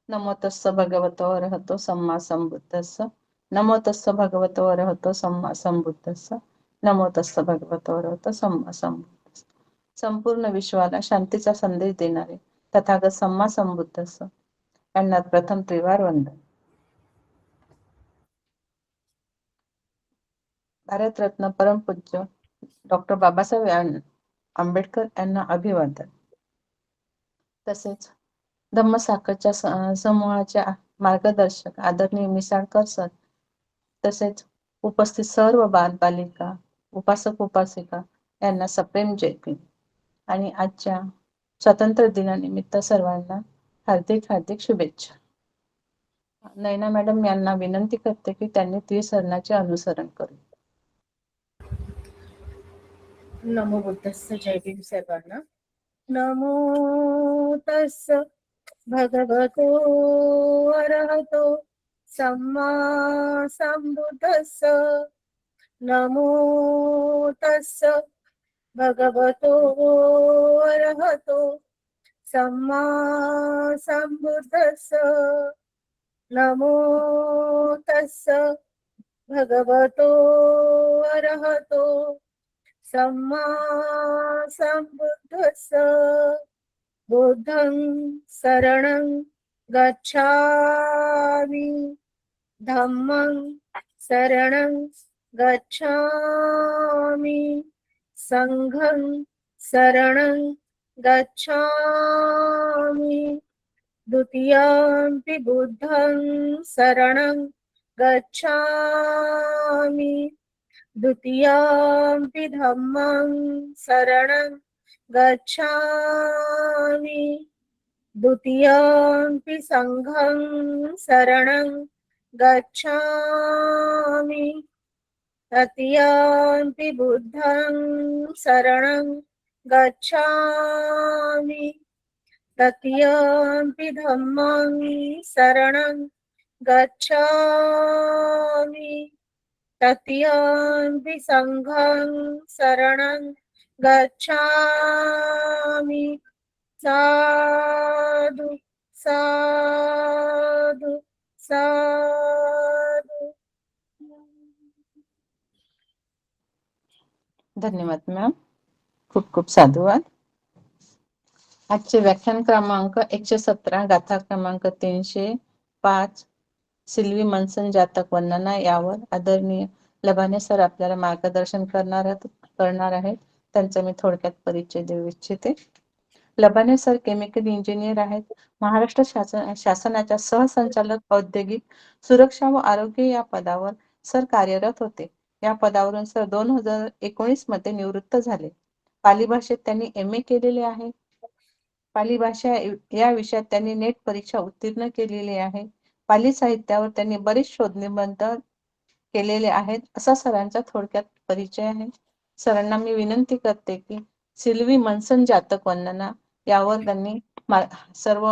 नमो तस्स भगवतो अरहतो सम्मा संबुद्धस्स. नमो तस्स भगवतो अरहतो सम्मा संबुद्धस्स. नमो तस्स भगवतो अरहतो सम्मा संबुद्धस्स. संपूर्ण विश्वाला शांतीचा संदेश देणारे तथागत सम्मा संबुद्धस्स यांना प्रथम त्रिवार वंदन. भारतरत्न परमपूज्य डॉक्टर बाबासाहेब आंबेडकर यांना अभिवादन. तसेच धम्मसाखरच्या समूहाच्या मार्गदर्शक आदरणीय मिसाळकर सर, तसेच उपस्थित सर्व बालबालिका, उपासक उपासिका यांना सप्रेम जय भीम. आणि आजच्या स्वातंत्र्य दिनानिमित्त सर्वांना हार्दिक हार्दिक शुभेच्छा. नैना मॅडम यांना विनंती करते की त्यांनी त्रिसरणाचे अनुसरण करू. नमो बुद्धस्स. जय भीम सर्वांना. नमो तस्स भगवतो अरहतो सम्मा संबुद्धस्स. नमो तस्स भगवतो अरहतो सम्मा संबुद्धस्स. नमो तस्स भगवतो अरहतो सम्मा संबुद्धस्स. बुद्धं शरणं गच्छामि, धम्मं शरणं गच्छामि, संघं शरणं गच्छामि. द्वितीयंपि बुद्धं शरणं गच्छामि, द्वितीयंपि धम्मं शरणं गच्छामि, द्वितीयंपि संघं शरणं गच्छामि, तृतीयंपि बुद्धं शरणं गच्छामि, तृतीयंपि धम्मं शरणं गच्छामि, तृतीयंपि संघं शरणं गच्छामि. साधु साधु साधु. धन्यवाद मॅम, खूप खूप साधुवाद. आजचे व्याख्यान क्रमांक 117, गाथा क्रमांक 305, सिल्वी मनसन जातक वर्णना यावर आदरणीय लबाने सर आपल्याला मार्गदर्शन करणार आहेत. त्यांचा मी थोडक्यात परिचय देऊ इच्छिते. लबाने सर केमिकल इंजिनियर आहेत. महाराष्ट्र शासनाच्या सहसंचालक औद्योगिक सुरक्षा व आरोग्य या पदावर सर कार्यरत होते. या पदावरून सर 2019 मध्ये निवृत्त झाले. पाली भाषेत त्यांनी MA केलेले आहे. पाली भाषा या विषयात त्यांनी नेट परीक्षा उत्तीर्ण केलेली आहे. पाली साहित्यावर त्यांनी बरेच शोधनिबंध केलेले आहेत. असा सरांचा थोडक्यात परिचय आहे. सरांना मी विनंती करते की सिल्वी मनसन जातक वर्णना यावर त्यांनी सर्व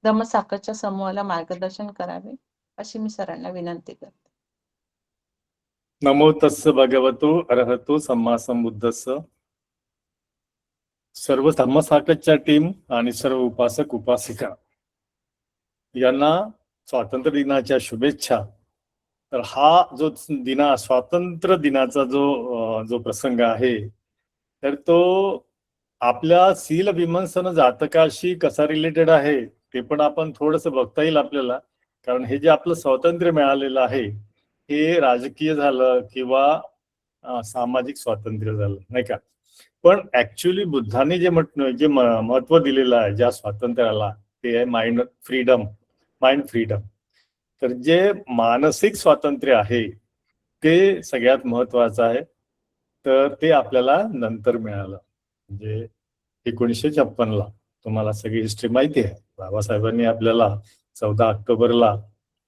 धम्मसाखरच्या समूहाला मार्गदर्शन करावे अशी मी सरांना विनंती करते. नमो तस्स भगवतो अरहतो सम्मा संबुद्धस्स. सर्व धम्मसाखरच्या टीम आणि सर्व उपासक उपासिका यांना स्वातंत्र्य दिनाच्या शुभेच्छा. तर हा जो स्वातंत्र्य दिनाचा जो प्रसंग आहे तर तो आपल्या शील विमंसन जातकाशी कसा रिलेटेड आहे ते पण आपण थोडंसं बघता येईल आपल्याला. कारण हे जे आपलं स्वातंत्र्य मिळालेलं आहे हे राजकीय झालं किंवा सामाजिक स्वातंत्र्य झालं नाही का. पण ऍक्च्युली बुद्धाने जे महत्व दिलेलं आहे ज्या स्वातंत्र्याला ते आहे माइंड फ्रीडम. तर जे मानसिक स्वातंत्र्य आहे ते सगळ्यात महत्वाचं आहे. तर ते आपल्याला नंतर मिळालं म्हणजे 1956ला. तुम्हाला सगळी हिस्ट्री माहिती आहे. बाबासाहेबांनी आपल्याला 14 ऑक्टोबरला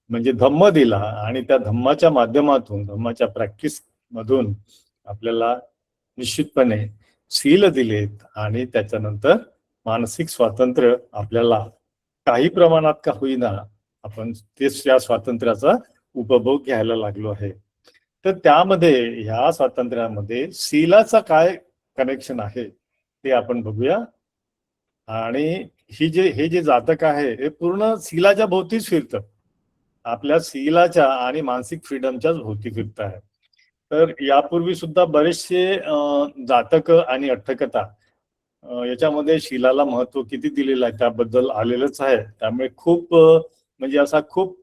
म्हणजे धम्म दिला आणि त्या धम्माच्या माध्यमातून धम्माच्या प्रॅक्टिस मधून आपल्याला निश्चितपणे शील दिलेत आणि त्याच्यानंतर मानसिक स्वातंत्र्य आपल्याला काही प्रमाणात का होईना आपण तेच या स्वातंत्र्याचा उपभोग घ्यायला लागलो आहे. तर त्यामध्ये ह्या स्वातंत्र्यामध्ये शीलाचा काय कनेक्शन आहे ते आपण बघूया. आणि हे जे जातक आहे हे पूर्ण शीलाच्या भोवतीच फिरतं, आपल्या शीलाच्या आणि मानसिक फ्रीडमच्याच भोवती फिरत आहे. तर यापूर्वी सुद्धा बरेचसे जातक आणि अठ्ठकथा याच्यामध्ये शीलाला महत्व किती दिलेलं आहे त्याबद्दल आलेलंच आहे. त्यामुळे खूप म्हणजे असा खूप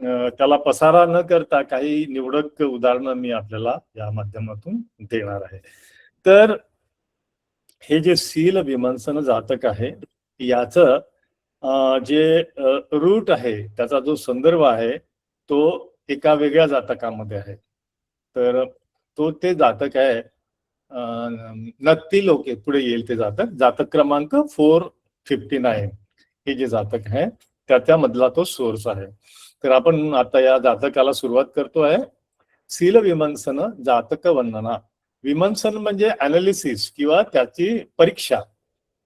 त्याला पसारा न करता काही निवडक उदाहरणं मी आपल्याला या माध्यमातून देणार आहे. तर हे जे शील विमंसन जातक आहे याचं जे रूट आहे, त्याचा जो संदर्भ आहे तो एका वेगळ्या जातकामध्ये आहे. तर तो ते जातक आहे नत्ती लोके, पुढे येईल ते जातक, जातक क्रमांक 459 हे जे जातक आहे त्याच्यामधला तो सोर्स आहे. तर आपण आता या जातकाला सुरुवात करतो आहे. शील विमंसन जातक वंदना. विमंसन म्हणजे अनालिसिस किंवा त्याची परीक्षा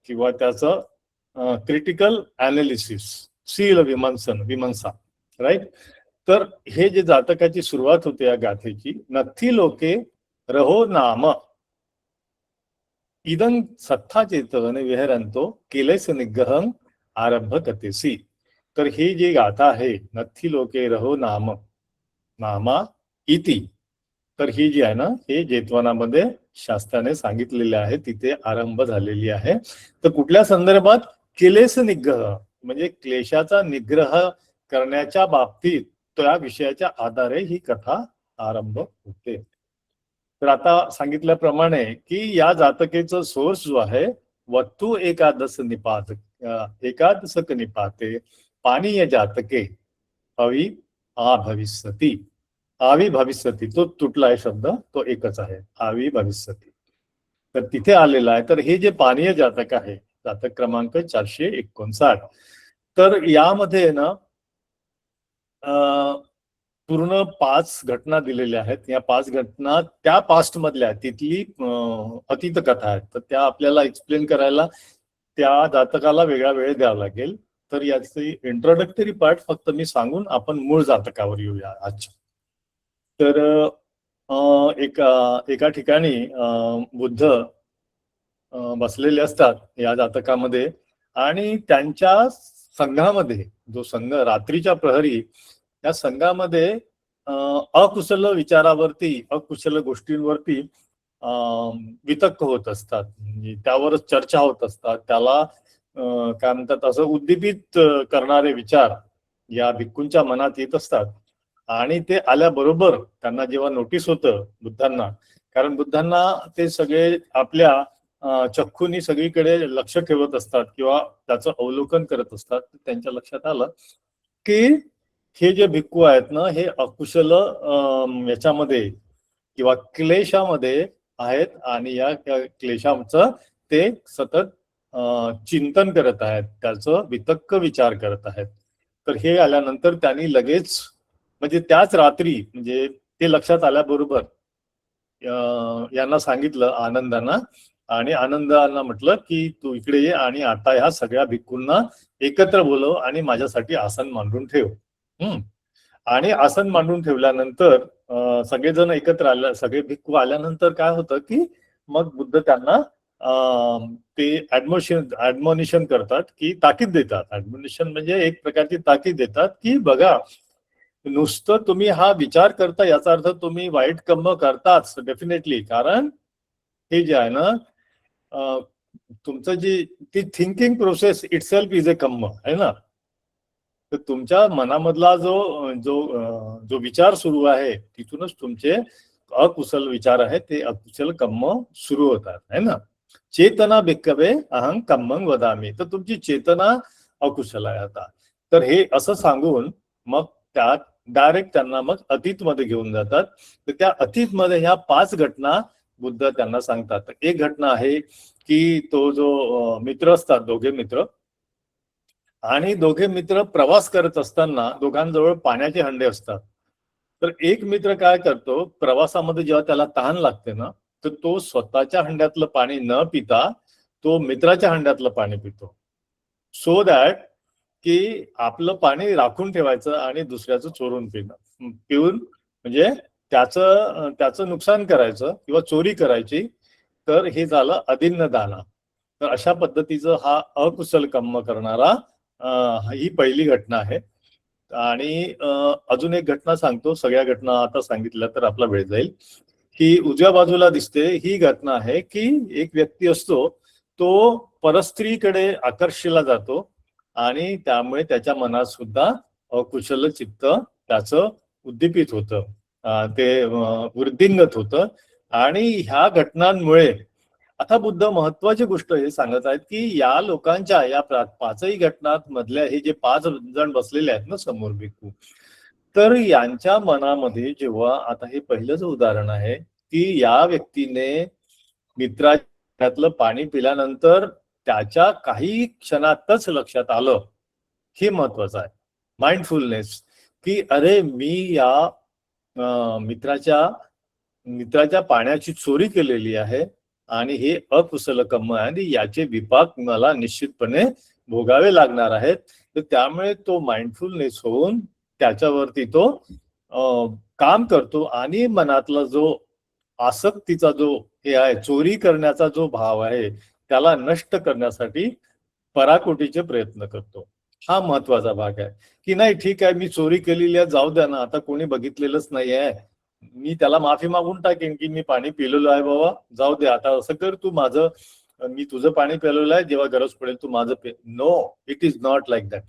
किंवा त्याचं क्रिटिकल अनालिसिस, शील विमंसन, विमंसा, राईट. तर हे जे जातकाची सुरुवात होते या गाथेची, नथी लोके रहो नाम इदं सत्ता चेतन विहरंतो केलेस निग्रहं आरंभ कथेसी. तर ही जी गाथा आहे, नथी लोके रहो नाम नामा इति, तर ही जी आहे ना, हे जेतवनामध्ये शास्त्राने सांगितलेले आहे, तिथे आरंभ झालेली आहे. तर कुठल्या संदर्भात? क्लेश निग्रह, म्हणजे क्लेशाचा निग्रह करण्याच्या बाबतीत त्या विषयाच्या आधारे ही कथा आरंभ होते. तर आता सांगितल्याप्रमाणे की या जातकेचं सोर्स जो आहे, वत्तु एकादश निपात, एकादशक निपाते पानीय जातके अवि भविष्यति. आवी भविष्यति, तो तुटला आहे शब्द, तो एकच आहे, आवी भविष्यति. तर तिथे आलेला आहे. तर हे जे पानीय जातक आहे, जातक क्रमांक 459, तर यामध्ये ना पूर्ण 5 घटना दिलेल्या आहेत. या 5 घटना त्या पास्ट मधल्या तिथली अतीत कथा आहेत. तर त्या आपल्याला एक्सप्लेन करायला त्या जातकाला वेगळा वेळ द्यावा लागेल. तर याची इंट्रोडक्टरी पार्ट फक्त मी सांगून आपण मूळ जातकावर येऊया आजच्या. तर एका ठिकाणी बुद्ध बसलेले असतात या जातकामध्ये, आणि त्यांच्या संघामध्ये, जो संघ रात्रीच्या प्रहरी, या संघामध्ये अकुशल विचारावरती, अकुशल गोष्टींवरती वितक्क होत असतात, म्हणजे त्यावरच चर्चा होत असतात. त्याला काय म्हणतात, असं उद्दीपित करणारे विचार या भिक्खूंच्या मनात येत असतात. आणि ते आल्याबरोबर त्यांना जेव्हा नोटीस होतं बुद्धांना, कारण बुद्धांना ते सगळे आपल्या चक्षुनी सगळीकडे लक्ष ठेवत असतात किंवा त्याचं अवलोकन करत असतात, त्यांच्या लक्षात आलं की हे जे भिक्खू आहेत ना, हे अकुशल याच्यामध्ये किंवा क्लेशामध्ये आहेत, आणि या क्लेशाचं ते सतत चिंतन करत आहेत, त्याचं वितक्क विचार करत आहेत. तर हे आल्यानंतर त्यांनी लगेच, म्हणजे त्याच रात्री, म्हणजे ते लक्षात आल्याबरोबर यांना सांगितलं, आनंदांना, आणि आनंदांना म्हटलं की तू इकडे ये आणि आता ह्या सगळ्या भिक्खूंना एकत्र बोलव आणि माझ्यासाठी आसन मांडून ठेव. आणि आसन मांडून ठेवल्यानंतर सगळेजण एकत्र आल्या, सगळे भिक्खू आल्यानंतर काय होतं की मग बुद्ध त्यांना ते ऍडमोनिशन करतात, की ताकीद देतात. ऍडमोनिशन म्हणजे एक प्रकारची ताकीद देतात की बघा, नुसतं तुम्ही हा विचार करता याचा अर्थ तुम्ही वाईट कर्म करताच डेफिनेटली, कारण हे जे आहे ना, तुमचं जी ती thinking process itself is a कर्म आहे ना. तर तुमच्या मनामधला जो जो जो विचार सुरू आहे, तिथूनच तुमचे अकुशल विचार आहेत, ते अकुशल कर्म सुरू होतात, है ना. चेतना भिक्खवे अहं कर्मं वदामी, तर तुमची चेतना अकुशल आहे आता. तर हे असं सांगून मग त्यात डायरेक्ट त्यांना मग अतीत मध्ये घेऊन जातात. तर त्या अतीत मध्ये ह्या 5 घटना बुद्ध त्यांना सांगतात. एक घटना आहे की तो जो मित्र असतात, दोघे मित्र, आणि दोघे मित्र प्रवास करत असताना दोघांजवळ पाण्याचे हंडे असतात. तर एक मित्र काय करतो, प्रवासामध्ये जेव्हा त्याला तहान लागते ना, तर तो स्वतःच्या हंड्यातलं पाणी न पिता तो मित्राच्या हंड्यातलं पाणी पितो, सो दॅट की आपलं पाणी राखून ठेवायचं आणि दुसऱ्याचं चोरून पिऊन म्हणजे त्याचं नुकसान करायचं किंवा चोरी करायची. तर हे झालं अदिन्न दाना. तर अशा पद्धतीचं हा अकुशल कर्म करणारा ही पहिली घटना आहे. आणि अजून एक घटना सांगतो, सगळ्या घटना आता सांगितल्या तर आपला वेळ जाईल. ही उजव्या बाजूला दिसते ही घटना आहे की एक व्यक्ती असतो, तो परस्त्रीकडे आकर्षिला जातो आणि त्यामुळे त्याच्या मनात सुद्धा अकुशल चित्त त्याचं उद्दीपित होतं, ते वृद्धिंगत होतं. आणि ह्या घटनांमुळे आता बुद्ध महत्वाची गोष्ट हे सांगत आहेत की या लोकांच्या या पाचही घटनात मधल्या हे जे 5 जण बसलेले आहेत ना समोर भिक्खू, तर यांच्या मनामध्ये जेव्हा आता हे पहिलंच उदाहरण आहे की या व्यक्तीने मित्रातलं पाणी पिल्यानंतर त्याच्या काही क्षणातच लक्षात आलं, हे महत्वाचं आहे माइंडफुलनेस, की अरे मी या मित्राच्या पाण्याची चोरी केलेली आहे आणि हे अकुशल कर्म आहे आणि याचे विपाक मला निश्चितपणे भोगावे लागणार आहेत. तर त्यामुळे तो माइंडफुलनेस होऊन त्याच्यावरती तो काम करतो आणि मनातला जो आसक्तीचा जो हे आहे, चोरी करण्याचा जो भाव आहे, त्याला नष्ट करण्यासाठी पराकोटीचे प्रयत्न करतो. हा महत्वाचा भाग आहे की नाही ठीक आहे, मी चोरी केलेली आहे, जाऊ द्या ना, आता कोणी बघितलेलंच नाही आहे, मी त्याला माफी मागून टाकेन की मी पाणी पिलेलो आहे बाबा, जाऊ दे, आता असं कर तू माझं, मी तुझं पाणी पिलेलं आहे, जेव्हा गरज पडेल तू माझं पे. No, it is not like that.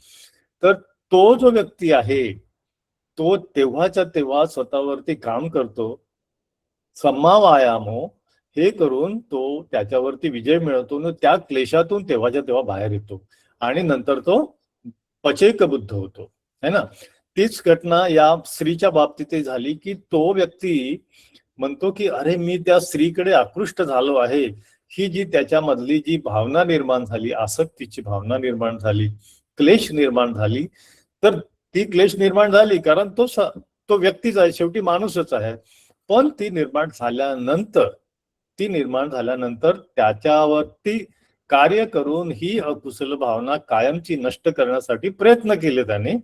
तर तो जो व्यक्ती आहे तो तेव्हाच्या तेव्हा स्वतःवरती काम करतो, सम्मावायामो हे करून तो त्याच्यावरती विजय मिळवतो, त्या क्लेशातून तेव्हाच्या तेव्हा बाहेर येतो आणि नंतर तो पचेक बुद्ध होतो, है ना. तीच घटना या स्त्रीच्या बाबतीत झाली की तो व्यक्ती म्हणतो की अरे मी त्या स्त्रीकडे आकृष्ट झालो आहे. ही जी त्याच्यामधली जी भावना निर्माण झाली, आसक्तीची भावना निर्माण झाली, क्लेश निर्माण झाली, तर ती क्लेश निर्माण झाली कारण तो व्यक्तीच आहे, शेवटी माणूसच आहे. पण ती निर्माण झाल्यानंतर त्याच्यावरती कार्य करून ही अकुशल भावना कायमची नष्ट करण्यासाठी प्रयत्न केले त्याने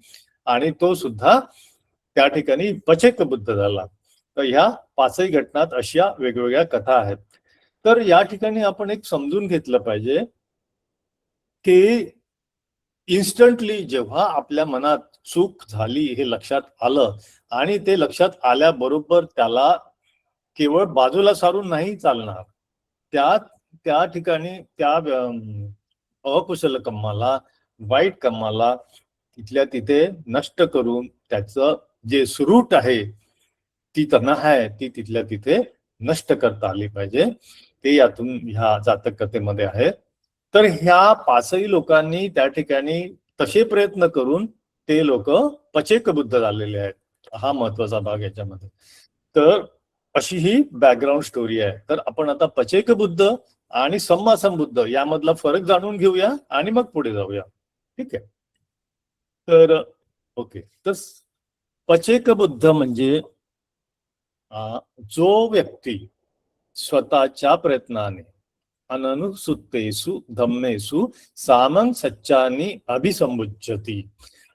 आणि तो सुद्धा त्या ठिकाणी पचेक बुद्ध झाला. तर ह्या पाचही घटनात अशा वेगवेगळ्या कथा आहेत. तर या ठिकाणी आपण एक समजून घेतलं पाहिजे की इन्स्टंटली जेव्हा आपल्या मनात चूक झाली हे लक्षात आलं आणि ते लक्षात आल्याबरोबर त्याला केवळ बाजूला सारून नाही चालणार, त्या ठिकाणी त्या अकुशल कर्माला, वाईट कर्माला तिथल्या तिथे नष्ट करून त्याचं जे सुरूट आहे, ती तन्हा आहे, ती तिथल्या तिथे नष्ट करता आली पाहिजे. ते यातून ह्या जातक कथेमध्ये आहे. तर ह्या पाचही लोकांनी त्या ठिकाणी तसे प्रयत्न करून ते लोक पचेक बुद्ध झालेले आहेत. हा महत्वाचा भाग याच्यामध्ये. तर अशी ही बॅकग्राऊंड स्टोरी आहे. तर आपण आता पचेक बुद्ध आणि सम्मासंबुद्ध यामधला फरक जाणून घेऊया आणि मग पुढे जाऊया. ठीक आहे. तर ओके, तर पचेक बुद्ध म्हणजे जो व्यक्ती स्वतःच्या प्रयत्नाने अननुसुत्तेषु धम्मेषु सामं सच्चानी अभिसंबुध्यति.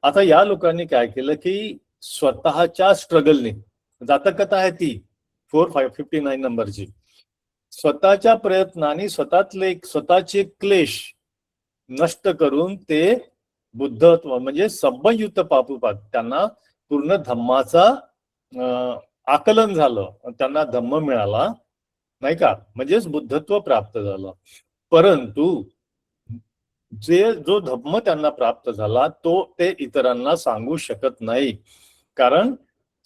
आता या लोकांनी काय केलं की स्वतःच्या स्ट्रगलने, जातक कथा आहे ती 459 नंबरची, स्वतःच्या प्रयत्नाने स्वतःचे क्लेश नष्ट करून ते बुद्धत्व म्हणजे सब्बयुत पापुपात, त्यांना पूर्ण धम्माचा आकलन झालं, त्यांना धम्म मिळाला नाही का, म्हणजेच बुद्धत्व प्राप्त झालं. परंतु जो धम्म त्यांना प्राप्त झाला तो ते इतरांना सांगू शकत नाही, कारण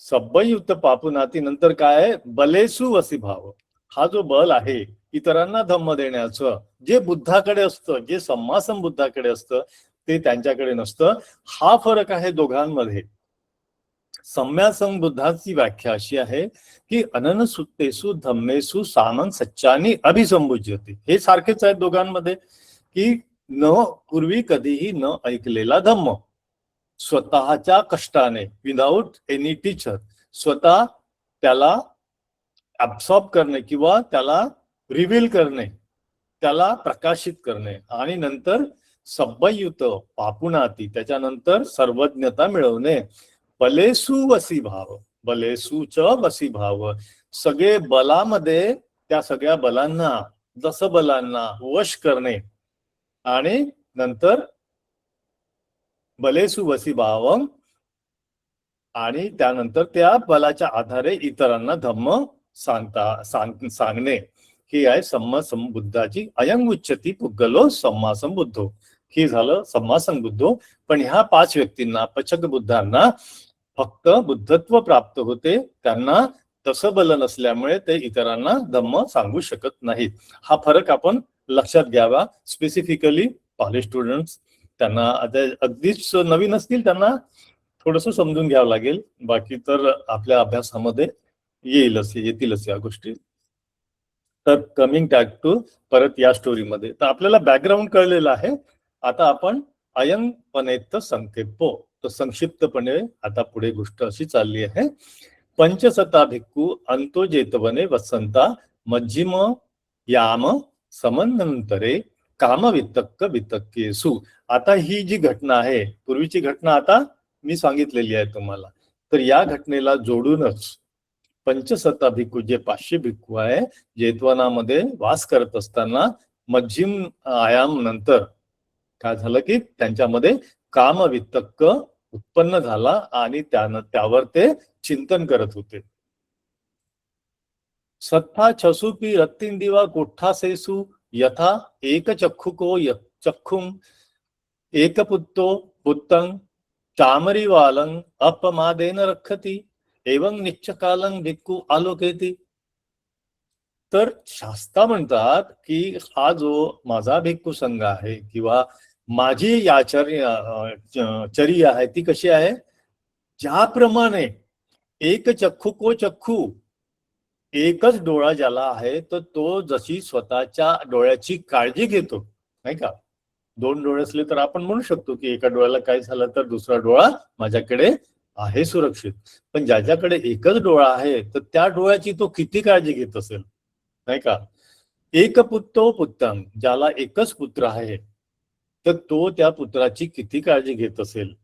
सब्बयुत पापुनाती नंतर काय, बलेसु वसीभाव, हा जो बल आहे इतरांना धम्म देण्याचं, जे बुद्धाकडे असतं, जे सम्मासन बुद्धाकडे असतं, ते त्यांच्याकडे नसतं. हा फरक आहे दोघांमध्ये. सम्यासंग बुद्धाची व्याख्या अशी आहे की अननसुत्तेषु धम्मेषु सामं सच्चानी अभिसंबुध्यति. हे सारखेच आहेत दोघांमध्ये की पूर्वी कधीही न ऐकलेला धम्म, स्वतःच्या कष्टाने, विदाउट एनी टीचर, स्वतः त्याला ऍब्सॉर्ब करणे किंवा त्याला रिव्हील करणे, त्याला प्रकाशित करणे आणि नंतर सब्बयुत पापुनाती, त्याच्यानंतर सर्वज्ञता मिळवणे. बलेसु वसीभाव, बलेसुच वसीभाव, सगळे बलामध्ये त्या सगळ्या बलांना वश करणे, आणि नंतर बलेसु वसी भावम, आणि त्यानंतर त्या बलाच्या आधारे इतरांना धम्म सांगणे, ही आहे सम्मा संबुद्धाची. अयंग उच्चती पुग्गलो सम्मा संबुद्धो, हे झालं सम्मा संबुद्धो. पण ह्या 5 व्यक्तींना, पचक बुद्धांना फक्त बुद्धत्व प्राप्त होते, त्यांना तसं बल नसल्यामुळे ते इतरांना धम्म सांगू शकत नाहीत. हा फरक आपण लक्षात घ्यावा. स्पेसिफिकली कॉलेज स्टुडंट्स, त्यांना आता अगदीच नवीन असतील त्यांना थोडस समजून घ्यावं लागेल, बाकी तर आपल्या अभ्यासामध्ये येतीलच या गोष्टी. तर कमिंग बॅक टू परत या स्टोरीमध्ये, तर आपल्याला बॅकग्राऊंड कळलेलं आहे. आता आपण अयंग पनेत संक्षेपो, तर संक्षिप्तपणे आता पुढे गोष्ट अशी चालली आहे. पंचसता भिक्खू अंतो जेतवने वसंता मज्जिम याम समनंतरे काम वितक्क वितक्केसु. आता ही जी घटना आहे, पूर्वीची घटना आता मी सांगितलेली आहे तुम्हाला, तर या घटनेला जोडूनच पंचसता भिक्खू, जे 500 भिक्खू आहे, जेतवनामध्ये वास करत असताना मज्जिम आयाम नंतर काय झालं की त्यांच्यामध्ये काम वितक्क उत्पन्न झाला आणि त्यावर ते चिंतन करत होते. सत्ता छसुपी रत्तीन दिवा कोठासेसु यथा एक चक्षुको चक्षुम एक पुत्तो पुत्तं चामरीवालं अपमादेन रखती एवं निश्चकालं भिक्खू आलोकेती. तर शास्त्रा म्हणतात की हा जो माझा भिक्खू संघ आहे किंवा माझी या चर्या आहे ती कशी आहे, ज्याप्रमाणे एक चक्षु को चक्षु, एकच डोळा ज्याला आहे तर तो जशी स्वतःच्या डोळ्याची काळजी घेतो, नाही का. 2 डोळे असले तर आपण म्हणू शकतो की एका डोळ्याला काय झालं तर दुसरा डोळा माझ्याकडे आहे सुरक्षित, पण ज्याच्याकडे एकच डोळा आहे तर त्या डोळ्याची तो किती काळजी घेत असेल, नाही का. एक पुत्तो पुत्तं, ज्याला एकच पुत्र आहे तर तो त्या पुत्राची किती काळजी घेत असेल.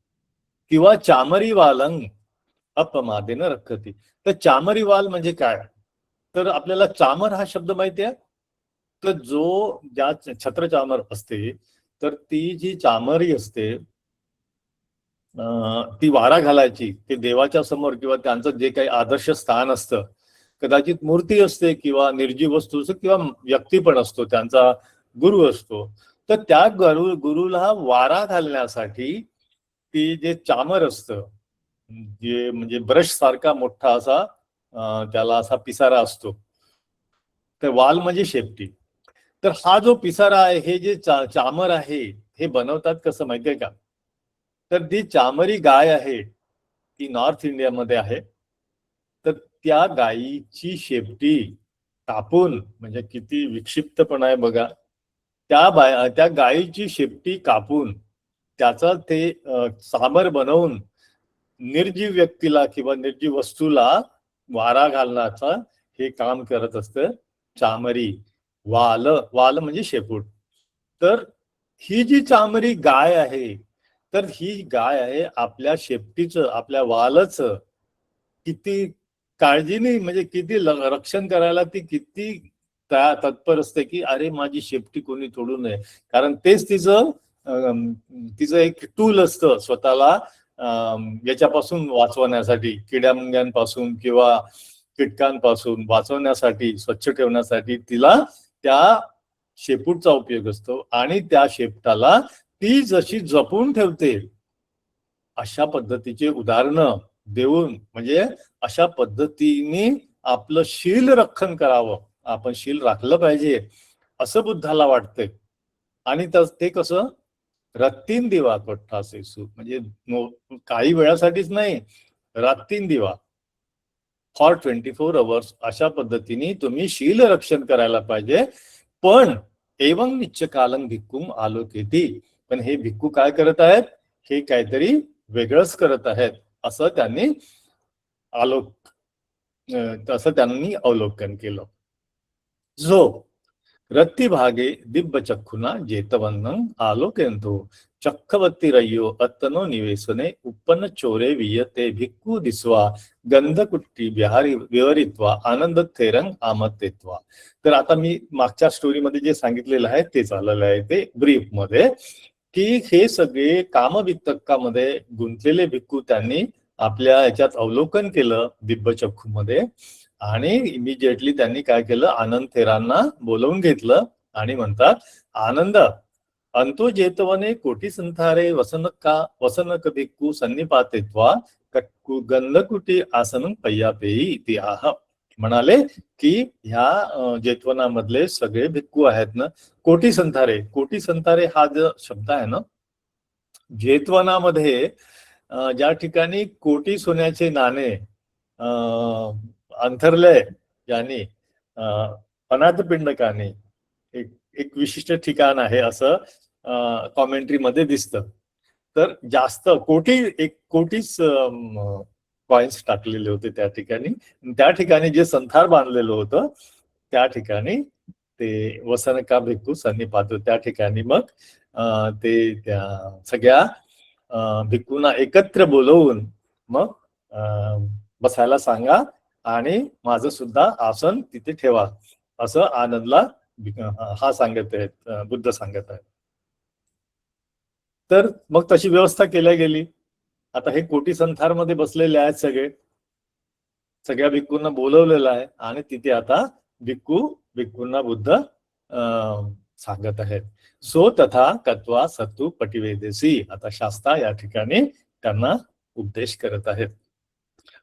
किंवा चामरी वालं अपमादेनं रखती. तर चामरी वाल म्हणजे काय, तर आपल्याला चामर हा शब्द माहिती आहे. तर जो ज्या छत्रचामर असते, तर ती जी चामरी असते ती वारा घालायची, ते देवाच्या समोर किंवा त्यांचं जे काही आदर्श स्थान असतं, कदाचित मूर्ती असते किंवा निर्जीव वस्तू असतो किंवा व्यक्ती पण असतो, त्यांचा गुरु असतो, तर त्या गुरुला वारा घालण्यासाठी ती जे चामर असतं, जे म्हणजे ब्रश सारखा मोठा असा त्याला असा पिसारा असतो, तर वाल म्हणजे शेपटी. तर हा जो पिसारा आहे, हे जे चामर आहे, हे बनवतात कसं माहितीये का, तर ती चामरी गाय आहे ती नॉर्थ इंडियामध्ये आहे, तर त्या गायीची शेपटी कापून, म्हणजे किती विक्षिप्तपणा आहे बघा, त्या गायीची शेपटी कापून त्याचा ते चामर बनवून निर्जीव व्यक्तीला किंवा निर्जीव वस्तूला वारा घालण्याचा हे काम करत असतं चामरी वाल. वाल म्हणजे शेपूट. तर ही जी चामरी गाय आहे, तर ही गाय आहे आपल्या शेपटीचं, आपल्या वालचं किती काळजीने, म्हणजे किती रक्षण करायला ती किती तत्पर असते की अरे माझी शेपटी कोणी तोडू नये, कारण तेच तिचं एक टूल असतं स्वतःला याच्यापासून वाचवण्यासाठी, किड्यामुंग्यांपासून किंवा कीटकांपासून वाचवण्यासाठी, स्वच्छ ठेवण्यासाठी तिला त्या शेपूटचा उपयोग असतो. आणि त्या शेपटाला ती जशी जपून ठेवते, अशा पद्धतीचे उदाहरणं देऊन, म्हणजे अशा पद्धतीने आपलं शील रक्षण करावं, आपण शील राखलं पाहिजे असं बुद्धाला वाटतंय. आणि ते कसं, रत्तीन दिवा कोठासेसु, म्हणजे काही वेळासाठीच नाही, रात्रीन दिवा फॉर 24 hours, अशा पद्धतीने तुम्ही शील रक्षण करायला पाहिजे. पण एवं निश्चकालं भिक्खुम आलोकेती, पण हे भिक्खू काय करत आहेत, हे काहीतरी वेगळंच करत आहेत असं त्यांनी अवलोकन केलं. जो रत्ती भागे दिव्य चक्षुना जेतवन्नं आलोकयन्तो चक्रवर्ती रय्यो अत्तनो निवेसने उत्पन्न चोरे वियते भिक्खू दिसवा गंधकुट्टी बिहारी विवरित्वा आनंद थेरंग आमतेत्वा. तर आता मी मागच्या स्टोरीमध्ये जे सांगितलेलं आहे ते चाललेलं आहे ते ब्रीफ मध्ये, की हे सगळे कामवितक्कामध्ये गुंतलेले भिक्खू त्यांनी आपल्या याच्यात अवलोकन केलं दिव्यचक्षूमध्ये, आणि इमिजिएटली त्यांनी काय केलं, आनंद थेरांना बोलवून घेतलं आणि म्हणतात, आनंद अंतो जेतवने कोटी संथारे वसनक भिक्खू सन्निपातेत्वा गंधकुटी आसन पय्यापेयी इति आह. म्हणाले की ह्या जेतवनामधले सगळे भिक्खू आहेत ना, कोटी संथारे हा जो शब्द आहे ना, जेतवनामध्ये ज्या ठिकाणी कोटी सोन्याचे नाणे अंथरले यांनी अनाथपिंडकाने, एक विशिष्ट ठिकाण आहे असं कॉमेंट्री मध्ये दिसतं. तर जास्त एक कोटीच कॉइन्स टाकलेले होते त्या ठिकाणी. त्या ठिकाणी जे संथार बांधलेलं होतं त्या ठिकाणी ते वसनका भिक्खू सन्निपात, त्या ठिकाणी मग ते त्या सगळ्या भिक्खूंना एकत्र बोलवून मग बसायला सांगा आणि माझं सुद्धा आसन तिथे ठेवा असं आनंदला हा सांगत आहेत, बुद्ध सांगत आहेत. तर मग तशी व्यवस्था केल्या गेली. आता हे कोटी संथार मध्ये बसलेले आहेत सगळ्या भिक्खूंना बोलवलेलं आहे आणि तिथे आता भिक्खूंना बुद्ध सांगत आहेत. सो तथा कत्वा सत्तू पटिवेदेसी. आता शास्ता या ठिकाणी त्यांना उपदेश करत आहेत.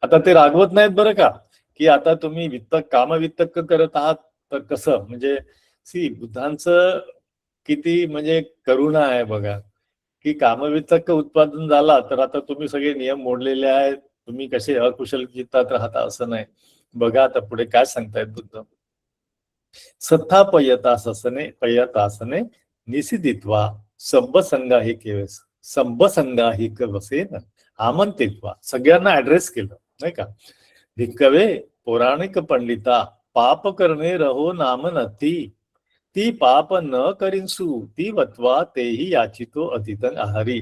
आता ते रागवत नाहीत बरं का, की आता तुम्ही कामवित्तक करत आहात तर कसं, म्हणजे बुद्धांचं किती म्हणजे करुणा आहे बघा, की कामवित्तक उत्पादन झाला तर आता तुम्ही सगळे नियम मोडलेले आहेत, तुम्ही कसे अकुशल चित्तात राहता असं नाही. बघा आता पुढे काय सांगतायत बुद्ध. सत्ता पयतासने निसिदित्वा संभसंगाहिक वसेन आमंत्रित्वा. सगळ्यांना ऍड्रेस केलं नाही का. भिक्कवे पौराणिक पंडिता पाप करणे रहो नाम नथी, ती पाप न करीनसू ती वत्वा तेही याचितो अतितन आहारी.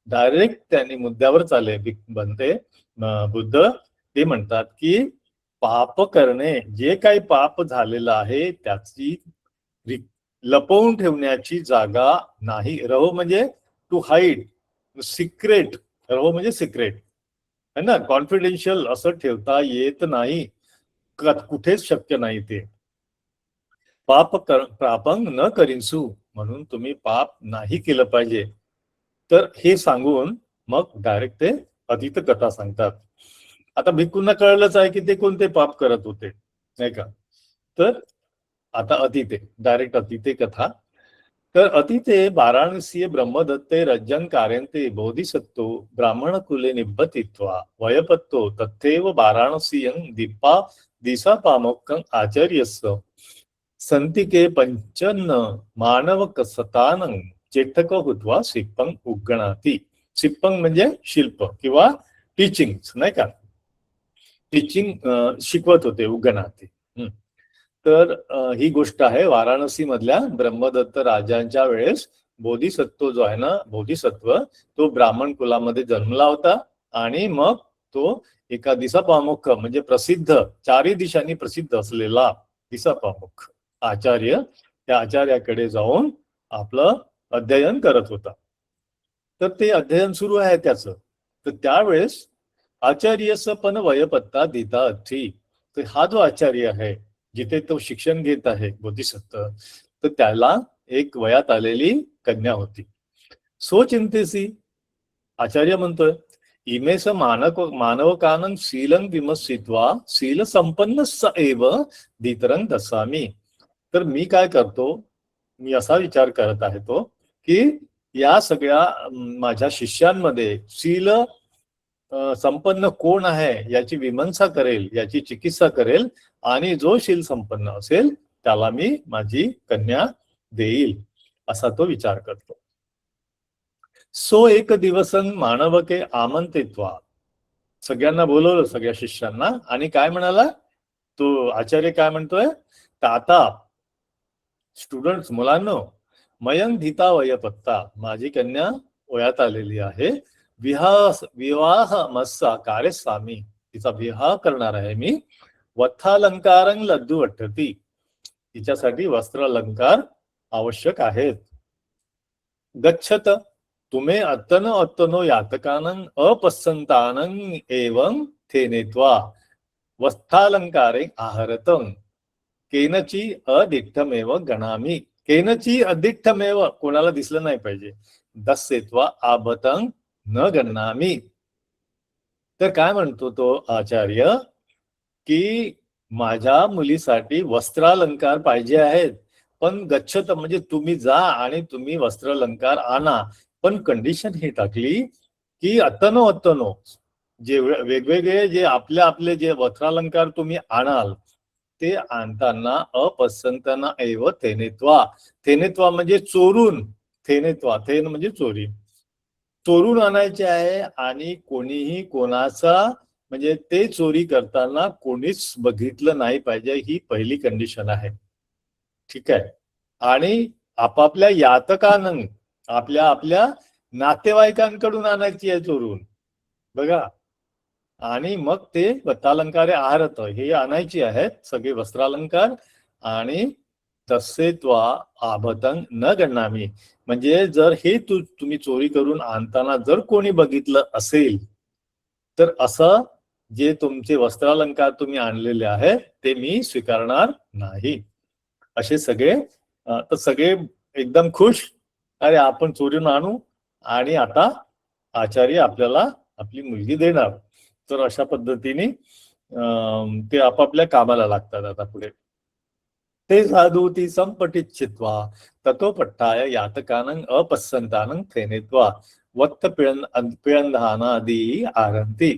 डायरेक्ट त्यांनी मुद्द्यावर चालले बनते बुद्ध. ते म्हणतात की पाप करणे, जे काही पाप झालेलं आहे त्याची लपवून ठेवण्याची जागा नाही. रहो म्हणजे टू हाईड, सिक्रेट. रहो म्हणजे सिक्रेट है ना, कॉन्फिडेन्शियल असं ठेवता येत नाही, कुठेच शक्य नाही ते. पापंग न करीनसू, म्हणून तुम्ही पाप नाही केलं पाहिजे. तर हे सांगून मग डायरेक्ट ते अतीत कथा सांगतात. आता भिक्खूंना कळलंच आहे की ते कोणते पाप करत होते नाही का. तर आता अतिते, डायरेक्ट अतिते कथा. तर अतिते वाराणसीय ब्रह्मदत्ते रज्जन कारयन्ते बोधिसत्तो ब्राह्मण कुले निब्बतित्वा वयपत्तो तथैव वाराणसीयं दिशापामोक्कं आचार्यस्य संतिके पंचन्न मानव कसतानं चेठक हुत्वा शिप्पंग उगणाती. शिप्पंग म्हणजे शिल्प किंवा टीचिंग नाही का, टीचिंग शिकवत होते उगणाती. तर ही गोष्ट आहे वाराणसी मधल्या ब्रह्मदत्त राजांच्या वेळेस बोधिसत्व जो आहे ना, बोधिसत्व तो ब्राह्मण कुलामध्ये जन्मला होता आणि मग तो एका दिशापामुख म्हणजे प्रसिद्ध, चारही दिशांनी प्रसिद्ध असलेला दिशापामुख आचार्य, त्या आचार्याकडे जाऊन आपलं अध्ययन करत होता. तर ते अध्ययन सुरू आहे त्याचं. तर त्यावेळेस आचार्यस पण वयपत्ता देता अर्थी. तर हा जो आचार्य आहे जिथे तो शिक्षण घेत आहे बोधिसत्व, तर त्याला एक वयात आलेली कन्या होती. सोचिंतेसी, आचार्य म्हणतोय, इमेस मानवकानं शीलं विमर्शित्वा शील संपन्न स एव धीतरं दसामी. तर मी काय करतो, मी असा विचार करत आहे तो की या सगळ्या माझ्या शिष्यांमध्ये शील संपन्न कोण आहे याची विमर्शा करेल, याची चिकित्सा करेल, आणि जो शील संपन्न असेल त्याला मी माझी कन्या देईल असा तो विचार करतो. सो एक दिवसन मानवके आमंत्रित्वा, सगळ्यांना बोलवलं सगळ्या शिष्यांना, आणि काय म्हणाला तो आचार्य, काय म्हणतोय, ताता स्टुडंट्स मुलांनो, मयंग धीता वयपत्ता, माझी कन्या वयात आलेली आहे. विवाह मस्सा कार्यस्वामी, तिचा विवाह करणार आहे मी. वत्थालंकारं लद्दू वठ्ठती, तिच्यासाठी वस्त्र अलंकार आवश्यक आहेत. गच्छत तुमे अत्तनो अत्तनो यातकानं अपस्संतानं एवं थेनेत्वा वस्त्रालंकारे आहरतं केनची अदिठ्ठमेव गणामी. केनची अदिठ्ठमेव, कोणाला दिसलं नाही पाहिजे. दस्सेत्वा आबतं न गणामी. तर काय म्हणतो तो आचार्य की माझ्या मुलीसाठी वस्त्रालंकार पाहिजे आहेत, पण गच्छत म्हणजे तुम्ही जा आणि तुम्ही वस्त्रालंकार आणा. पण कंडिशन ही टाकली की अत्तनो अत्तनो, जे वेगवेगळे जे आपले जे वस्त्रालंकार तुम्ही आणाल ते आणताना अपसंतना एव थेनेत्वा. थेनेत्वा म्हणजे चोरून, थेनेत्वा, थेन म्हणजे चोरी, चोरून आणायचे आहे. आणि कोणीही कोणाचा म्हणजे ते चोरी करताना कोणीच बघितलं नाही पाहिजे, ही पहिली कंडिशन आहे. ठीक आहे. आणि आपापल्या यातकानं, आपल्या आपल्या नातेवाईकांकडून आणायची आहे चोरून, बघा. आणि मग ते वस्त्रालंकारे आहरत, हे आणायची आहेत सगळे वस्त्रालंकार. आणि तसे त्वा आभतं न गणामी, म्हणजे जर हे तुम्ही चोरी करून आणताना जर कोणी बघितलं असेल तर असं जे तुमचे वस्त्रालंकार तुम्ही आणलेले आहेत ते मी स्वीकारणार नाही. असे सगळे तर सगळे एकदम खुश, अरे आपण चोरून आणू आणि आता आचार्य आपल्याला आपली मुलगी देणार. तर अशा पद्धतीने ते आपापल्या कामाला लागतात. आता पुढे ते साधू ती संपटित चित्वा ततोपट्टाय यातकानं अपस्संतानं थेनेत्वा वक्त पिळंधानादी आरंती.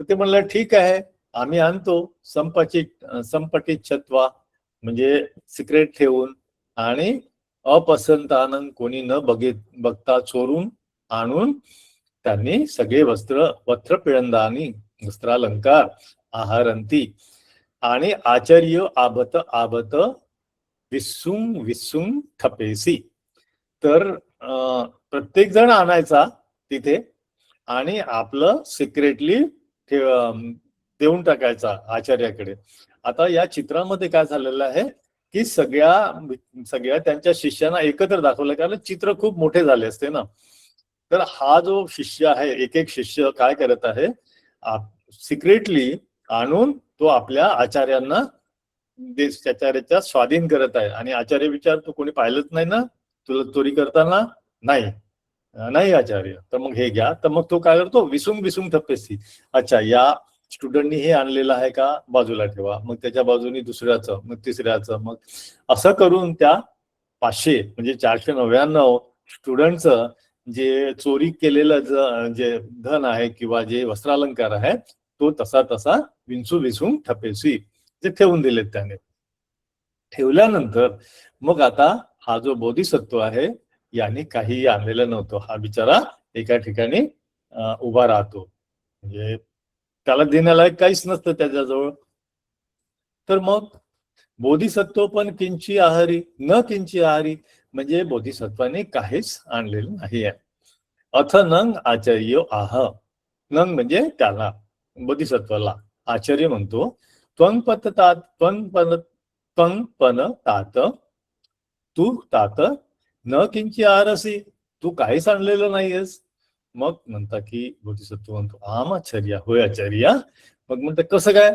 तर ते म्हणलं ठीक आहे, आम्ही आणतो. संपटित छत्वा म्हणजे सिक्रेट ठेवून, आणि अपसंतानं कोणी न बघता चोरून आणून त्यांनी सगळे वस्त्र पिळंदानी वस्त्रालंकार आहरंती. आणि आचार्य आबत आबत विस्सुम विस्सुम ठपेसी. तर प्रत्येक जण आणायचा तिथे आणि आपलं सिक्रेटली देऊन टाकायचा आचार्याकडे. आता या चित्रामध्ये काय झालेलं आहे की सगळ्या त्यांच्या शिष्यांना एकत्र दाखवलं, कारण चित्र खूप मोठे झाले असते ना. तर हा जो शिष्य आहे, एक एक शिष्य काय करत आहे, सिक्रेटली आणून तो आपल्या आचार्यांना आचार्याच्या स्वाधीन करत आहे. आणि आचार्य विचारतो, कोणी पाहिलंच नाही ना तुला चोरी करताना? नाही आचार्य. तर मग हे घ्या. तर मग तो काय करतो, विसुंग विसुंग ठप्पेसी, अच्छा या स्टुडंटनी हे आणलेलं आहे का, बाजूला ठेवा. मग त्याच्या बाजूनी दुसऱ्याचं, मग तिसऱ्याचं, मग असं करून त्या 500 म्हणजे 499 स्टुडंटचं जे चोरी केलेलं जे धन आहे किंवा जे वस्त्रालंकार आहे तो तसा विंचू विसून ठपेसी ते ठेवून दिलेत त्याने. ठेवल्यानंतर मग आता हा जो बोधिसत्व आहे याने काही आणलेलं नव्हतं. हा बिचारा एका ठिकाणी उभा राहतो, म्हणजे त्याला देण्याला काहीच नसतं त्याच्याजवळ. तर मग बोधिसत्व पण किंची आहारी न किंची आहारी, म्हणजे बोधिसत्वाने काहीच आणलेलं नाही आहे. अथ नंग आचार्य आह. नंग म्हणजे त्याला, बोधिसत्वाला आचार्य म्हणतो, त्वं पण तात तू तात न किंची आरसी, तू काहीच आणलेलं नाहीयेस. मग म्हणता की बोधिसत्व म्हणतो, आम आचार्य, होय आचार्य. मग म्हणतं कसं काय,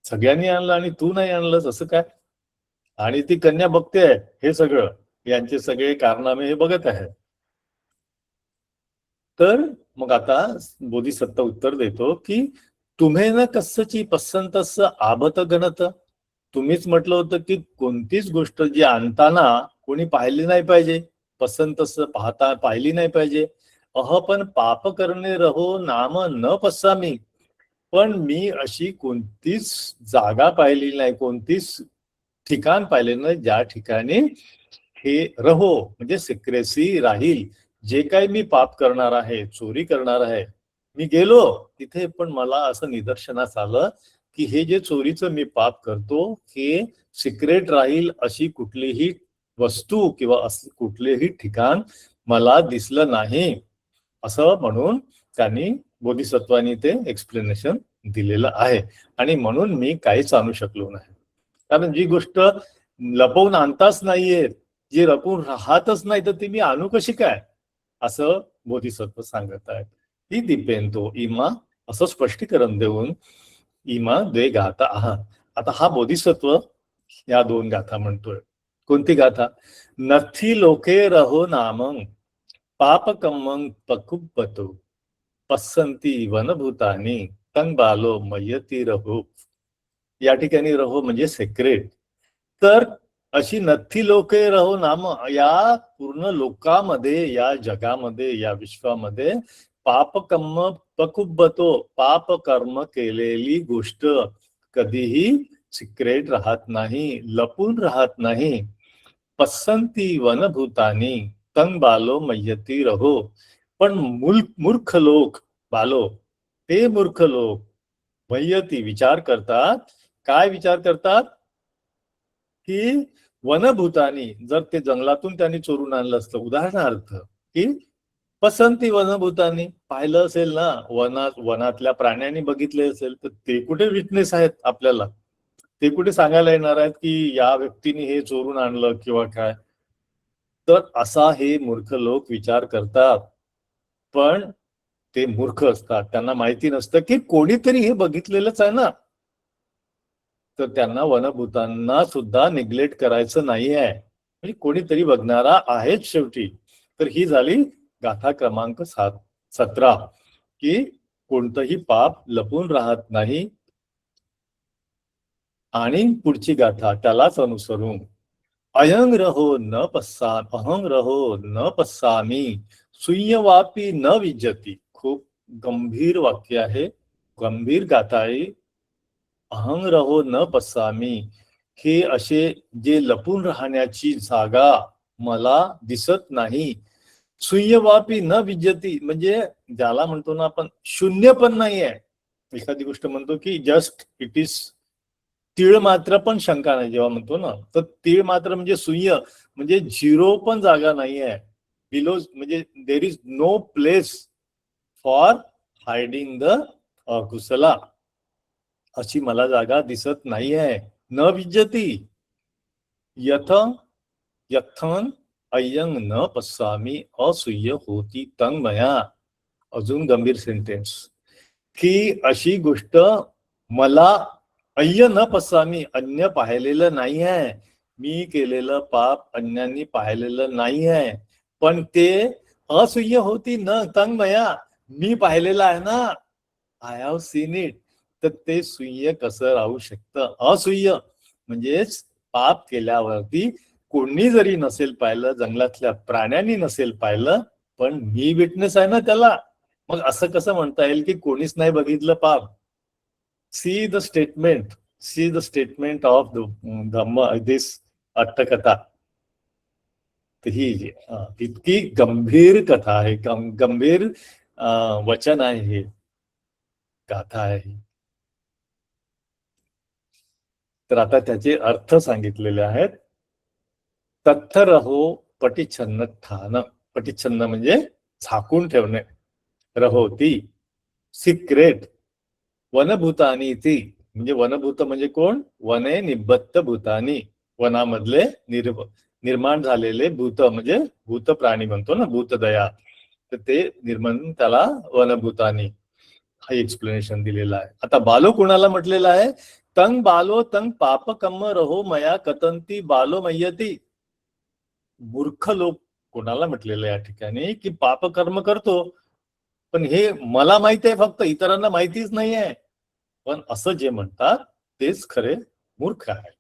सगळ्यांनी आणलं आणि तू नाही आणलंस, असं काय? आणि ती कन्या बघते हे सगळं, यांचे सगळे कारनामे हे बघत आहे. तर मग आता बोधिसत्व उत्तर देतो की तुम्हे न कसची पसंतस आबत गणत. तुम्हीच म्हटलं होतं की कोणतीच गोष्ट जी आणताना कोणी पाहिली नाही पाहिजे, पसंतस पाहिली नाही पाहिजे. पण पाप करणे रहो नाम न पसामी, पण मी अशी कोणतीच जागा पाहिली नाही, कोणतीच ठिकाण पाहिले नाही ज्या ठिकाणी हे रहो म्हणजे सिक्रेसी राहील. जे काही मी पाप करणार आहे, चोरी करणार आहे, मी गेलो तिथे पण मला असं निदर्शनास आलं की हे जे चोरीचं मी पाप करतो हे सिक्रेट राहील, अशी कुठलीही वस्तू किंवा असं कुठलेही ठिकाण मला दिसलं नाही, असं म्हणून त्यांनी बोधिसत्वानी ते एक्सप्लेनेशन दिलेलं आहे. आणि म्हणून मी काहीच आणू शकलो नाही. कारण जी गोष्ट लपवून आणताच नाहीये, जी लपवून राहतच नाही, तर ती मी आणू कशी काय, असं बोधिसत्व सांगत आहेत. ती दिपेंतो इमा, असं स्पष्टीकरण देऊन इमा द्वे गाथा आहात. आता हा बोधिसत्व या 2 गाथा म्हणतोय. कोणती गाथा? नथी लोके रहो नामं पापकम्मं पकुब्बतो पस्संती वनभूतानी तंग बालो मय्यती रहो. या ठिकाणी रहो म्हणजे सेक्रेट. तर अशी नथी लोके रहो नाम, या पूर्ण लोकामध्ये, या जगामध्ये, या विश्वामध्ये पापकर्म पकुब्बतो, पाप कर्म केलेली गोष्ट कधीही सिक्रेट राहत नाही, लपून राहत नाही. पसंती वनभूतानी तंग बालो मय्यती रहो. पण मूर्ख लोक, बालो, ते मूर्ख लोक मय्यती विचार करतात. काय विचार करतात? की वनभूतानी, जर ते जंगलातून त्यांनी चोरून आणलं असतं, उदाहरणार्थ, की पसंती वनभूतानी पाहिलं असेल ना, वनातल्या प्राण्यांनी बघितले असेल, तर ते कुठे विटनेस आहेत आपल्याला, ते कुठे सांगायला येणार आहेत की या व्यक्तीने हे चोरून आणलं किंवा काय. तर असा हे मूर्ख लोक विचार करतात. पण ते मूर्ख असतात, त्यांना माहिती नसतं की कोणीतरी हे बघितलेलंच आहे ना. तर त्यांना वनभूतांना सुद्धा निग्लेक्ट करायचं नाही आहे, म्हणजे कोणीतरी बघणारा आहेच शेवटी. तर ही झाली गाथा क्रमांक 17, की कोणतंही पाप लपून राहत नाही. आणि पुढची गाथा त्यालाच अनुसरून अयंग रहो न पस्सा, अहंग रहो न पस्सामी सुय्यवापी न विज्जती. खूप गंभीर वाक्य आहे, गंभीर गाथा आहे. अहंग रहो न पस्सामी, हे असे जे लपून राहण्याची जागा मला दिसत नाही. सुय्यवापी न विज्जती म्हणजे ज्याला म्हणतो ना आपण शून्य पण नाही आहे. एखादी गोष्ट म्हणतो की जस्ट इट इज, तीळ मात्र पण शंका नाही जेव्हा म्हणतो ना, तर तीळ मात्र म्हणजे शून्य, म्हणजे झिरो पण जागा नाही आहे. बिलो म्हणजे there is no place for hiding the कुसला, अशी मला जागा दिसत नाही आहे. न विज्जती यथ यथन अयंग न पस्सामी असूय होती तंगमया. अजून गंभीर सेंटेन्स, की अशी गोष्ट मला अय्य न पस्सामी, अन्य पाहिलेलं नाही आहे, मी केलेलं पाप अन्यांनी पाहिलेलं नाही आहे, पण ते असूय होती न तंगमया, मी पाहिलेलं आहे ना, आय हॅव सीन इट. तर ते सुय्य कसं राहू शकतं? असूय म्हणजेच पाप केल्यावरती कोणी जरी नसेल पाहिलं, जंगलातल्या प्राण्यांनी नसेल पाहिलं, पण मी विटनेस आहे ना त्याला. मग असं कसं म्हणता येईल की कोणीच नाही बघितलं पाप? See the statement, see the statement of Dhamma this Atthakatha. ही इतकी गंभीर कथा आहे, गंभीर वचन आहे, हे गाथा आहे. तर आता त्याचे अर्थ सांगितलेले आहेत. तत्थ रहो पटिच्छन्न ठान, पटिच्छन्न म्हणजे झाकून ठेवणे, रहोती सिक्रेट, वनभूतानी ती म्हणजे वनभूत म्हणजे कोण? वने निबत्त भूतानी, वनामधले निर्माण झालेले भूत म्हणजे भूत प्राणी म्हणतो ना, भूतदया, तर ते निर्माण त्याला वनभूतानी हा एक्सप्लेनेशन दिलेला आहे. आता बालो कोणाला म्हटलेला आहे? तंग बालो तंग पापकम्म रहो मया कतंती बालो मय्यती. मूर्ख लोक कोणाला म्हटलेलं या ठिकाणी की पापकर्म करतो, पण हे मला माहिती आहे, फक्त इतरांना माहितीच नाही आहे. पण असं जे म्हणतात तेच खरे मूर्ख आहे.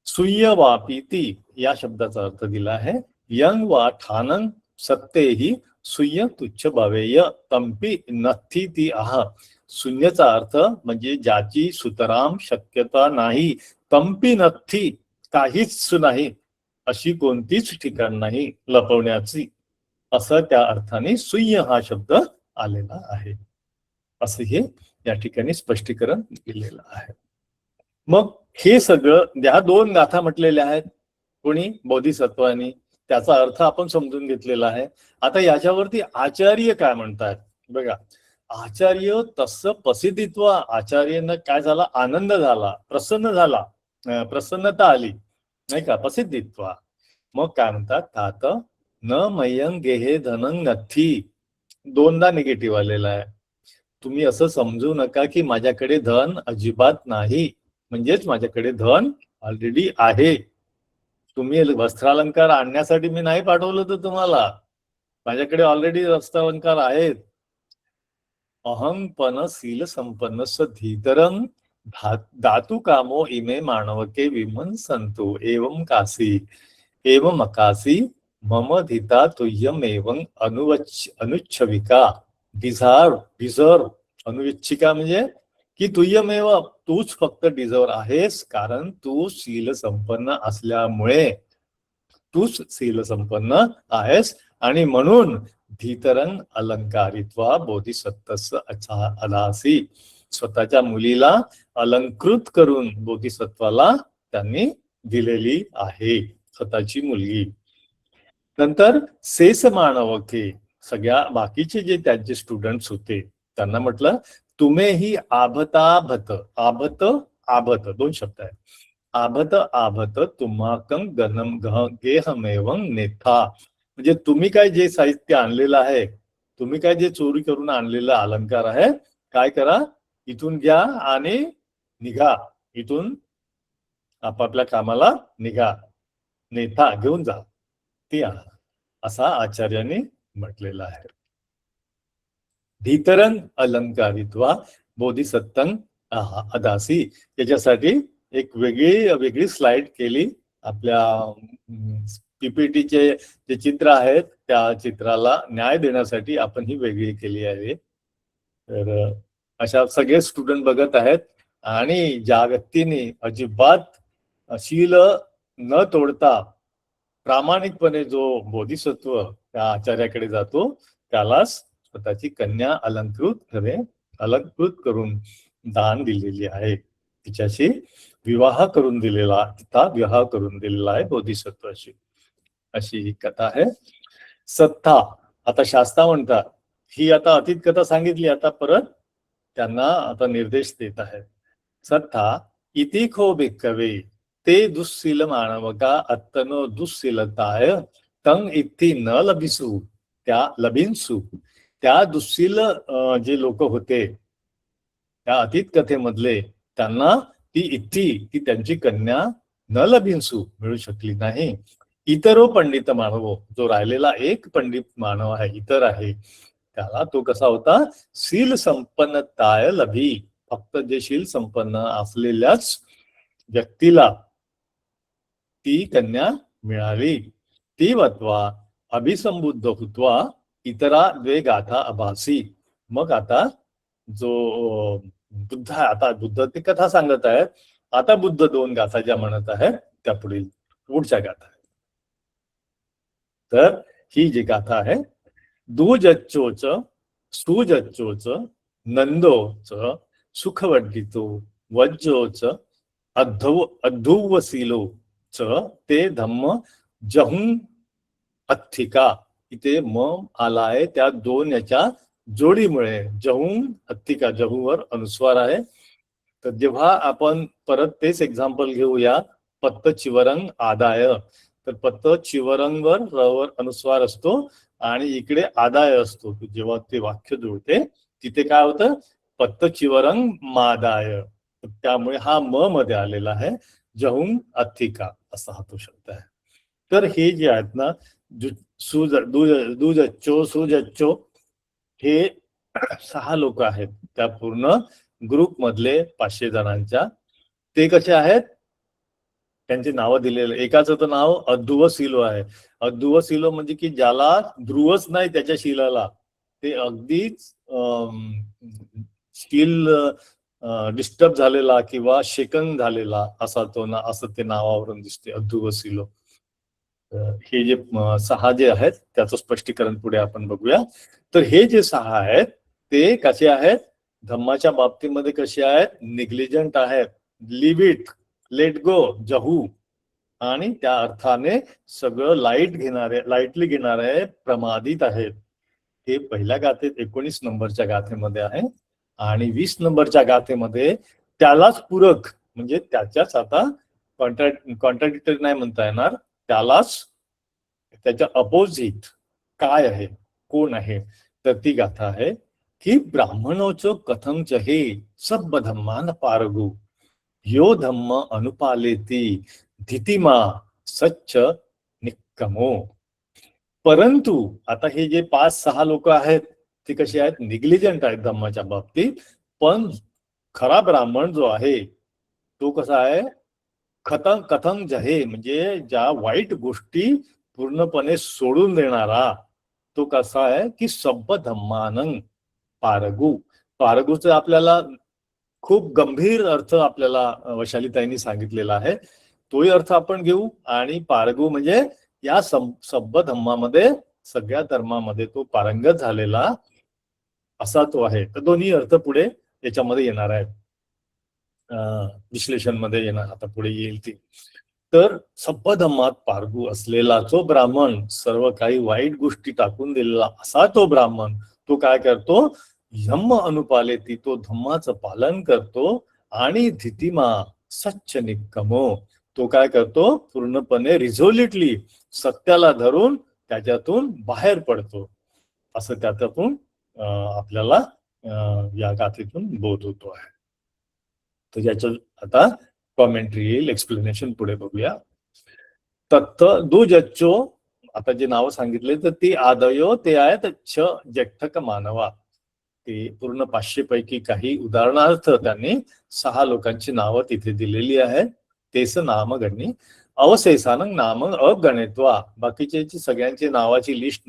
सुय्यवापीती या शब्दाचा अर्थ दिला आहे यंग वा ठानं सत्तेही सुय्य तुच्छ भावेय तंपी नथी ती आह. शून्यचा अर्थ म्हणजे ज्याची सुतराम शक्यता नाही, तंपी नथी काहीच नाही, अशी कोणतीच ठिकाण नाही लपवण्याची, असं त्या अर्थाने सुय्य हा शब्द आलेला आहे. असं हे या ठिकाणी स्पष्टीकरण दिलेलं आहे. मग हे सगळं, ह्या 2 गाथा म्हटलेल्या आहेत कोणी? बोधिसत्वानी. त्याचा अर्थ आपण समजून घेतलेला आहे. आता याच्यावरती आचार्य काय म्हणतात बघा. आचार्य तसं प्रसिद्धित्व, आचार्यांना काय झाला, आनंद झाला, प्रसन्न झाला, प्रसन्नता आली नाही का, प्रसिद्धित्व. मग काय म्हणतात, तात न मयं गेहे धनं नथी, दोनदा निगेटिव्ह आलेला आहे. तुम्ही असं समजू नका की माझ्याकडे धन अजिबात नाही, म्हणजेच माझ्याकडे धन ऑलरेडी आहे. तुम्ही वस्त्रालंकार आणण्यासाठी मी नाही पाठवलं तर तुम्हाला, माझ्याकडे ऑलरेडी वस्त्रालंकार आहेत. अहं पण शील संपन्न धीतरं धातु कामो इमे मानवके विमन संतो एवं कासी एवं अकासी मम धिता तुय्यम एवं अनुच्छविका डिझर्व अनुच्छिका म्हणजे की तुय्यमेव, तूच फक्त डिझर्व आहेस, कारण तू शील संपन्न असल्यामुळे, तूच शील संपन्न आहेस. आणि म्हणून धीतरं अलंकारित्वा बोधिसत्वस्य अदासी, स्वतःच्या मुलीला अलंकृत करून बोधिसत्वाला त्यांनी दिलेली आहे स्वतःची मुलगी. नंतर शेष मानवके, सगळ्या बाकीचे जे त्यांचे स्टुडंट्स होते त्यांना म्हटलं तुम्हेही आभताभत, आभत आभत दोन शब्द आहेत, आभत आभत तुम्हाकं गणम गेहमेवं नेथा, म्हणजे तुम्ही काय जे साहित्य आणलेलं आहे, तुम्ही काय जे चोरी करून आणलेलं अलंकार आहे, काय करा, इथून घ्या आणि निघा, इथून आपापल्या कामाला निघा, नेथा घेऊन जा, ती आणा, असा आचार्यांनी म्हटलेला आहे. धीतरं अलंकारित्वा बोधिसत्वं अदासी, याच्यासाठी एक वेगळी स्लाइड केली. आपल्या पीपीटीचे जे चित्र आहेत त्या चित्राला न्याय देण्यासाठी आपण ही वेगळी केली आहे. तर अशा सगळे स्टुडंट बघत आहेत, आणि ज्या व्यक्तीने अजिबात शील न तोडता प्रामाणिकपणे जो बोधिसत्व त्या आचार्याकडे जातो त्यालाच स्वतःची कन्या अलंकृत करून दान दिलेली आहे, तिच्याशी विवाह करून दिलेला, तिचा विवाह करून दिलेला आहे बोधिसत्वाशी, अशी ही कथा आहे. सत्ता, आता शास्ता म्हणतात, ही आता अतीत कथा सांगितली, आता परत त्यांना आता निर्देश देत आहेत. सत्ता इति खो भिक्कवे ते दुःशील मानवका अत्तनो दुःशीलताय तं इत्थी न लभिसू, त्या लभिन्सू, त्या दुःशील जे लोक होते त्या अतीत कथेमधले, त्यांना ती इत्थी, ती त्यांची कन्या न लभिन्सू, मिळू शकली नाही. इतरो पंडित मानव, जो राहिलेला एक पंडित मानव आहे, इतर आहे, त्याला तो कसा होता, शील संपन्नताय लभी, फक्त जे शील संपन्न असलेल्याच व्यक्तीला ती कन्या मिळाली. ती वत्वा अभिसंबुद्ध हुत्वा इतरा द्वे गाथा अभासी. मग आता जो बुद्ध, आता बुद्ध ती कथा सांगत आहेत, आता बुद्ध दोन गाथा ज्या म्हणत आहेत त्या पुढच्या गाथा आहेत. तर ही जी गाथा आहे, दुजच्चोच सुजच्चोच नंदोच सुखवड्डितो वज्जोच अद्धुवशीलो च ते धम्म जहुं अत्थिका. इथे म आला आहे त्या दोन याच्या जोडीमुळे, जहुं अत्थिका, जहूवर अनुस्वार आहे. तर जेव्हा आपण परत तेच एक्झाम्पल घेऊया, पत्त चिवरंग आदाय, तर पत्त चिवरंगवर रवर अनुस्वार असतो आणि इकडे आदाय असतो. जेव्हा ते वाक्य जुळते तिथे काय होतं, पत्त चिवरंग मादाय, त्यामुळे हा म मध्ये आलेला आहे, जहुं अत्थिका असा हा तो शब्द आहे. तर हे जे आहेत ना, दुजच्चो सुजच्चो, हे 6 लोक आहेत त्या पूर्ण ग्रुप मधले 500 जणांच्या. ते कसे आहेत, त्यांची नावं दिलेले. एकाचं तर नाव अद्धुवशीलो आहे. अद्धुवशीलो म्हणजे की ज्याला ध्रुवच नाही त्याच्या शिलाला, ते अगदीच शील डिस्टर्ब झालेला किंवा शेकन झालेला असा तो ना, असं ते नावावरून दिसते अद्धुवशीलो. हे जे 6 जे आहेत त्याचं स्पष्टीकरण पुढे आपण बघूया. तर हे जे 6 आहेत ते कसे आहेत, धम्माच्या बाबतीमध्ये कसे आहेत, निग्लिजंट आहेत, लिव्ह इट, लेट गो, जहू, आणि त्या अर्थाने सगळं लाईटली घेणारे प्रमादित आहेत. हे पहिल्या गाथेत 19 नंबरच्या गाथेमध्ये आहे. आणि 20 नंबरच्या गाथेमध्ये त्यालाच पूरक म्हणजे त्याच्याच आता कॉन्ट्रॅडिक्टरी नाही म्हणता येणार, त्यालाच त्याच्या अपोजिट काय आहे, कोण आहे, तर ती गाथा आहे की ब्राह्मणोचो कथंच हे सब धम्मान पारगू यो धम्म अनुपालेती धितिमा सच्च निक्कमो. परंतु आता हे जे 5-6 लोक आहेत ते कसे आहेत, निग्लिजंट आहेत धम्माच्या बाबतीत. पण खरा ब्राह्मण जो आहे तो कसा आहे, कथं जहे म्हणजे ज्या वाईट गोष्टी पूर्णपणे सोडून देणारा तो कसा आहे की सब्ब धम्मानं पारगू. पारगूचं आपल्याला खूप गंभीर अर्थ आपल्याला वैशालीताईंनी सांगितलेला आहे, तोही अर्थ आपण घेऊ. आणि पारगू म्हणजे या सब्ब धम्मामध्ये सगळ्या धर्मामध्ये तो पारंगत झालेला असा तो आहे. तर दोन्ही अर्थ पुढे याच्यामध्ये येणार आहेत, विश्लेषण मध्ये येणार, आता पुढे येईल ती. तर सब्ब धम्मात पारगू असलेला जो ब्राह्मण, सर्व काही वाईट गोष्टी टाकून दिलेला असा तो ब्राह्मण, तो काय करतो, धम्म अनुपालेती, तो धम्माचं पालन करतो. आणि धितिमा सच्च निक्कमो, तो काय करतो, पूर्णपणे रिझोल्युटली सत्याला धरून त्याच्यातून बाहेर पडतो. असं त्यातून आपल्याला या गाथेतून बोध होतो आहे. तर याचं आता कॉमेंट्री येईल, एक्सप्लेनेशन पुढे बघूया. तत्त दुजच्चो, आता जे नावं सांगितले तर ती आदयो ते आहेत छ जठ्ठक मानवा. ते पूर्ण 500 पैकी काही उदाहरणार्थ त्यांनी 6 लोकांची नावं तिथे दिलेली आहेत. तेच नामगणी अवशेषानं नाम अगणित्वा, बाकीचे सगळ्यांची नावाची लिस्ट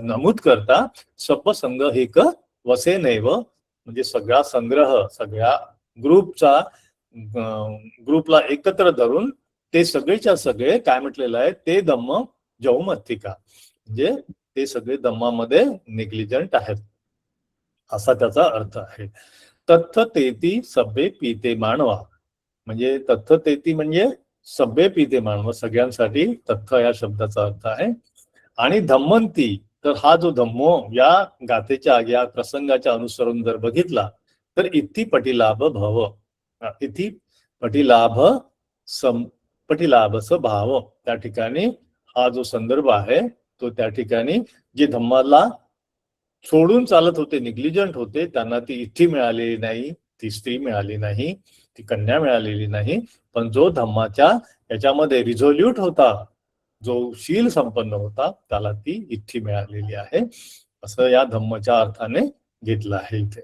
नमूद करता सप्प संघ हेक वसे नैव, म्हणजे सगळा संग्रह सगळ्या ग्रुपला एकत्र धरून ते सगळेच्या सगळे काय म्हटलेलं आहे, ते धम्म जौमत्तिका, म्हणजे ते सगळे धम्मामध्ये निग्लिजंट आहेत असा त्याचा अर्थ आहे. तत्थ तेती सभ्ये पीते मानवा, म्हणजे तत्थ तेती म्हणजे सभ्ये पीते मानव, सगळ्यांसाठी तत्थ या शब्दाचा अर्थ आहे. आणि धम्मंती, तर हा जो धम्मो या गाथेच्या या प्रसंगाच्या अनुसरून जर बघितला तर इत्थी पटिलाभ भव, इत्थी पटिलाभ पटिलाभस भाव, त्या ठिकाणी हा जो संदर्भ आहे तो त्या ठिकाणी जे धम्माला सोडून चालत होते, निग्लिजंट होते, त्यांना ती इत्थी मिळालेली नाही, ती स्त्री मिळाली नाही, ती कन्या मिळालेली नाही. पण जो धम्माच्या याच्यामध्ये रिझोल्यूट होता, जो शील संपन्न होता, त्याला ती इत्थी मिळालेली आहे, असं या धम्मच्या अर्थाने घेतलं आहे इथे.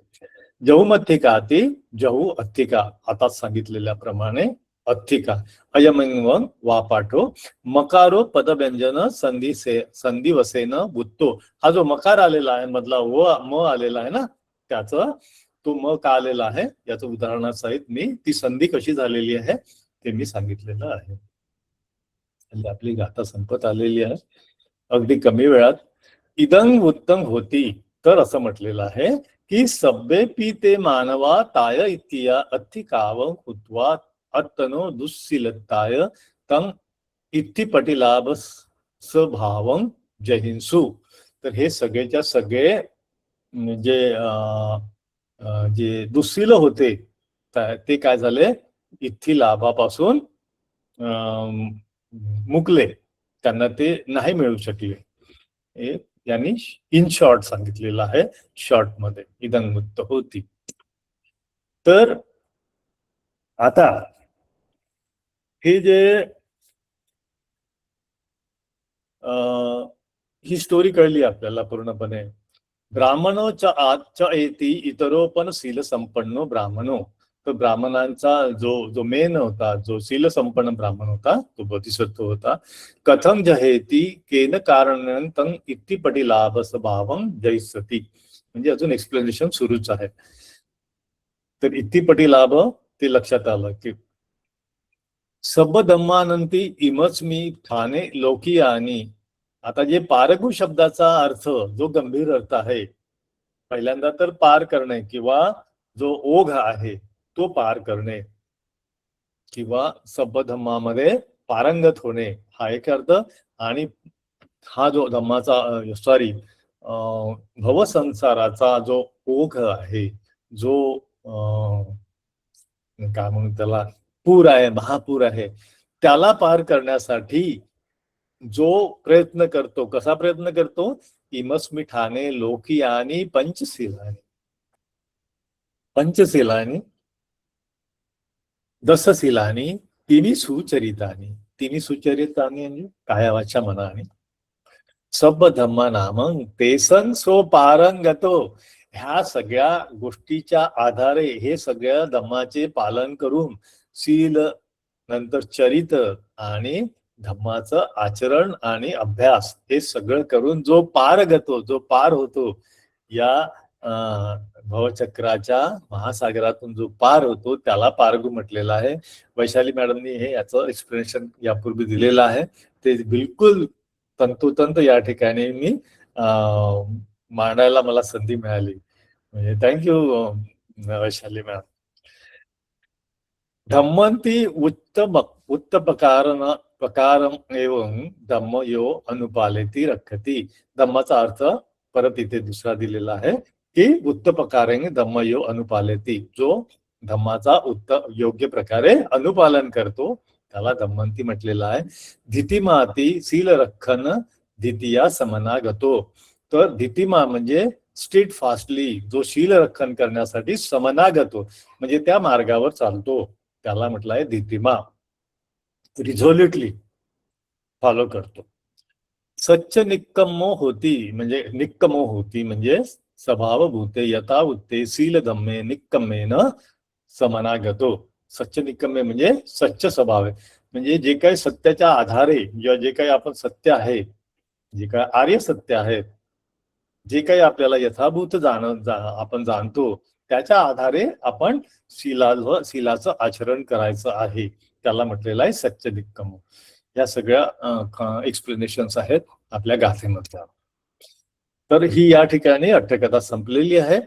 जहुमत्थिका ती जहू अत्थिका, आता सांगितलेल्याप्रमाणे अत्थिका. अयमंग वापाठो मकारो पदव्यंजन संधी वसेन बुत्तो, हा जो मकार आलेला आहे मधला म आलेला आहे ना, त्याचं तो म का आलेला आहे याचं उदाहरणासहित मी ती संधी कशी झालेली आहे ते मी सांगितलेलं आहे. आपली गाथा संपत आलेली आहे अगदी कमी वेळात. इदंग उत्तंग होती, तर असं म्हटलेलं आहे की सब्बे पीते मानवा ताय इत्तिया अत्थिकाव हुत्वा अत्तनो दुस्सिलताय तंग इत्थी पटिलाभ स्वभावं जहिंसू. तर हे सगळेच्या सगळे जे दुस्सिल होते ते काय झाले, इत्थी लाभापासून मुकले, त्यांना ते नाही मिळू शकले. यांनी इन शॉर्ट सांगितलेलं आहे, शॉर्ट मध्ये इदंग मुक्त होती. तर आता हे जे ही स्टोरी कळली आपल्याला पूर्णपणे. ब्राह्मणोच्या आजच्या येती इतरोपण शील संपन्नो ब्राह्मणो, तर ब्राह्मणांचा जो मेन होता, जो शील संपन्न ब्राह्मण होता, तो बोधिसत्व होता. कथम जहेती केन कारण तंग इत्ती पटिलाभ स्वभावं जैसती, म्हणजे अजून एक्सप्लेनेशन सुरूच आहे. तर इत्ती पटिलाभ ते लक्षात आलं की सब धम्मानंती इमच मी ठाणे लोकियानी. आता जे पारगू शब्दाचा अर्थ जो गंभीर अर्थ आहे, पहिल्यांदा तर पार करणे किंवा जो ओघ आहे तो पार करणे. किंवा सभ्यधम्मामध्ये पारंगत होणे हा एक अर्थ. आणि हा जो धम्माचा भवसंसाराचा जो ओघ आहे, जो काय म्हणून त्याला पूर आहे, महापूर आहे, त्याला पार करण्यासाठी जो प्रयत्न करतो, कसा प्रयत्न करतो, इमस्मिठाने लोकियानी पंचशिलानी दशशिलानी तिन्ही सुचरितानी म्हणजे काया वाचा मनाने सब धम्म नामं तेसन सो पारंगतो. ह्या सगळ्या गोष्टीच्या आधारे हे सगळ्या धम्माचे पालन करून शील, नंतर चरित आणि धम्माचं आचरण आणि अभ्यास हे सगळं करून जो पारगतो, जो पार होतो, या भवचक्राच्या महासागरातून जो पार होतो त्याला पारगू म्हटलेलं आहे. वैशाली मॅडमनी हे याचं एक्सप्लेनेशन यापूर्वी दिलेलं आहे. ते बिलकुल तंतोतंत या ठिकाणी मी मांडायला मला संधी मिळाली. म्हणजे थँक्यू वैशाली मॅम. धम्मंती प्रकारम एवं धम्म यो अनुपालेती रखती. धम्माचा अर्थ परत इथे दुसरा दिलेला आहे की उत्तपकाराने धम्म यो अनुपालेती, जो धम्माचा योग्य प्रकारे अनुपालन करतो त्याला धम्मंती म्हटलेला आहे. धितिमाती शील रखन धितिया समनागतो. तर धितिमा म्हणजे स्ट्रीट फास्टली, जो शील रक्षण करण्यासाठी समनागतो म्हणजे त्या मार्गावर चालतो त्याला म्हटलं आहे धितिमा, रिझोल्युटली फॉलो करतो. सच्च निक्कमो होती म्हणजे स्वभावभूते यथा उत्ते शील धम्मे निक्कमेन समनागतो. सच्च निक्कमे म्हणजे सच्च स्वभाव आहे, म्हणजे जे काही सत्याच्या आधारे किंवा जे काही आपण सत्य आहे, जे काही आर्य सत्य आहे, जे काही आपल्याला यथाभूत आपण जाणतो त्याच्या आधारे आपण शीलाचं आचरण करायचं आहे त्याला म्हटलेलं आहे सच्च निक्कम. या सगळ्या एक्सप्लेनेशन्स आहेत आपल्या गाथेमधल्या. तर ही या ठिकाणी अट्टकथा संपलेली आहे.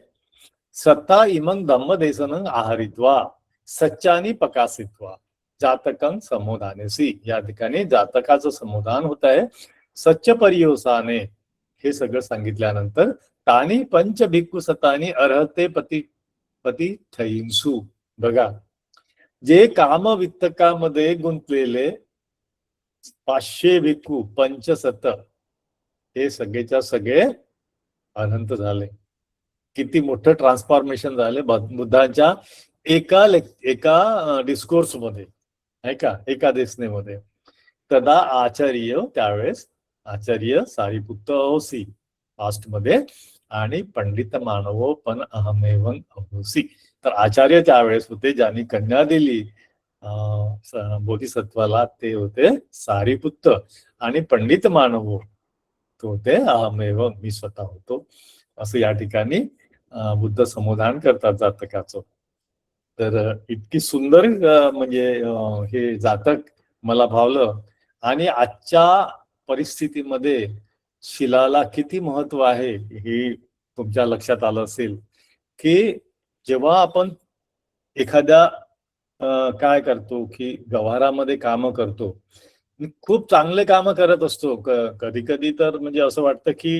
सत्ता इमंग धम्मदेशनं आहारित्वा सच्चानी पकासित्वा जातकं संबोधानेसी. या ठिकाणी जातकाचं संबोधन होत आहे. सच्च परियोसाने हे सगळं सांगितल्यानंतर तानी पंच भिक्खू सतानी अर्हते पती थैंसू. बघा, जे कामवित्तकामध्ये गुंतलेले 500 भिक्खू पंचसत हे सगळेच्या सगळे अनंत झाले. किती मोठं ट्रान्सफॉर्मेशन झाले बुद्धांच्या एका डिस्कोर्स मध्ये, एका देशनेमध्ये. तदा आचार्य, त्यावेळेस आचार्य सारिपुत्र होसी पास्ट मध्ये, आणि पंडित मानवो पण अहमेवं अहोसी. तर आचार्य त्यावेळेस होते ज्यांनी कन्या दिली बोधिसत्वाला, ते होते सारिपुत्र. आणि पंडित मानवो तो होते अहमेव, मी स्वतः होतो, असं या ठिकाणी बुद्ध संबोधन करतात जातकाचं. तर इतकी सुंदर म्हणजे हे जातक मला भावलं. आणि आजच्या परिस्थितीमध्ये शिलाला किती महत्व आहे हे तुमच्या लक्षात आलं असेल की जेव्हा आपण एखाद्या काय करतो की व्यवहारामध्ये काम करतो, खूप चांगले काम करत असतो, कधी कधी तर म्हणजे असं वाटतं की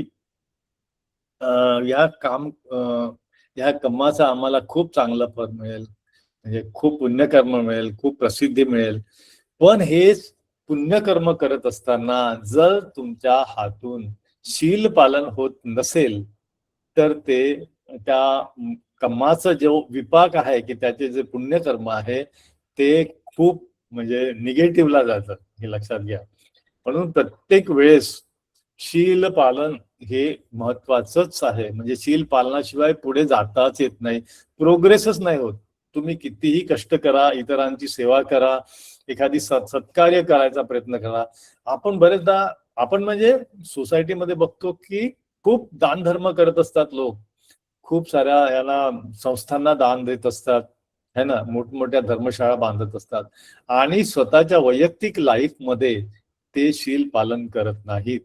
ह्या कम्माचा आम्हाला खूप चांगलं फळ मिळेल, म्हणजे खूप पुण्यकर्म मिळेल, खूप प्रसिद्धी मिळेल. पण हेच पुण्यकर्म करत असताना जर तुमच्या हातून शील पालन होत नसेल तर ते त्या कर्माचं जो विपाक आहे की त्याचे जे पुण्यकर्म आहे ते खूप म्हणजे निगेटिव्हला जातं, हे लक्षात घ्या. म्हणून प्रत्येक वेळेस शील पालन हे महत्वाचंच आहे. म्हणजे शील पालनाशिवाय पुढे जाताच येत नाही, प्रोग्रेसच नाही होत. तुम्ही कितीही कष्ट करा, इतरांची सेवा करा, एखादी सत्कार्य करायचा प्रयत्न करा. आपण बरेचदा म्हणजे सोसायटीमध्ये बघतो की खूप दानधर्म करत असतात लोक, खूप साऱ्या याला संस्थांना दान देत असतात, है ना, मोठमोठ्या धर्मशाळा बांधत असतात, आणि स्वतःच्या वैयक्तिक लाईफ मध्ये ते शील पालन करत नाहीत.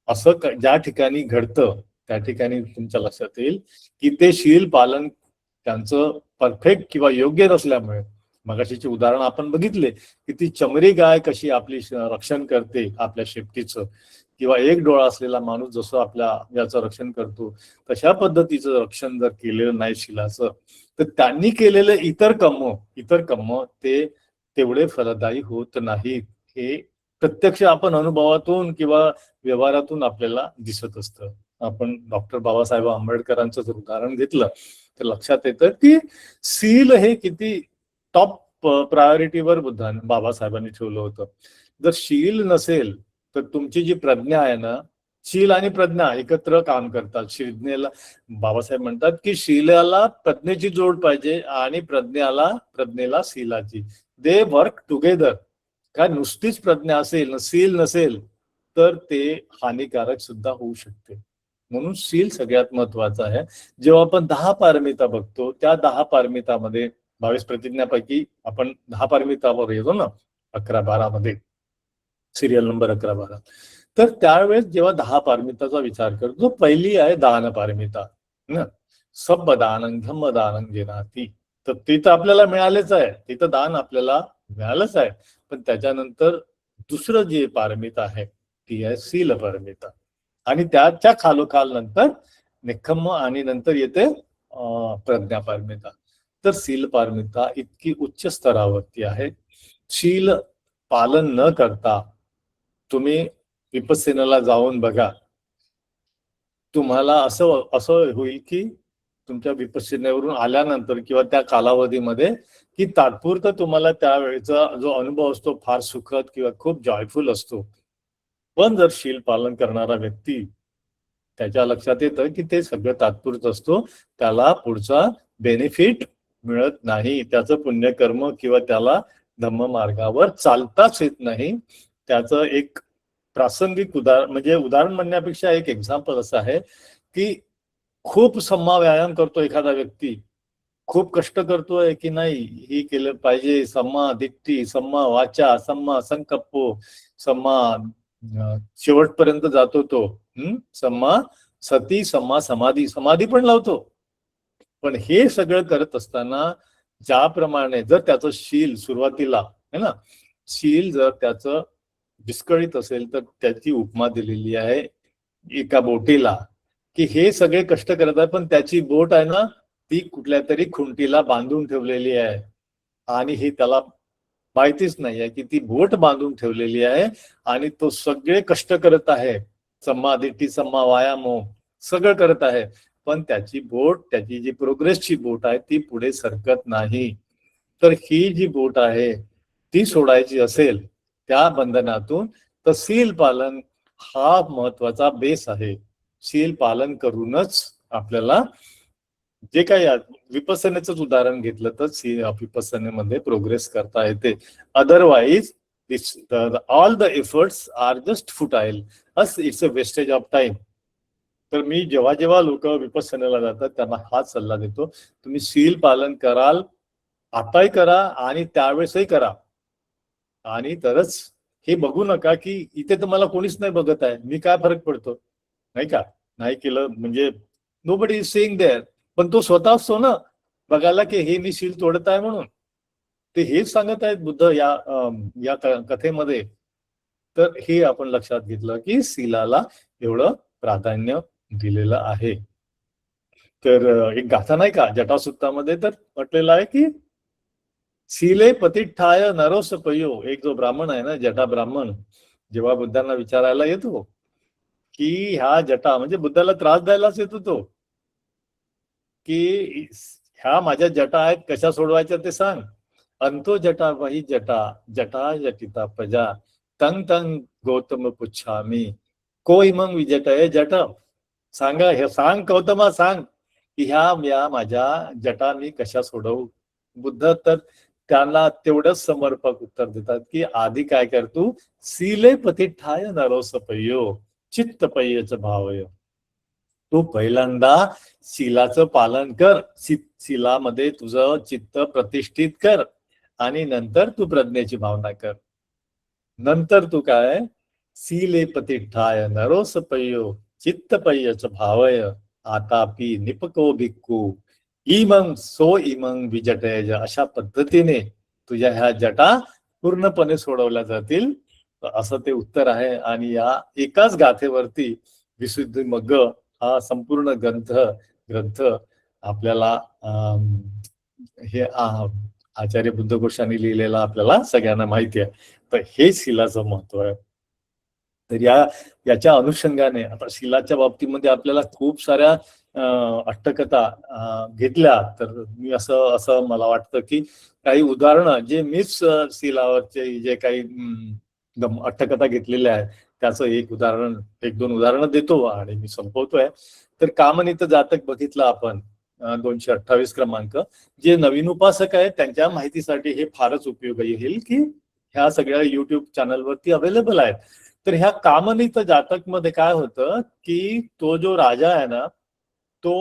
असं ज्या ठिकाणी घडतं त्या ठिकाणी तुमच्या लक्षात येईल की ते शील पालन त्यांचं परफेक्ट किंवा योग्य नसल्यामुळे मगाशीचे उदाहरण आपण बघितले की ती चमरी गाय कशी आपली रक्षण करते आपल्या शेपटीचं, किंवा एक डोळा असलेला माणूस जसं आपल्या याचं रक्षण करतो तशा पद्धतीचं रक्षण जर केलेलं नाही शिलाचं, तर त्यांनी केलेले इतर कर्म ते तेवढे फलदायी होत नाहीत. हे प्रत्यक्ष आपण अनुभवातून किंवा व्यवहारातून आपल्याला दिसत असतं. आपण डॉक्टर बाबासाहेब आंबेडकरांचं जर उदाहरण घेतलं तर लक्षात येतं की सील हे किती टॉप प्रायोरिटीवर बाबासाहेबांनी ठेवलं होतं. जर शील नसेल तर तुमची जी प्रज्ञा आहे ना, शील आणि प्रज्ञा एकत्र काम करतात. शिल्नेला बाबासाहेब म्हणतात की शीलाला प्रज्ञेची जोड पाहिजे आणि प्रज्ञेला शीलाची. They work together. काय नुसतीच प्रज्ञा असेल, शील नसेल तर ते हानिकारक सुद्धा होऊ शकते. म्हणून शील सगळ्यात महत्वाचं आहे. जेव्हा आपण 10 पारमिता बघतो, त्या 10 पारमितामध्ये 22 प्रतिज्ञापैकी आपण 10 पारमितावर येतो ना 11-12 मध्ये, सिरियल नंबर 11-12. तर त्यावेळेस जेव्हा 10 पारमिताचा विचार करतो, पहिली आहे दान पारमिता ना, सब दानं धम्म दानं जेनाती. तर ते तर आपल्याला मिळालेच आहे, ते तर दान आपल्याला मिळालंच आहे. पण त्याच्यानंतर दुसरं जे पारमिता आहे ती आहे शील पारमिता, आणि त्याच्या खालोखाल नंतर निखम्म आणि नंतर येते प्रज्ञा पारमिता. तर शील पारमिता इतकी उच्च स्तरावरती आहे. शील पालन न करता तुम्ही विपस्सनाला जाऊन बघा, तुम्हाला असं होईल की तुमच्या विपस्सनेवरून आल्यानंतर किंवा त्या कालावधीमध्ये की तात्पुरता तुम्हाला त्यावेळेचा जो अनुभव असतो फार सुखद किंवा खूप जॉयफुल असतो. पण जर शील पालन करणारा व्यक्ती त्याच्या लक्षात येतं की ते सगळं तात्पुरतं असतो, त्याला पुढचा बेनिफिट मिळत नाही, त्याचं पुण्यकर्म किंवा त्याला धम्म मार्गावर चालताच येत नाही. त्याचं एक प्रासंगिक उदाहरण म्हणण्यापेक्षा एक एक्झाम्पल असं आहे की खूप सम्मा व्यायाम करतो एखादा व्यक्ती, खूप कष्ट करतोय की नाही हे केलं पाहिजे, सम्मा दिट्ठी, सम्मा वाचा, सम्मा संकप्पो, सम्मा शेवटपर्यंत जातो तो, सम्मा सती, सम्मा समाधी पण लावतो. पण हे सगळं करत असताना ज्याप्रमाणे जर त्याचं शील सुरुवातीला है ना, शील जर त्याचं विस्कळीत असेल तर त्याची उपमा दिलेली आहे एका बोटीला, की हे सगळे कष्ट करत आहे पण त्याची बोट आहे ना ती कुठल्या तरी खुंटीला बांधून ठेवलेली आहे, आणि हे त्याला माहितीच नाहीये की ती बोट बांधून ठेवलेली आहे आणि तो सगळे कष्ट करत आहे, सम्मा दिट्ठी सम्मा वायामो सगळं करत आहे, पण त्याची जी प्रोग्रेसची बोट आहे ती पुढे सरकत नाही. तर ही जी बोट आहे ती सोडायची असेल त्या बंधनातून, तर शील पालन हा महत्वाचा बेस आहे. शील पालन करूनच आपल्याला जे काही विपස්සनेच उदाहरण घेतलं तर विपස්සनेमध्ये प्रोग्रेस करता येते. Otherwise all the efforts are just futile, it's a wastage of time. तर मी जेव्हा लोक विपස්සनेला जातात त्यांना हाच सल्ला देतो, तुम्ही शील पालन कराल, आताही करा आणि त्यावेळेसही करा, आणि तरच हे बघू नका की इथे तर मला कोणीच नाही बघत आहे, मी काय फरक पडतो, नाही का, नाही केलं म्हणजे नोबडी इज सीइंग देअर. पण तो स्वतः असतो ना बघायला की हे मी शील तोडत आहे म्हणून. ते हेच सांगत आहेत बुद्ध या कथेमध्ये. तर हे आपण लक्षात घेतलं की शीलाला एवढं प्राधान्य दिलेलं आहे. तर एक गाथा नाही का जटासुत्तामध्ये तर म्हटलेलं आहे की शीले पतिष्ठाय नरोस पयो. एक जो ब्राह्मण आहे ना, जटा ब्राह्मण, जेव्हा बुद्धांना विचारायला येतो की ह्या जटा म्हणजे बुद्धाला त्रास द्यायलाच येतो तो, की ह्या माझ्या जटा आहेत कशा सोडवायच्या ते सांग. अंतो जटा वही जटा जटा जटिता प्रजा तंग तंग गौतम पुच्छामी कोई मग विजटय जट. सांगा, हे सांग गौतमा सांग की ह्या माझ्या जटा मी कशा सोडवू. बुद्ध तर त्यांना तेवढंच समर्पक उत्तर देतात की आधी काय कर तू, शीले पतिष्ठाय नरोस पय्यो चित्त पय्यच भावय. तू पहिल्यांदा शीलाचं पालन कर, शीलामध्ये तुझं चित्त प्रतिष्ठित कर, आणि नंतर तू प्रज्ञेची भावना कर. नंतर तू काय, शीले पतिष्ठाय नरोस पय्यो चित्त पय्यच भावय आतापि निपको भिक्खू इमंग सो इमंग विजटय. अशा पद्धतीने तुझ्या ह्या जटा पूर्णपणे सोडवल्या जातील, असं ते उत्तर आहे. आणि या एकाच गाथेवरती विशुद्धी मग्ग हा संपूर्ण ग्रंथ आपल्याला हे आचार्य बुद्धघोषांनी लिहिलेला आपल्याला सगळ्यांना माहिती आहे. तर हे शिलाचं महत्व आहे. तर याच्या अनुषंगाने आता शिलाच्या बाबतीमध्ये आपल्याला खूप साऱ्या अट्टकथा घेतल्या, तर मी असं मला वाटतं की काही उदाहरणं जे मीच शिलावरचे जे काही अट्टकथा घेतलेल्या आहेत त्याचं एक दोन उदाहरणं देतो आणि मी संपवतोय. तर कामनित जातक बघितलं आपण 228 क्रमांक. जे नवीन उपासक आहेत त्यांच्या माहितीसाठी हे फारच उपयोगी येईल की ह्या सगळ्या युट्यूब चॅनलवरती अवेलेबल आहेत. तर ह्या कामनित जातक मध्ये काय होतं की तो जो राजा आहे ना तो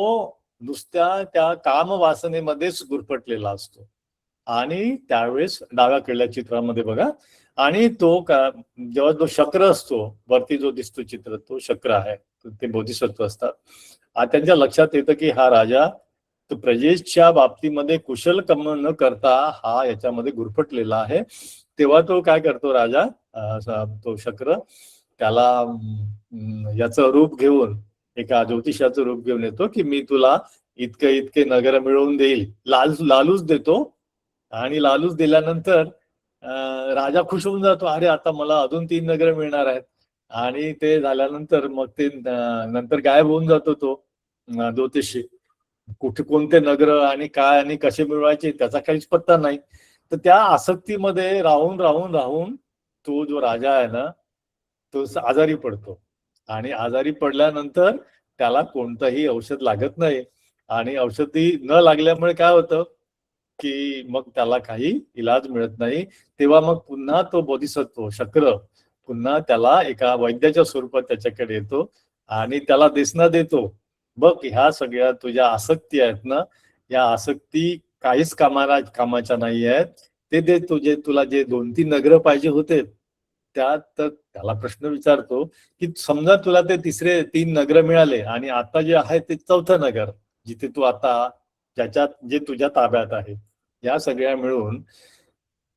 नुसत्या त्या कामवासनेमध्येच गुरफटलेला असतो. आणि त्यावेळेस डाव्याकडल्या चित्रामध्ये बघा, आणि तो जेव्हा जो शक्र असतो वरती जो दिसतो चित्र तो शक्र आहे, ते बोधिसत्व असतात. त्यांच्या लक्षात येतं की हा राजा तो प्रजेच्या बाबतीमध्ये कुशल कम न करता हा याच्यामध्ये गुरफटलेला आहे. तेव्हा तो काय करतो राजा, तो शक्र त्याला याचं रूप घेऊन, एका ज्योतिषाचं रूप घेऊन येतो की मी तुला इतके नगर मिळवून देईल, लालूच देतो. आणि लालूच दिल्यानंतर राजा खुश होऊन जातो, अरे आता मला अजून 3 नगर मिळणार आहेत. आणि ते झाल्यानंतर मग ते नंतर गायब होऊन जातो तो ज्योतिषी. कुठे कोणते नगर आणि काय आणि कसे मिळवायचे त्याचा काहीच पत्ता नाही. तर त्या आसक्तीमध्ये राहून तो जो राजा आहे ना तो आजारी पडतो. आणि आजारी पडल्यानंतर त्याला कोणतंही औषध लागत नाही. आणि औषधी न लागल्यामुळे काय होतं की मग त्याला काही इलाज मिळत नाही. तेव्हा मग पुन्हा तो बोधिसत्व शक्र पुन्हा त्याला एका वैद्याच्या स्वरूपात त्याच्याकडे येतो आणि त्याला दिसना देतो, बघ ह्या सगळ्या तुझ्या आसक्ती आहेत ना, या आसक्ती काहीच कामाच्या नाही आहेत. ते तुला जे 2-3 नगर पाहिजे होते तर त्याला प्रश्न विचारतो की समजा तुला ते तिसरे 3 नगर मिळाले आणि आता जे आहे ते 4थं नगर जिथे तू आता ज्याच्यात जे तुझ्या ताब्यात आहे, या सगळ्या मिळून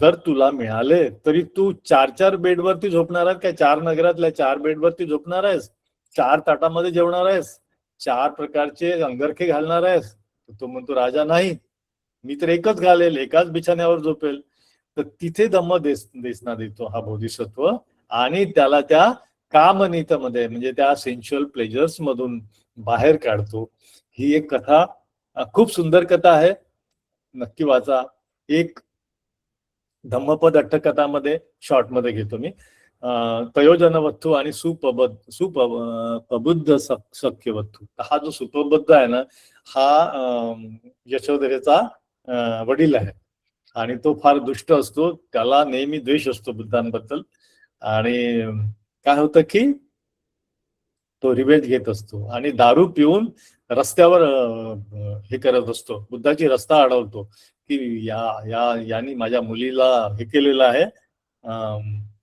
जर तुला मिळाले तरी तू 4 बेडवरती झोपणार आहेस काय? 4 नगरातल्या 4 बेडवरती झोपणार आहेस? 4 ताटामध्ये जेवणार आहेस? 4 प्रकारचे अंगरखे घालणार आहेस? तो म्हणतो राजा नाही, मी तर एकच घालेल, एकाच बिछाण्यावर झोपेल. तर तिथे दिसना देतो हा बोधिसत्व आणि त्याला त्या कामनीतमध्ये म्हणजे त्या सेन्शुअल प्लेजर्स मधून बाहेर काढतो. ही एक कथा खूप सुंदर कथा आहे, नक्की वाचा. एक धम्मपद अट्टकथामध्ये शॉर्ट मध्ये घेतो मी. तयोजनवत्थू आणि सुप्रबुद्ध सख्यवत्थू. हा जो सुप्रबुद्ध आहे ना हा यशोधरेचा वडील आहे आणि तो फार दुष्ट असतो, त्याला नेहमी द्वेष असतो बुद्धांबद्दल. आणि काय होतं की तो रिवेंज घेत असतो आणि दारू पिऊन रस्त्यावर हे करत असतो, बुद्धाची रस्ता अडवतो की यांनी माझ्या मुलीला हे केलेलं आहे,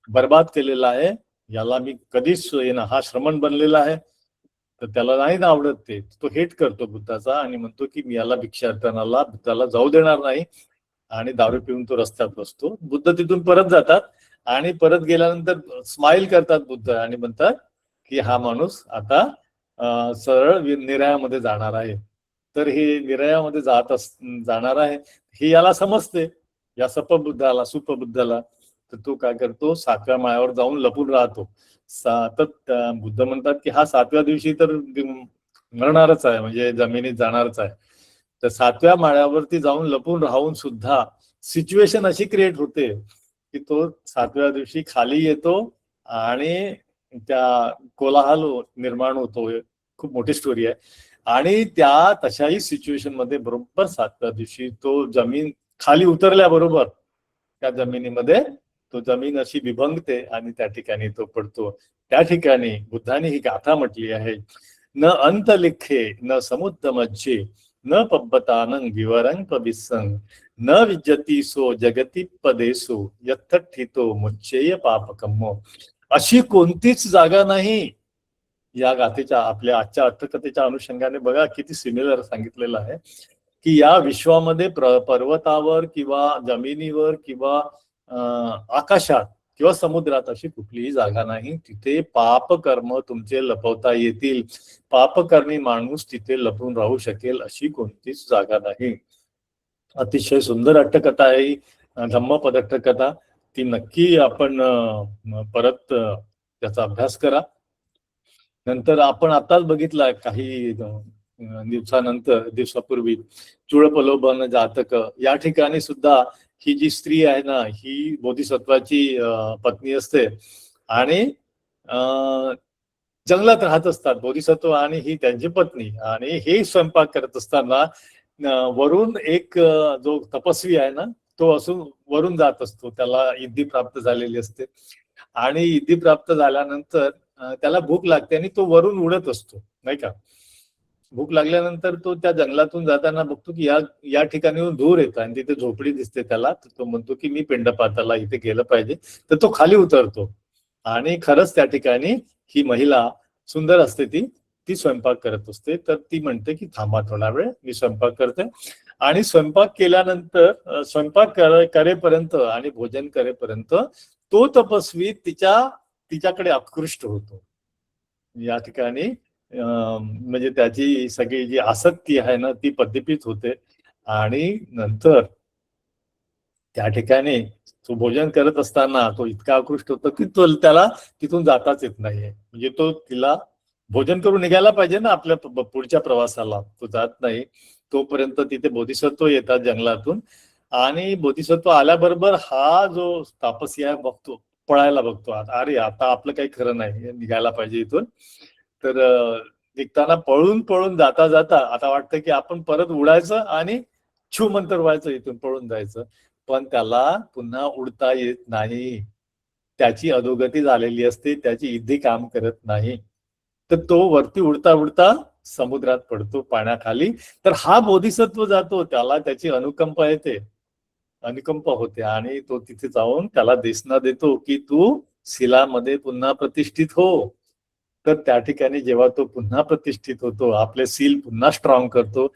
बर्बाद केलेला आहे, याला मी कधीच येणं, हा श्रमण बनलेला आहे. तर त्याला नाही ना आवडत ते, तो हेट करतो बुद्धाचा आणि म्हणतो की मी याला भिक्षाटनाला बुद्धाला जाऊ देणार नाही. आणि दारू पिऊन तो रस्त्यात बसतो. बुद्ध तिथून परत जातात आणि परत गेल्यानंतर स्माइल करतात बुद्ध आणि म्हणतात की हा माणूस आता सरळ निर्यामध्ये जाणार आहे. तर हे निर्यामध्ये जाणार आहे हे याला समजते, या सुपबुद्धाला. तर तो काय करतो, 7व्या माळ्यावर जाऊन लपून राहतो. बुद्ध म्हणतात की हा 7व्या दिवशी तर मरणारच आहे, म्हणजे जमिनीत जाणारच आहे. तर 7व्या माळ्यावरती जाऊन लपून राहून सुद्धा सिच्युएशन अशी क्रिएट होते की तो 7व्या दिवशी खाली येतो आणि त्या कोलाहल निर्माण होतो. खूप मोठी स्टोरी आहे. आणि त्या तशाही सिच्युएशन मध्ये बरोबर 7व्या दिवशी तो जमीन खाली उतरल्याबरोबर त्या जमिनीमध्ये तो जमीन अशी विभंगते आणि त्या ठिकाणी तो पडतो. त्या ठिकाणी बुद्धाने ही गाथा म्हटली आहे, न अंत लिखे न समुद्र मज्जे न पब्बतानं विवरं पविसंग न विज्जती सो जगती पदेसो यत्थितो मुच्चेय पापकम्मो. अशी कोणतीच जागा नाही. या गाथेच्या आपल्या आजच्या अर्थकथेच्या अनुषंगाने बघा किती सिमिलर सांगितलेलं आहे. की या विश्वामध्ये पर्वतावर किंवा जमिनीवर किंवा आकाशात किंवा समुद्रात अशी कुठलीही जागा नाही तिथे पाप कर्म तुमचे लपवता येतील. पापकर्मी माणूस तिथे लपून राहू शकेल अशी कोणतीच जागा नाही. अतिशय सुंदर अट्टकथा आहे ही, धम्मपद अट्टकथा. ती नक्की आपण परत त्याचा अभ्यास करा. नंतर आपण आताच बघितला काही दिवसापूर्वी चूळप्रलोभन जातक या ठिकाणी सुद्धा ही जी स्त्री आहे ना ही बोधिसत्वाची पत्नी असते आणि जंगलात राहत असतात बोधिसत्व आणि ही त्यांची पत्नी. आणि हे स्वयंपाक करत असताना वरून एक जो तपस्वी आहे ना तो असून वरून जात असतो. त्याला इद्धी प्राप्त झालेली असते आणि इद्धी प्राप्त झाल्यानंतर त्याला भूक लागते आणि तो वरून उडत असतो नाही का. भूक लागल्यानंतर तो त्या जंगलातून जाताना बघतो की या ठिकाणी धूर येत आणि तिथे झोपडी दिसते त्याला. तर तो म्हणतो की मी पिंडपाताला इथे गेलं पाहिजे. तर तो खाली उतरतो आणि खरंच त्या ठिकाणी ही महिला सुंदर असते ती स्वयंपाक करत असते. तर ती म्हणते की थांबा थोडा वेळ मी स्वयंपाक करते. आणि स्वयंपाक केल्यानंतर स्वयंपाक करेपर्यंत आणि भोजन करेपर्यंत तो तपस्वी तिच्याकडे आकृष्ट होतो. या ठिकाणी म्हणजे त्याची सगळी जी आसक्ती आहे ना ती पदीपित होते. आणि नंतर त्या ठिकाणी तो भोजन करत असताना तो इतका आकृष्ट होतो की त्याला तिथून जाताच येत नाहीये. म्हणजे तो तिला भोजन करून निघायला पाहिजे ना आपल्या पुढच्या प्रवासाला. तो जात नाही. तोपर्यंत तिथे बोधिसत्व येतात जंगलातून आणि बोधिसत्व आल्याबरोबर हा जो तापसी आहे बघतो पळायला बघतो. अरे आता आपलं काही खरं नाही निघायला पाहिजे इथून. तर निघताना पळून पळून जाता जाता आता वाटतं की आपण परत उडायचं आणि छू मंतर व्हायचं इथून पळून जायचं. पण त्याला पुन्हा उडता येत नाही. त्याची अधोगती झालेली असते. त्याची इद्धी काम करत नाही. तर तो वरती उडता उडता समुद्रात पडतो पाण्याखाली. तर हा बोधिसत्व जातो त्याला त्याची अनुकंपा येते अनुकंप होते आणि तो तिथे जाऊन त्याला देशना देतो की तू शिलामध्ये पुन्हा प्रतिष्ठित हो. तर त्या ठिकाणी जेव्हा तो पुन्हा प्रतिष्ठित होतो आपले सील पुन्हा स्ट्रॉंग करतो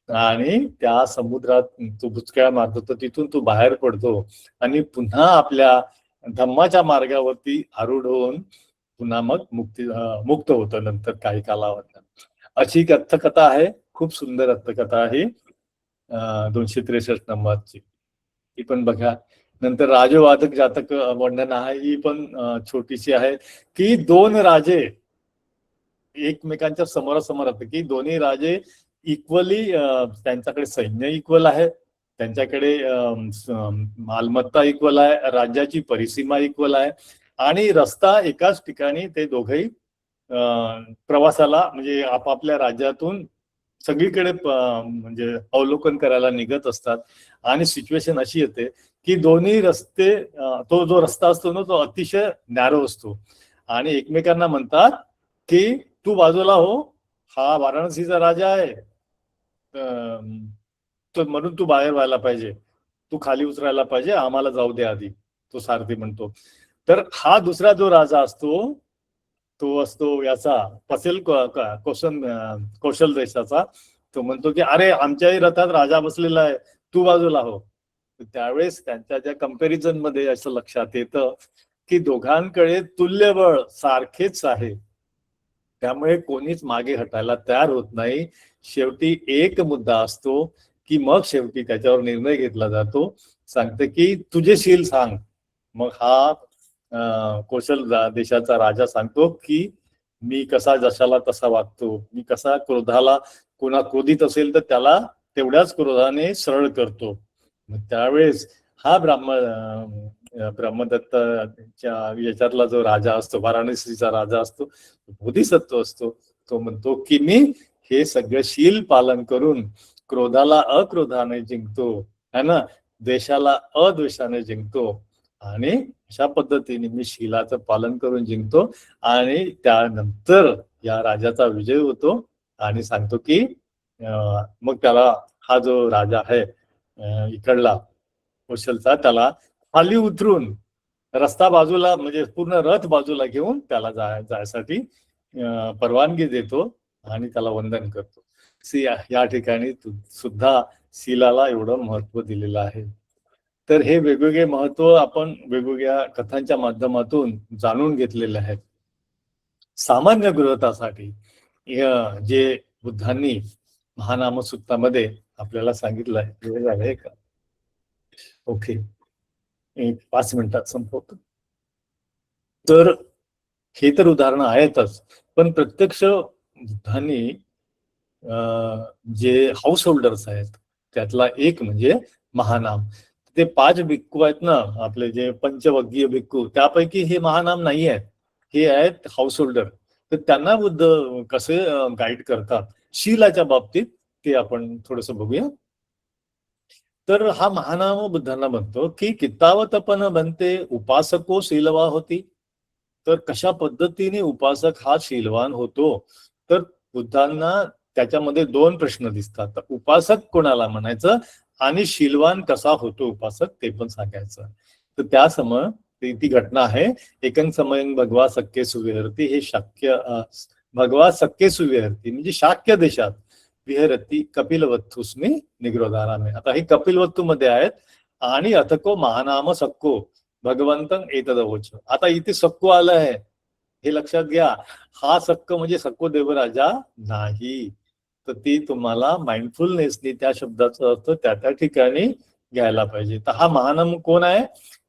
आणि त्या समुद्रात तो बुचकळा मारतो तर तिथून तो बाहेर पडतो आणि पुन्हा आपल्या धम्माच्या मार्गावरती आरूढ होऊन पुन्हा मग मुक्त होतं नंतर काही कालावधी. अशी एक अर्थकथा आहे. खूप सुंदर अर्थकथा आहे 263 नंबरची. ती पण बघा. नंतर राजवादक जातक वर्णन आहे. ही पण छोटीशी आहे की दोन राजे एकमेकांच्या समोरासमोर असतात की दोन्ही राजे इक्वली त्यांच्याकडे सैन्य इक्वल आहे. त्यांच्याकडे मालमत्ता इक्वल आहे. राज्याची परिसीमा इक्वल आहे आणि रस्ता एकाच ठिकाणी ते दोघेही प्रवासाला म्हणजे आपापल्या राज्यातून सगळीकडे म्हणजे अवलोकन करायला निघत असतात. आणि सिच्युएशन अशी येते की दोन्ही रस्ते तो जो रस्ता असतो ना तो अतिशय नॅरो असतो आणि एकमेकांना म्हणतात की तू बाजूला हो हा वाराणसीचा राजा आहे तर म्हणून तू बाहेर व्हायला पाहिजे. तू खाली उतरायला पाहिजे आम्हाला जाऊ दे आधी. तो सारथी म्हणतो. तर हा दुसरा जो राजा असतो तो असतो याचा कौशल देशाचा. तो म्हणतो की अरे आमच्याही रथात राजा बसलेला आहे तू बाजूला हो. त्यावेळेस त्यांच्या ज्या कंपॅरिझन मध्ये असं लक्षात येतं की दोघांकडे तुल्यबळ सारखेच आहे. त्यामुळे कोणीच मागे हटायला तयार होत नाही. शेवटी एक मुद्दा असतो की मग शेवटी त्याच्यावर निर्णय घेतला जातो. सांगते की तुझे शील सांग. मग हा कौशल देशाचा राजा सांगतो की मी कसा जशाला तसा वागतो. मी कसा क्रोधाला कोणा क्रोधित असेल तर त्याला तेवढ्याच क्रोधाने सरळ करतो. त्यावेळेस हा ब्रह्मदत्ताच्या याच्यातला जो राजा असतो वाराणसीचा राजा असतो बोधिसत्व असतो. तो म्हणतो की मी हे सगळं शील पालन करून क्रोधाला अक्रोधाने जिंकतो है ना. द्वेषाला अद्वेषाने जिंकतो आणि अशा पद्धतीने मी शीलाचं पालन करून जिंकतो. आणि त्यानंतर या राजाचा विजय होतो आणि सांगतो की मग त्याला हा जो राजा आहे इकडला कौशलचा त्याला खाली उतरून रस्ता बाजूला म्हणजे पूर्ण रथ बाजूला घेऊन त्याला जायसाठी परवानगी देतो. आणि त्याला वंदन करतो. या ठिकाणी सुद्धा शीलाला एवढं महत्व दिलेलं आहे. तर हे वेगवेगळे महत्व आपण वेगवेगळ्या कथांच्या माध्यमातून जाणून घेतलेले आहेत. सामान्य गृहस्थासाठी जे बुद्धांनी महानामसूत्रामध्ये आपल्याला सांगितलं आहे. वेळ झाले का? ओके, 5 मिनिटात संपवतो. तर हे तर उदाहरणं आहेतच, पण प्रत्यक्ष बुद्धांनी जे हाऊस होल्डर्स आहेत त्यातला एक म्हणजे महानाम. ते 5 भिक्खू आहेत ना, आपले जे पंचवग्गीय भिक्खू, त्यापैकी हे महानाम नाही आहेत, हे आहेत हाऊस होल्डर. तर त्यांना बुद्ध कसे गाईड करतात शीलाच्या बाबतीत ते आपण थोडस बघूया. तर हा महानाम बुद्धांना म्हणतो की कितावतपन बनते उपासको शीलवा होती. तर कशा पद्धतीने उपासक हा शीलवान होतो, तर बुद्धांना त्याच्यामध्ये 2 प्रश्न दिसतात. उपासक कोणाला म्हणायचं आणि शीलवान कसा होतो उपासक ते पण सांगायचं. तर त्यासमोर ती घटना आहे. एकं समयं भगवा सक्के सुविहरती. हे शाक्य भगवा सक्के सुविहरती म्हणजे शाक्य देशात विहरती कपिलवत्थुस्मी निग्रोधारामे. आता हे कपिलवत्तू मध्ये आहेत आणि अथको महानाम सक्को भगवंतं एतदवोच. आता इथे सक्को आलं आहे हे लक्षात घ्या. हा सक्क म्हणजे सक्को देवराजा नाही. तर ती तुम्हाला माइंडफुलनेसनी त्या शब्दाचा अर्थ त्या ठिकाणी घ्यायला पाहिजे. तर हा महानाम कोण आहे?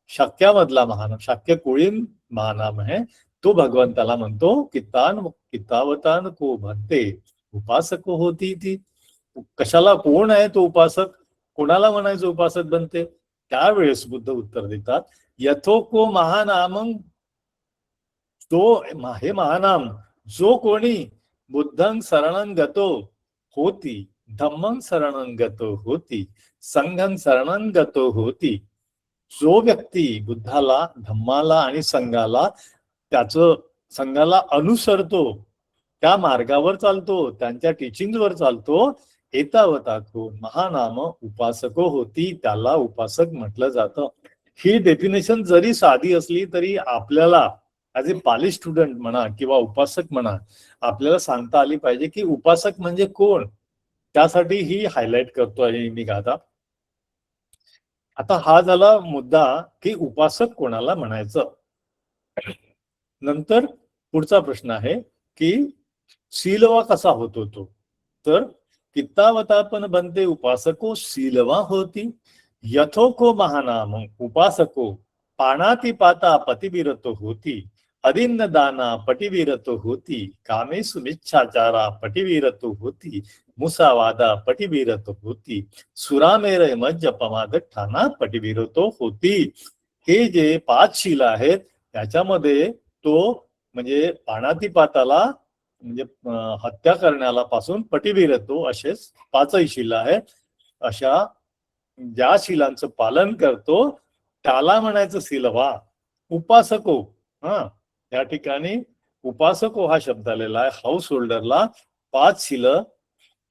शाक्यामधला महानाम, शाक्य कुळीन महानाम आहे. तो भगवंताला म्हणतो कितावतान को भरते उपासक होती ती. कशाला, कोण आहे तो उपासक, कोणाला म्हणायचं उपासक बनते? त्यावेळेस बुद्ध उत्तर देतात यथोको महानामं. तो हे महानाम जो कोणी बुद्धं शरणं गतो होती, धम्मं शरणं गतो होती, संघं शरणं गतो होती. जो व्यक्ती बुद्धाला, धम्माला आणि संघाला संघाला अनुसरतो, त्या मार्गावर चालतो, त्यांच्या टीचिंगवर चालतो, एतावता को महानाम उपासको होती, त्याला उपासक म्हटलं जातं. ही डेफिनेशन जरी साधी असली तरी आपल्याला ऍज ए पाली स्टुडंट म्हणा किंवा उपासक म्हणा, आपल्याला सांगता आली पाहिजे की उपासक म्हणजे कोण. त्यासाठी ही हायलाइट करतो आहे मी गाथा. आता हा झाला मुद्दा की उपासक कोणाला म्हणायचं. नंतर पुढचा प्रश्न आहे की शीलवा कसा होतो तो. तर कितावतापन बनते उपासको शीलवा होती. यथोको महानाम उपासको पाणाती पाता पतिविरतो होती, अदिन्न दाना पटिविरतो होती, कामेषु मिच्छाचारा पटिविरतो होती, मुसावादा पटिविरतो होती, सुरामेरय मज्जपमाद ठाणा पटिविरतो होती. हे जे 5 शील आहेत त्याच्यामध्ये तो म्हणजे पाणातिपाताला म्हणजे हत्या करण्याला पासून पटिविरतो असेच 5 शील आहेत. अशा ज्या शीलांचं पालन करतो त्याला म्हणायचं शीलवा. उपासको, या ठिकाणी उपासको हा शब्द आलेला आहे. हाऊस होल्डरला 5 शील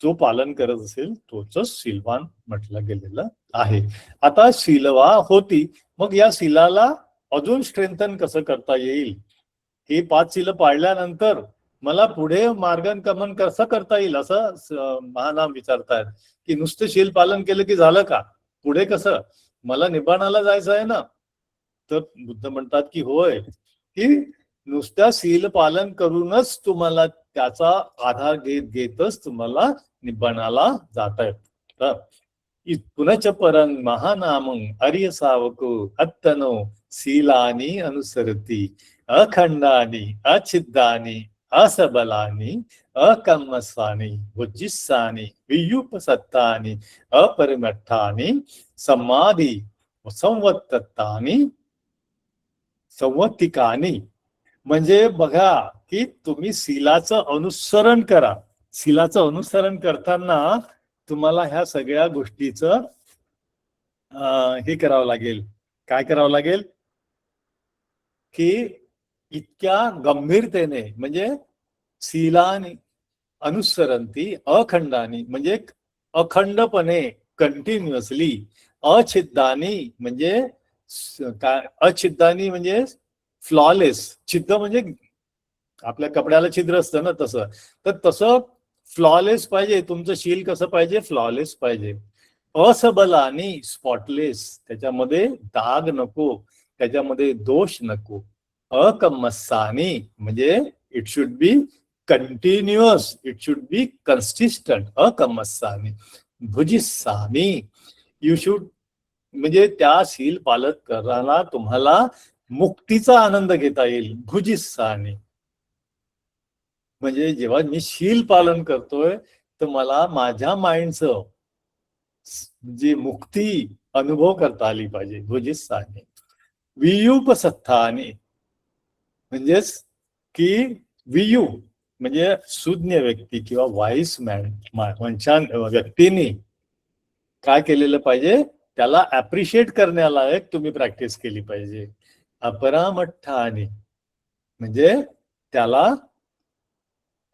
जो पालन करत असेल तोच शीलवान म्हटलं गेलेलं आहे. आता शीलवा होती, मग या शीलाला अजून स्ट्रेंथन कसं करता येईल. ही 5 शील पाळल्यानंतर मला पुढे मार्गक्रमण कसं करता येईल असं महानाम विचारतायत. की नुसतं शील पालन केलं की झालं का, पुढे कसं, मला निब्बाणाला जायचं आहे ना. तर बुद्ध म्हणतात की होय, की नुसत्या शील पालन करूनच तुम्हाला त्याचा आधार घेतच तुम्हाला निब्बाणाला जाता येतं. पुनच परं महानामं आर्य सावको अत्तनो शीलानी अनुसरती अखंडानी अछिद्दानी असबलानी अकम्मसानी वज्जिस्सानी वियुपसत्तानी अपरिमट्ठानी समाधी संवत्तिकानी. म्हणजे बघा की तुम्ही शीलाचं अनुसरण करा. शीलाचं अनुसरण करताना तुम्हाला ह्या सगळ्या गोष्टीचं हे करावं लागेल. काय करावं लागेल की इतक्या गंभीरतेने, म्हणजे शीलानी अनुसरंती अखंडानी म्हणजे अखंडपणे, कंटिन्युअसली, अछिद्दानी म्हणजे काय, अछिद्दानी म्हणजे फ्लॉलेस, छिद्द म्हणजे आपल्या कपड्याला छिद्र असतं ना तसं. तर तसं फ्लॉलेस पाहिजे तुमचं शील. कसं पाहिजे? फ्लॉलेस पाहिजे, असबल आणि स्पॉटलेस. त्याच्यामध्ये दाग नको, त्याच्यामध्ये दोष नको. अकमस्सानी म्हणजे it should be continuous, it should be consistent. अकमस्सानी. भुजिस्सामी, यू शुड म्हणजे त्या शील पालन करताना तुम्हाला मुक्तीचा आनंद घेता येईल. भुजिस्सानी म्हणजे जेव्हा मी शील पालन करतोय तर मला माझ्या माइंडचं जी मुक्ती अनुभव करता आली पाहिजे. भुजिस्सानी. वियुपसत्थानी म्हणजेच की वियू म्हणजे सुज्ञ व्यक्ती किंवा वाईस व्यक्तीने काय केलेलं पाहिजे? त्याला ऍप्रिशिएट करण्यालायक तुम्ही प्रॅक्टिस केली पाहिजे. अपरामठ्ठानी म्हणजे त्याला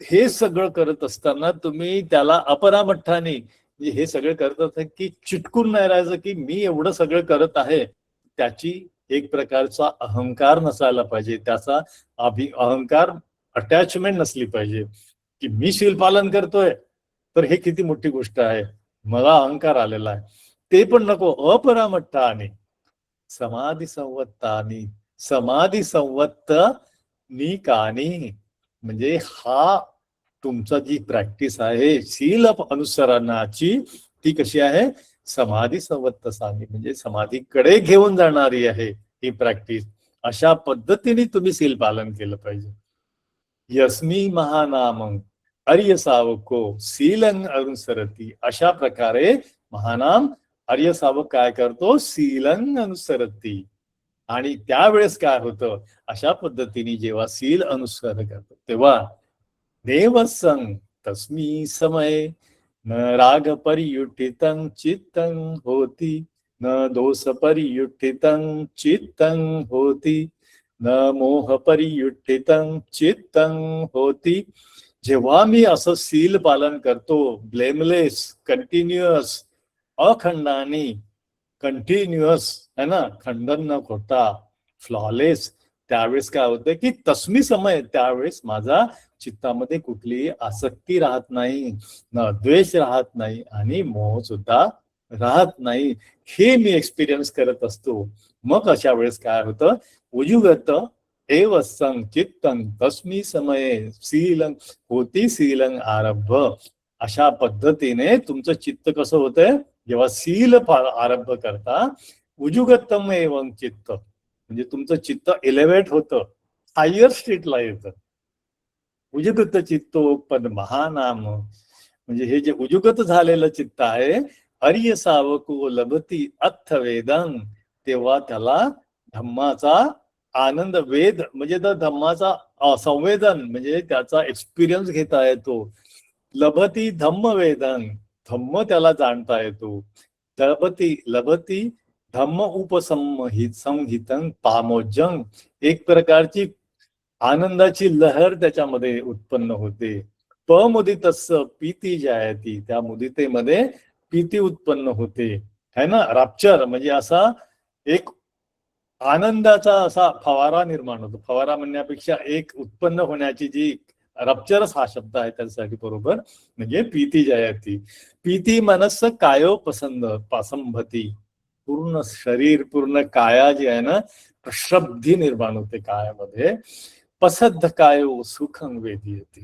हे सगळं करत असताना तुम्ही त्याला अपरामठ्ठानी म्हणजे हे सगळं करत असताना की चिटकून नाही राहायचं की मी एवढं सगळं करत आहे. त्याची एक प्रकारचा अहंकार नसायला पाहिजे, त्याचा अहंकार अटॅचमेंट नसली पाहिजे की मी शील पालन करतोय तर हे किती मोठी गोष्ट आहे, मला अहंकार आलेला आहे. ते पण नको. अपरामठ्ठानी समाधी संवत्तानी. समाधी संवत्त निकानी म्हणजे हा तुमचा जी प्रॅक्टिस आहे शील अनुसरणाची ती कशी आहे? समाधी संवत्तसानी म्हणजे समाधीकडे घेऊन जाणारी आहे ही प्रॅक्टिस. अशा पद्धतीने तुम्ही शील पालन केलं पाहिजे. यस्मी महानामं आर्य सावको शीलं अनुसरती. अशा प्रकारे महानाम आर्य सावक काय करतो? शीलं अनुसरती. आणि त्यावेळेस काय होतं? अशा पद्धतीने जेव्हा शील अनुसरण करतो तेव्हा देवसंग तस्मी समय न राग परियुठितं चित्तं होती, न दोष परियुठितं चित्तं होती, न मोह परियुठितं चित्तं होती. जेव्हा मी असं शील पालन करतो, ब्लेमलेस, कंटिन्युअस, अखंडानी, कंटिन्युअस है ना, खंडन न होता, फ्लॉलेस, त्यावेळेस काय होतं की तस्मी समय त्यावेळेस माझा चित्तामध्ये कुठलीही आसक्ती राहत नाही, न द्वेष राहत नाही आणि मोह सुद्धा राहत नाही. हे मी एक्सपिरियन्स करत असतो. मग अशा वेळेस काय होतं? उजुगत एव संचित्तं तस्मी समये शीलं होती शीलं आरब्ध. अशा पद्धतीने तुमचं चित्त कसं होतंय? जेव्हा शील आरंभ करता उजुगतम एवं चित्त म्हणजे तुमचं चित्त एलिव्हेट होतं, हायर स्टेटला येतं. उजुगत चित्तोपन महानाम म्हणजे हे जे उजुगत झालेलं चित्त आहे, आर्य सावको लभती अथ वेदं, तेव्हा त्याला धम्माचा आनंद, वेद म्हणजे तर धम्माचा संवेदन म्हणजे त्याचा एक्सपिरियन्स घेता येतो. लभती धम्म वेदन, धम्म त्याला जाणता येतो. लभती धम्म उपसंहित संहितं पामोजं, एक प्रकारची आनंदाची लहर त्याच्यामध्ये उत्पन्न होते. पमुदितस्य पीती जायती, त्या मुदितेमध्ये पीती उत्पन्न होते है ना. रॅप्चर म्हणजे असा एक आनंदाचा असा फवारा निर्माण होतो. फवारा म्हणण्यापेक्षा एक उत्पन्न होण्याची जी रप्चरच हा शब्द आहे त्यासाठी बरोबर, म्हणजे पीती जायती. पीती मनस कायो पसंद पासंभती, पूर्ण शरीर पूर्ण काया जी आहे ना प्रशब्दी निर्माण होते कायामध्ये. पसद्ध कायो सुखं वेदीयते,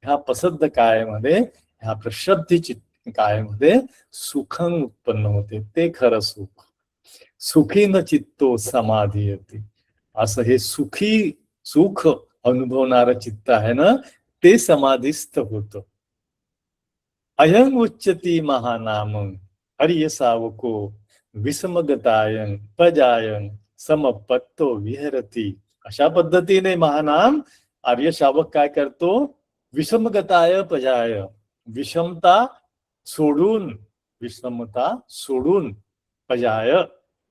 ह्या पसद्ध कायामध्ये ह्या प्रशब्दी कायामध्ये सुखं उत्पन्न होते, ते खरं सुख. सुखी न चित्तो समाधी येते, असं हे सुखी सुख अनुभवणारं चित्त आहे ना ते समाधीस्थ होतं. अयं उच्चती महानाम आर्य सावको विसमगतायं पजायं समपत्तो विहरती. अशा पद्धतीने महानाम आर्य शावक काय करतो? विषमगताय पजाय, विषमता सोडून, विषमता सोडून, पजाय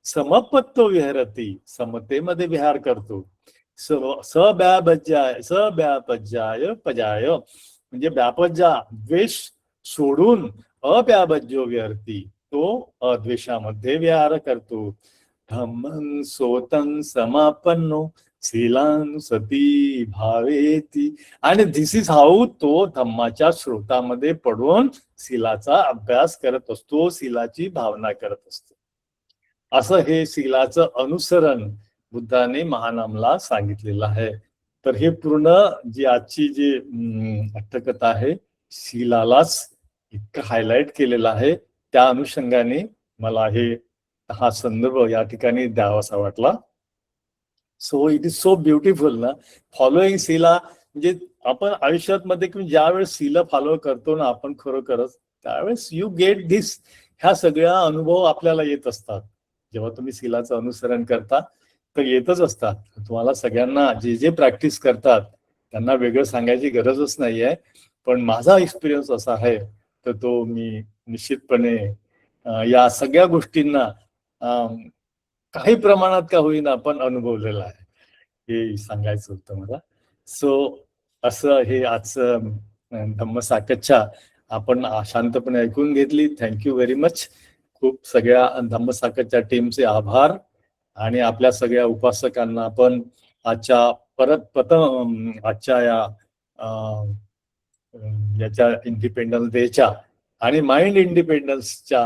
समपत्तो विहरती, समतेमध्ये विहार करतो. सब्यापज्याय पजाय म्हणजे व्यापज्या द्वेष सोडून अव्यापज्यो विहरती, तो अद्वेषामध्ये विहार करतो. धम्मं सोतं समापन्नो शीलानुसती भावेती. आणि धिस इज हाऊ तो धम्माच्या स्रोतामध्ये पडून शीलाचा अभ्यास करत असतो, शीलाची भावना करत असतो. असं हे शीलाचं अनुसरण बुद्धाने महानामला सांगितलेलं आहे. तर हे पूर्ण जी आजची जी अट्टकथा आहे, शीलालाच इतकं हायलाइट केलेलं आहे. त्या अनुषंगाने मला हा संदर्भ या ठिकाणी द्यावासा वाटला. So it is so beautiful ना, फॉलोइंग शीला. म्हणजे आपण आयुष्यात मध्ये किंवा ज्या वेळेस शीला फॉलो करतो ना आपण खरोखरच, त्यावेळेस यू गेट दिस. ह्या सगळ्या अनुभव आपल्याला येत असतात. जेव्हा तुम्ही शीलाचं अनुसरण करता तर येतच असतात तुम्हाला सगळ्यांना. जे जे प्रॅक्टिस करतात त्यांना वेगळं सांगायची गरजच नाहीये. पण माझा एक्सपिरियन्स असा आहे तर तो मी निश्चितपणे या सगळ्या गोष्टींना काही प्रमाणात का होईना पण अनुभवलेला आहे, हे सांगायचं होतं मला. सो असं हे आजचं धम्मसाकच्या आपण शांतपणे ऐकून घेतली. Thank you very much. खूप सगळ्या धम्मसाकच्या टीमचे आभार. आणि आपल्या सगळ्या उपासकांना पण आजच्या याच्या इंडिपेंडन्स डेच्या आणि माइंड इंडिपेंडन्सच्या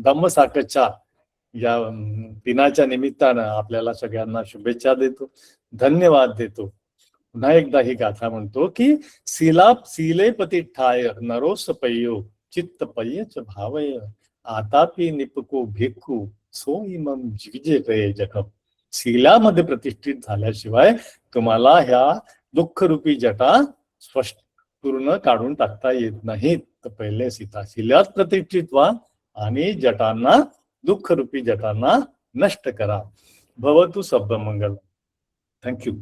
धम्मसाकच्या या दिनाच्या निमित्तानं आपल्याला सगळ्यांना शुभेच्छा देतो, धन्यवाद देतो. पुन्हा एकदा ही गाथा म्हणतो की शीले पतिठाय नरोस पय्यो चित्त पय्यच भावय आतापी निपको भिक्खू सो इमम जिजे जखम. शीलामध्ये प्रतिष्ठित झाल्याशिवाय तुम्हाला ह्या दुःखरूपी जटा स्पष्ट पूर्ण काढून टाकता येत नाहीत. तर पहिले शीलात प्रतिष्ठित व्हा आणि जटांना, दुःखरूपी जटांना नष्ट करा. भवतु सर्वमंगल. थँक्यू.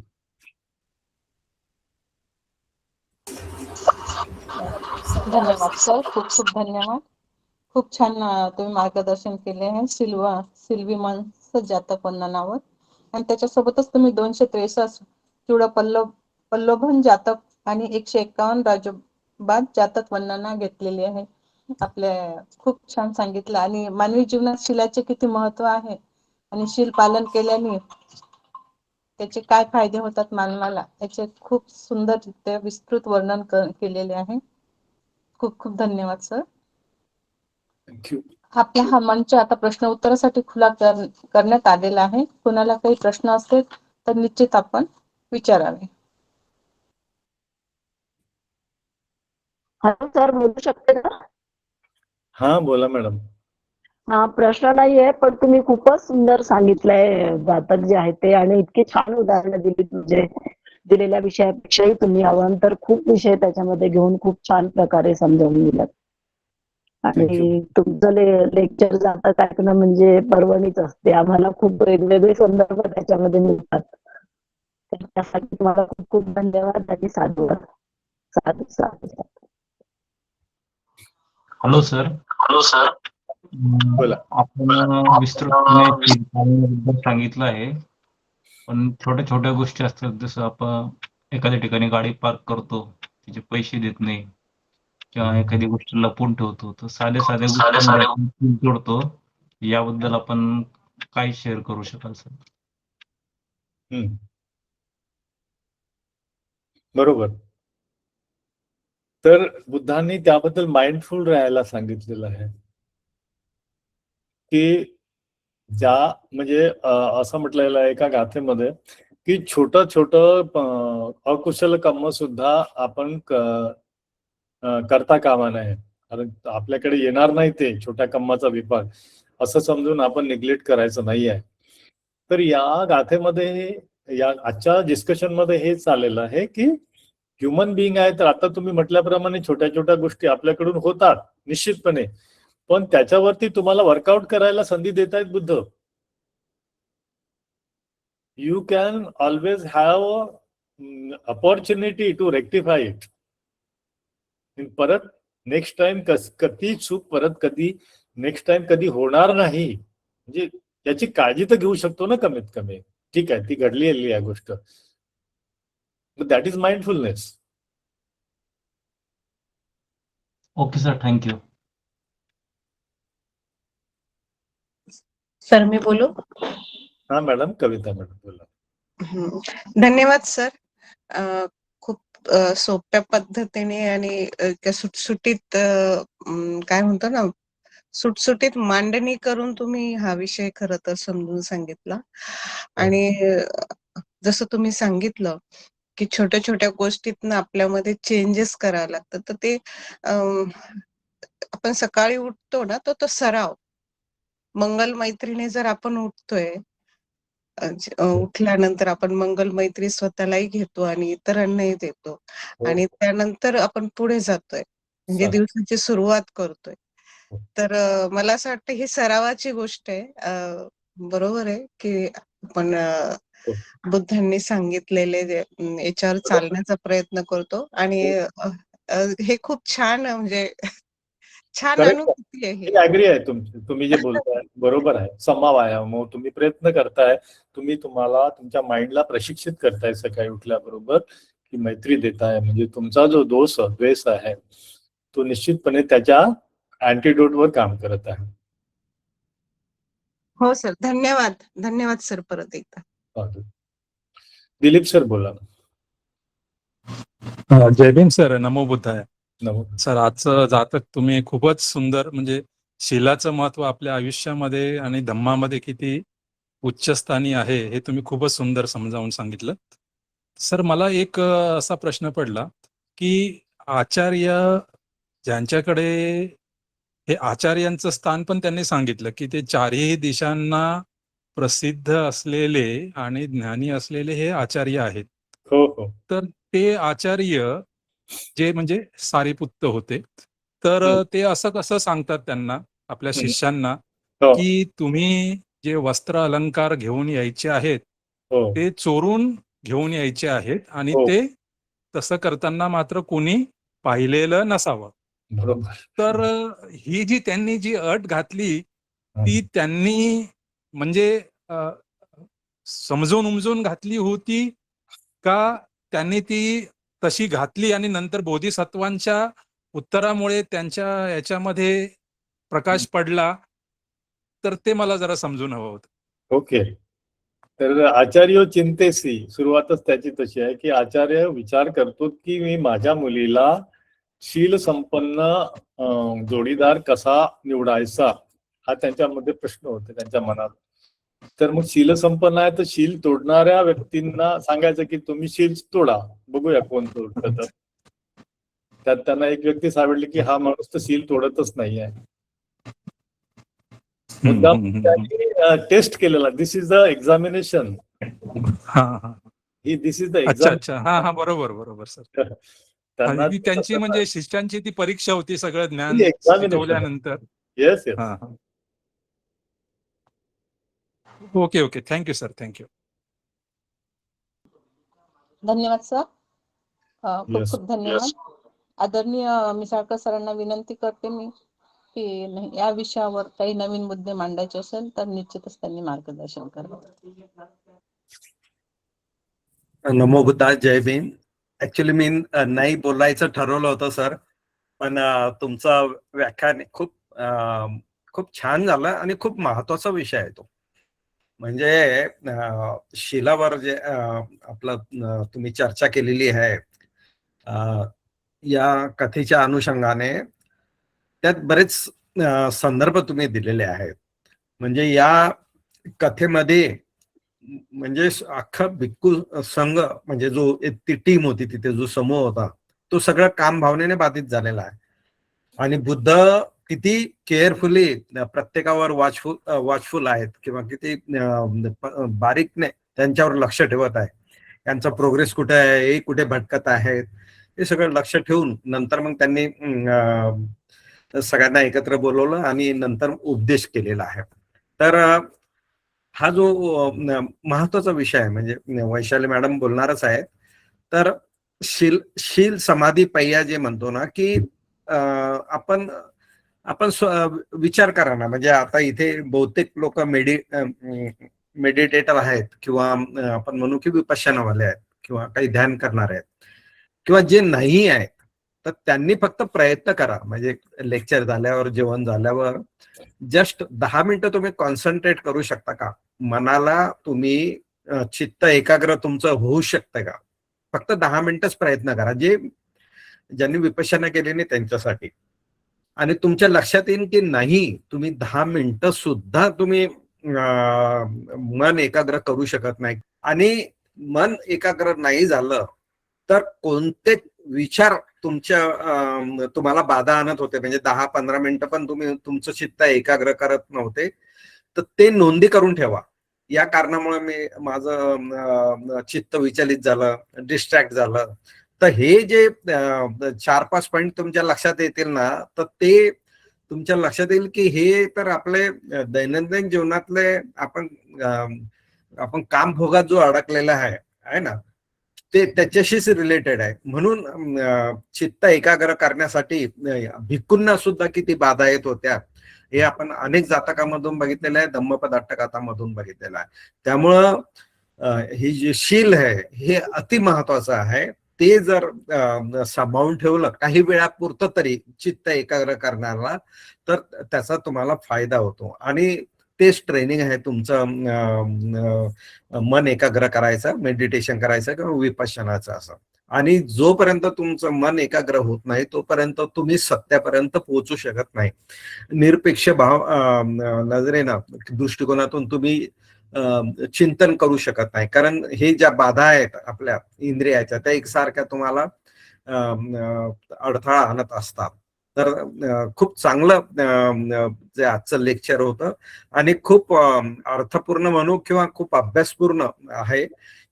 धन्यवाद सर, खूप खूप धन्यवाद. खूप छान तुम्ही मार्गदर्शन केले आहे सिल्वी माणसं जातक वंदनावर. आणि त्याच्यासोबतच तुम्ही 263 चिवडा पल्लवभन जातक आणि 151 राजोबाद जातक वंदना घेतलेली आहे. आपल्या खूप छान सांगितलं. आणि मानवी जीवनात शीलाचे किती महत्व आहे आणि शील पालन केल्याने त्याचे काय फायदे होतात मानवाला, याचे खूप सुंदररित्या विस्तृत वर्णन केलेले आहे. खूप खूप धन्यवाद सर. थँक्यू. आपला हा मंच आता प्रश्न उत्तरासाठी खुला करण्यात आलेला आहे. कोणाला काही प्रश्न असतील तर निश्चित आपण विचारावे. हॅलो सर, बोलू शकते का? हा बोला मॅडम. हा, प्रश्न नाहीये, पण तुम्ही खूपच सुंदर सांगितलंय जातक जे आहे ते, आणि इतकी छान उदाहरणं दिली. म्हणजे दिलेल्या विषयापेक्षाही तुम्ही अवांतर खूप विषय त्याच्यामध्ये घेऊन खूप छान प्रकारे समजावून दिलात. आणि तुमचं लेक्चर जातक ऐकणं म्हणजे पर्वणीच असते. आम्हाला खूप वेगवेगळे संदर्भ त्याच्यामध्ये मिळतात. त्यासाठी तुम्हाला खूप खूप धन्यवाद आणि साधुवाद. साधू साधू. Hello sir. बोला. आपण विस्तृतपणे सांगितलं आहे, पण छोट्या छोट्या गोष्टी असतात. जसं आपण एखाद्या ठिकाणी गाडी पार्क करतो, तिचे पैसे देत नाही, किंवा एखादी गोष्ट लपवून ठेवतो, तर साध्या गोष्टी जोडतो. याबद्दल आपण काय शेअर करू शकाल सर? बरोबर. तर बुद्धांनी त्याबद्दल माइंडफुल राहायला सांगितलेलं आहे की म्हणजे असं म्हटलेलं आहे एका गाथेमध्ये की छोट अकुशल कर्म सुद्धा आपण करता कामा नये. कारण आपल्याकडे येणार नाही ते छोट्या कर्माचा विभाग, असं समजून आपण निग्लेक्ट करायचं नाही आहे. तर या गाथेमध्ये, या आजच्या डिस्कशन मध्ये हेच आलेलं आहे की ह्युमन बिईंग आहे. तर आता तुम्ही म्हटल्याप्रमाणे छोट्या छोट्या गोष्टी आपल्याकडून होतात निश्चितपणे, पण त्याच्यावरती तुम्हाला वर्कआउट करायला संधी देत आहेत Buddha. You can always have opportunity to rectify it. परत नेक्स्ट टाइम कधी चूक परत कधी नेक्स्ट टाइम कधी होणार नाही, म्हणजे याची काळजी तर घेऊ शकतो ना कमीत कमी. ठीक आहे, ती घडलेली आहे गोष्ट. That is mindfulness. Okay sir, thank you. Sir मी बोलू? हा मॅडम, कविता मॅडम बोला. हम्म. धन्यवाद सर. खूप सोप्या पद्धतीने आणि सुटसुटीत काय म्हणतो ना, सुटसुटीत मांडणी करून तुम्ही हा विषय खरं तर समजून सांगितला. आणि जसं तुम्ही सांगितलं की छोट्या छोट्या गोष्टीतनं आपल्यामध्ये चेंजेस करावे लागतात, तर ते आपण सकाळी उठतो ना, तो सराव मंगल मैत्रीने जर आपण उठतोय, उठल्यानंतर आपण मंगल मैत्री स्वतःलाही घेतो आणि इतरांनाही देतो आणि त्यानंतर आपण पुढे जातोय, म्हणजे दिवसाची सुरुवात करतोय. तर मला असं वाटतं ही सरावाची गोष्ट आहे. बरोबर आहे की आपण बुद्धांनी सांगितलेले याच्यावर चालण्याचा प्रयत्न करतो आणि हे खूप छान म्हणजे छान करेक्ट. अनुभूती आहे. मी ऍग्री आहे तुम्ही जे बोलताय बरोबर आहे. समव्यायाम तुम्ही प्रयत्न करताय, तुम्ही तुम्हाला तुमच्या माइंडला प्रशिक्षित करताय सकाळी उठल्याबरोबर की मैत्री देताय, म्हणजे तुमचा जो द्वेष आहे तो निश्चितपणे त्याच्या अँटीडोट वर काम करत आहे. हो सर, धन्यवाद. धन्यवाद सर परत एकदा. दिलीप सर बोला. जय भीम सर, नमो बुद्धाय. नमो. सर, आजचं जातक तुम्ही खूपच सुंदर, म्हणजे शीलाचं महत्व आपल्या आयुष्यामध्ये आणि धम्मामध्ये किती उच्चस्थानी आहे हे तुम्ही खूपच सुंदर समजावून सांगितलं. सर, मला एक असा प्रश्न पडला की आचार्य ज्यांच्याकडे, हे आचार्यांचं स्थान पण त्यांनी सांगितलं की ते चारही दिशांना प्रसिद्ध असलेले आणि ज्ञानी असलेले हे आचार्य आहेत. हो हो. तर ते आचार्य जे म्हणजे सारिपुत्त होते, तर ते असं कसं सांगतात त्यांना, आपल्या शिष्यांना, की तुम्ही जे वस्त्र अलंकार घेऊन यायचे आहेत ते चोरून घेऊन यायचे आहेत आणि ते तसं करताना मात्र कोणी पाहिलेलं नसावं. बरोबर. तर ही जी त्यांनी जी अट घातली ती त्यांनी म्हणजे समजून उमजून घातली होती का त्यांनी ती तशी घातली आणि नंतर बोधिसत्वांच्या उत्तरामुळे त्यांच्या याच्यामध्ये प्रकाश पडला? तर ते मला जरा समजून हवं होतं. ओके. तर आचार्य चिंतेसी, सुरुवातच त्याची तशी आहे की आचार्य विचार करतो की मी माझ्या मुलीला शील संपन्न जोडीदार कसा निवडायचा, हा त्यांच्यामध्ये प्रश्न होता त्यांच्या मनात. तर मग शील संपन्न आहे तर शील तोडणाऱ्या व्यक्तींना सांगायचं की तुम्ही शील तोडा, बघूया कोण तोडतं. तर त्यात त्यांना एक व्यक्ती सापडली की हा माणूस तर शील तोडतच नाही आहे. टेस्ट केलेला, this is the examination, this is the अच्छा एक्झाम. अच्छा, हा हा, बरोबर बरोबर सर. त्यांना ती त्यांची म्हणजे शिष्यांची ती परीक्षा होती सगळं ज्ञान एक्झामिनेशन. शिकवल्यानंतर. Yes yes. हा. Okay okay, thank you sir, thank you. धन्यवाद सर. खूप Yes. खूप धन्यवाद. आदरणीय मिसाळकर सरांना विनंती करते मी की या विषयावर काही नवीन मुद्दे मांडायचे असेल तर निश्चितच त्यांनी मार्गदर्शन करावं. नमो बुद्धाय, जय भीम. ऍक्च्युली मी नाही बोलायचं ठरवलं होतं सर, पण तुमचं व्याख्यान खूप छान झालं आणि खूप महत्वाचा विषय आहे तो. म्हणजे शीलावर जे आपलं तुम्ही चर्चा केलेली आहे, या कथेच्या अनुषंगाने त्यात बरेच संदर्भ तुम्ही दिलेले आहेत. म्हणजे या कथेमध्ये म्हणजे अख्खा भिक्खू संघ, म्हणजे जो ती टीम होती तिथे, जो समूह होता, तो सगळं काम भावनेने बाधित झालेला आहे. आणि बुद्ध किती केअरफुली प्रत्येकावर वॉचफुल आहेत किंवा किती बारीकने त्यांच्यावर लक्ष ठेवत आहे. त्यांचा प्रोग्रेस कुठे आहे, हे कुठे भटकत आहेत, हे सगळं लक्ष ठेवून नंतर मग त्यांनी सगळ्यांना एकत्र बोलवलं आणि नंतर उपदेश केलेला आहे. तर हा जो महत्वाचा विषय आहे, म्हणजे वैशाली मॅडम बोलणारच आहेत. तर शील समाधी पहिया जे म्हणतो ना, की आपण विचार करा ना, म्हणजे आता इथे बहुतेक लोक मेडिटेटर आहेत किंवा आपण म्हणू की विपश्यनावाले आहेत किंवा काही ध्यान करणारे आहेत, किंवा जे नाही आहेत, तर त्यांनी फक्त प्रयत्न करा. म्हणजे लेक्चर झाल्यावर, जेवण झाल्यावर जस्ट 10 मिनिटं तुम्ही कॉन्सन्ट्रेट करू शकता का? मनाला तुम्ही चित्त एकाग्र तुमचं होऊ शकतं का? फक्त 10 मिनिटच प्रयत्न करा, ज्यांनी विपश्यना केली नाही त्यांच्यासाठी. आणि तुमच्या लक्षात येईल की नाही, तुम्ही 10 मिनिटं सुद्धा तुम्ही मन एकाग्र करू शकत नाही. आणि मन एकाग्र नाही झालं तर कोणते विचार तुम्हाला बाधा आणत होते, म्हणजे 10-15 मिनिटं पण तुम्ही तुमचं चित्त एकाग्र करत नव्हते, तर ते नोंदी करून ठेवा. या कारणामुळे माझं चित्त विचलित झालं, डिस्ट्रॅक्ट झालं. तर हे जे 4-5 पॉईंट तुमच्या लक्षात येतील ना, तर ते तुमच्या लक्षात येईल की हे तर आपले दैनंदिन जीवनातले आपण काम भोगात जो अडकलेला आहे ना, ते त्याच्याशीच रिलेटेड आहे. म्हणून चित्त एकाग्र करण्यासाठी भिक्खूंना सुद्धा किती बाधा येत होत्या हे आपण अनेक जातकामधून बघितलेलं आहे, धम्मपद अट्टकथामधून बघितलेलं आहे. त्यामुळं हे जे शील आहे हे अति महत्वाचं आहे. ते जर सांभाळून ठेवलं काही वेळापुरतं तरी चित्त एकाग्र करण्याला, तर त्याचा तुम्हाला फायदा होतो. आणि तेच ट्रेनिंग आहे तुमचं मन एकाग्र करायचं, मेडिटेशन करायचं किंवा विपश्यनाचं असं. आणि जोपर्यंत तुमचं मन एकाग्र होत नाही तोपर्यंत तुम्ही सत्यापर्यंत पोहोचू शकत नाही. निरपेक्ष भाव नजरेनं दृष्टिकोनातून तुम्ही चिंतन करू शकत नाही. कारण हे ज्या बाधा आहेत आपल्या इंद्रियाच्या त्या एकसारख्या तुम्हाला अडथळा आणत असतात. तर खूप चांगलं जे आजचं लेक्चर होतं आणि खूप अर्थपूर्ण म्हणू किंवा खूप अभ्यासपूर्ण आहे.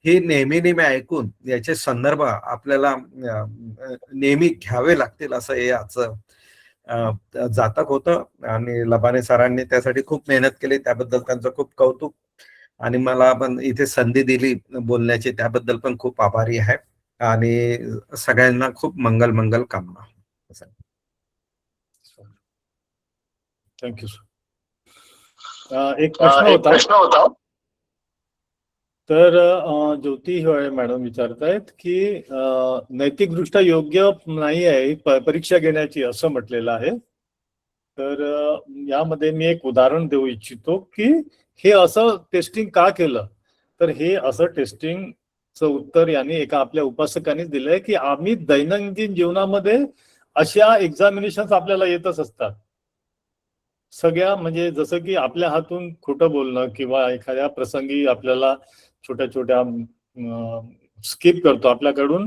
हे नेहमी नेहमी ऐकून याचे संदर्भ आपल्याला नेहमी घ्यावे लागतील असं हे आजचं जातक होतं. आणि लबाने सरांनी त्यासाठी खूप मेहनत केली, त्याबद्दल त्यांचं खूप कौतुक. आणि मला पण इथे संधी दिली बोलण्याची, त्याबद्दल पण खूप आभारी आहे. आणि सगळ्यांना खूप मंगल कामना. Thank you sir. एक प्रश्न होता. तर ज्योती हिवाळे मॅडम विचारतायत की नैतिकदृष्ट्या योग्य नाही आहे परीक्षा घेण्याची असं म्हटलेलं आहे. तर यामध्ये मी एक उदाहरण देऊ इच्छितो की हे असं टेस्टिंग का केलं. तर हे असं टेस्टिंगचं उत्तर यांनी एका आपल्या उपासकांनीच दिलंय की आम्ही दैनंदिन जीवनामध्ये अशा एक्झामिनेशन आपल्याला येतच असतात सगळ्या. म्हणजे जसं की आपल्या हातून खोटं बोलणं किंवा एखाद्या प्रसंगी आपल्याला छोट्या छोट्या स्किप करतो आपल्याकडून,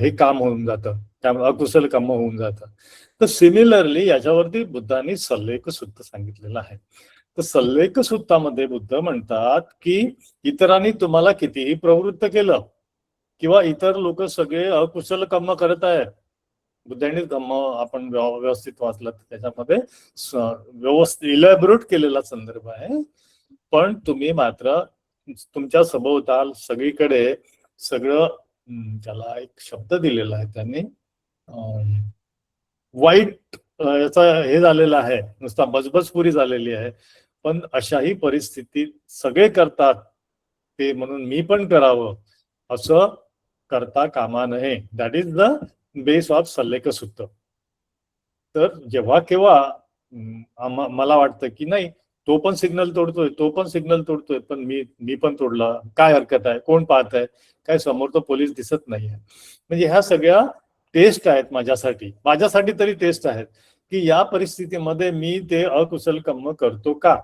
हे काम होऊन जातं, त्यामुळे अकुशल काम होऊन जातं. तर सिमिलरली याच्यावरती बुद्धांनी सल्लेख सूत्र सांगितलेलं आहे. तर सल्लेख सूत्रामध्ये बुद्ध म्हणतात की इतरांनी तुम्हाला कितीही प्रवृत्त केलं किंवा इतर लोक सगळे अकुशल कर्म करत आहेत, बुद्धांनी धम्म आपण व्यवस्थित वाचलं त्याच्यामध्ये व्यवस्थित इलॅबोरेट केलेला संदर्भ आहे. पण तुम्ही मात्र तुमच्या सभोवताल सगळीकडे सगळं, त्याला एक शब्द दिलेला आहे त्यांनी, वाईट याचा हे झालेला आहे, नुसता बजबजपुरी झालेली आहे. पण अशाही परिस्थितीत सगळे करतात ते म्हणून मी पण करावं असं करता कामा नये. That is the base of सल्लेख सूत्र. तर जेव्हा केव्हा मला वाटतं की नाही तो पण सिग्नल तोडतोय पण मी पण तोडला, काय हरकत आहे, कोण पाहत आहे, काय समोर तो पोलीस दिसत नाहीये. म्हणजे ह्या सगळ्या टेस्ट आहेत माझ्यासाठी तरी टेस्ट आहेत की या परिस्थितीमध्ये मी ते अकुशल कर्म करतो का.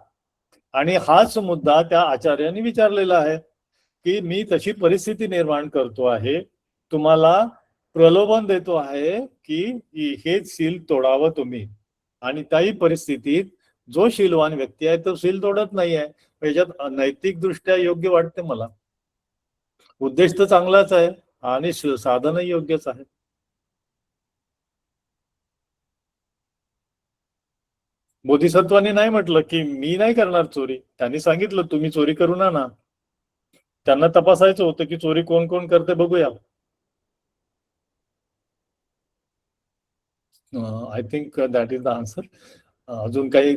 आणि हाच मुद्दा त्या आचार्यांनी विचारलेला आहे की मी तशी परिस्थिती निर्माण करतो आहे, तुम्हाला प्रलोभन देतो आहे की हे सील तोडावं तुम्ही, आणि त्याही परिस्थितीत जो शीलवान व्यक्ती आहे तो सील तोडत नाही आहे. याच्यात नैतिक दृष्ट्या योग्य वाटते मला. उद्देश तर चांगलाच आहे आणि साधनही योग्यच आहे. बोधिसत्वानी नाही म्हटलं की मी नाही करणार चोरी, त्यांनी सांगितलं तुम्ही चोरी करू ना. त्यांना तपासायचं होतं की चोरी कोण कोण करते बघूया. I think that is the answer. अजून काही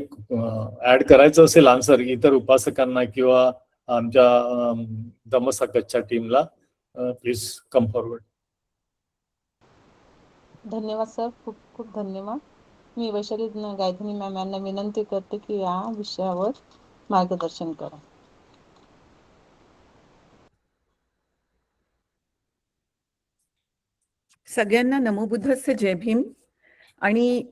ऍड करायचं असेल आन्सर इतर उपासकांना किंवा आमच्या धम्मसंकटच्या टीमला, प्लीज कम फॉरवर्ड. धन्यवाद सर, खूप खूप धन्यवाद. मी वैशाली गायधनी मॅम यांना विनंती करते की या विषयावर मार्गदर्शन करा. सगळ्यांना नमोबुद्धस्य जय भीम. आणि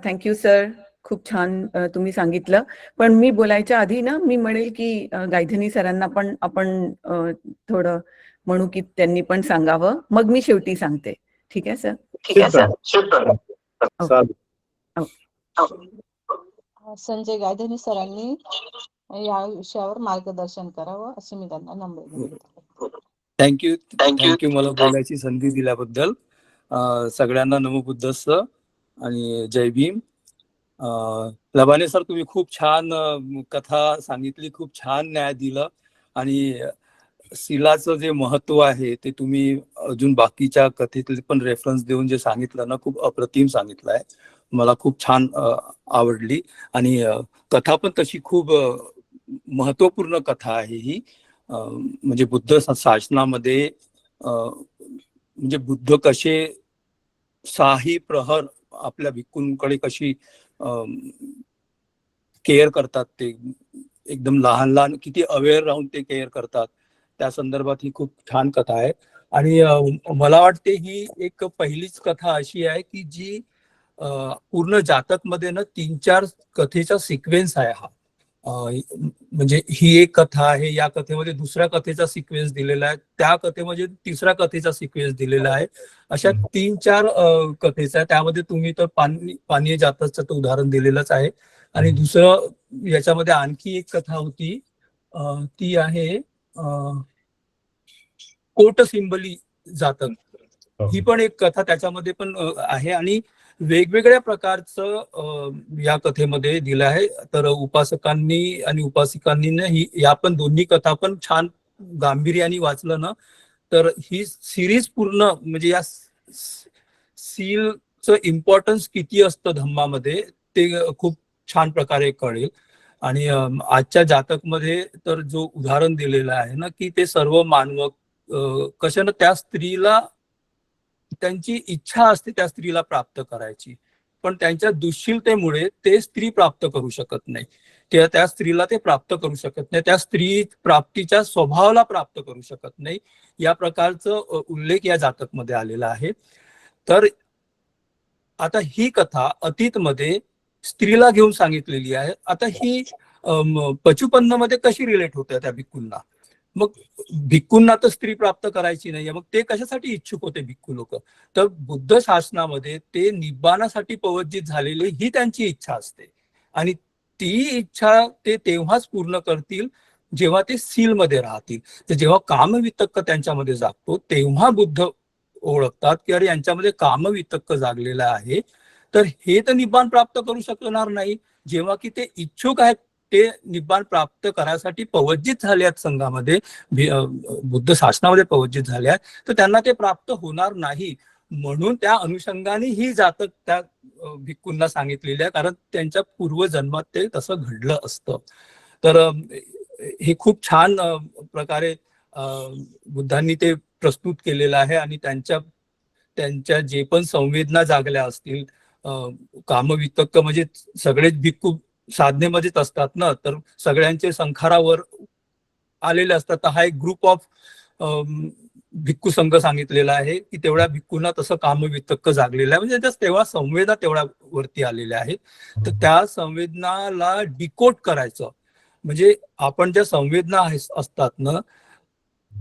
थँक्यू सर, खूप छान तुम्ही सांगितलं. पण मी बोलायच्या आधी ना मी म्हणेल की गायधनी सरांना पण आपण थोडं म्हणू की त्यांनी पण सांगावं, मग मी शेवटी सांगते. ठीक आहे सर? ठीक आहे सर. संजय गायधनी सरांनी या विषयावर मार्गदर्शन करावं असे मी त्यांना नम्र विनंती करते. थँक्यू मला बोलायची संधी दिल्याबद्दल. सगळ्यांना नमोबुद्धस्स आणि जय भीम. लबाने सर, तुम्ही खूप छान कथा सांगितली, खूप छान न्याय दिलं आणि शिलाचं जे महत्व आहे ते तुम्ही अजून बाकीच्या कथेतले पण रेफरन्स देऊन जे सांगितलं ना, खूप अप्रतिम सांगितलं आहे. मला खूप छान आवडली आणि कथा पण तशी खूप महत्वपूर्ण कथा आहे ही. म्हणजे बुद्ध शासनामध्ये म्हणजे बुद्ध कसे 6 प्रहर आपल्या भिक्खूंकडे कशी केअर करतात, ते एकदम लहान लहान किती अवेअर राहून ते केअर करतात, त्या संदर्भात ही खूप छान कथा आहे. आणि मला वाटते ही एक पहिलीच कथा अशी आहे की जी पूर्ण जातक मध्ये ना 3-4 कथेचा सिक्वेन्स आहे हा. म्हणजे ही एक कथा आहे, या कथेमध्ये दुसऱ्या कथेचा सिक्वेन्स दिलेला आहे, त्या कथेमध्ये तिसऱ्या कथेचा सिक्वेन्स दिलेला आहे. अशा 3-4 कथेचा आहे. त्यामध्ये तुम्ही तर पानीय जातकचं तर उदाहरण दिलेलंच आहे. आणि दुसरं याच्यामध्ये आणखी एक कथा होती, ती आहे कोटसिंबली जातक. ही पण एक कथा त्याच्यामध्ये पण आहे आणि वेगवेगळ्या प्रकारचं या कथेमध्ये दिलं आहे. तर उपासकांनी आणि उपासिकांनी या पण दोन्ही कथा पण छान गांभीर्याने वाचलं ना, तर ही सिरीज पूर्ण म्हणजे या सीलचं इम्पॉर्टन्स किती असतं धम्मामध्ये ते खूप छान प्रकारे कळेल. आणि आजच्या जातकमध्ये तर जो उदाहरण दिलेलं आहे ना की ते सर्व मानव कशानं त्या स्त्रीला त्यांची इच्छा असते त्या स्त्रीला प्राप्त करायची, पण त्यांच्या दुश्शीलतेमुळे ते स्त्री प्राप्त करू शकत नाही, त्या स्त्रीला ते प्राप्त करू शकत नाही, त्या स्त्री प्राप्तीच्या स्वभावाला प्राप्त करू शकत नाही. या प्रकारचं उल्लेख या जातकमध्ये आलेला आहे. तर आता ही कथा अतीतमध्ये स्त्रीला घेऊन सांगितलेली आहे. आता ही पचुपन्नमध्ये कशी रिलेट होते त्या भिक्खूंना? मग भिक्खूंना तर स्त्री प्राप्त करायची नाहीये, मग ते कशासाठी इच्छुक होते भिक्खू लोक? तर बुद्ध शासनामध्ये ते निब्बाणासाठी पवजित झालेले ही त्यांची इच्छा असते आणि ती इच्छा ते तेव्हाच पूर्ण करतील जेव्हा ते सीलमध्ये राहतील. तर जेव्हा कामवितक्क त्यांच्यामध्ये जागतो तेव्हा बुद्ध ओळखतात की अरे यांच्यामध्ये कामवितक्क जागलेलं आहे, तर हे तर निब्बाण प्राप्त करू शकणार नाही. जेव्हा की ते इच्छुक आहेत, ते निब्बाण प्राप्त करायसाठी पवजित झाले आहेत संघामध्ये, बुद्ध शासनामध्ये पवजित झाले आहेत, तर त्यांना ते प्राप्त होणार नाही. म्हणून त्या अनुषंगाने ही जातक त्या भिक्खूंना सांगितलेली आहे, कारण त्यांच्या पूर्वजन्मात ते तसं घडलं असतं. तर हे खूप छान प्रकारे बुद्धांनी ते प्रस्तुत केलेलं आहे आणि त्यांच्या जे पण संवेदना जागल्या असतील, कामवितक्क म्हणजे सगळेच भिक्खू साधनेमध्येच असतात ना, तर सगळ्यांचे संखारावर आलेले असतात. तर हा एक ग्रुप ऑफ भिक्खू संघ सांगितलेला आहे की तेवढ्या भिक्खूंना तसं कामवितक्क जागलेलं आहे, म्हणजे तेव्हा संवेदना तेवढ्या वरती आलेल्या आहेत. तर त्या संवेदनाला डिकोड करायचं म्हणजे आपण ज्या संवेदना असतात ना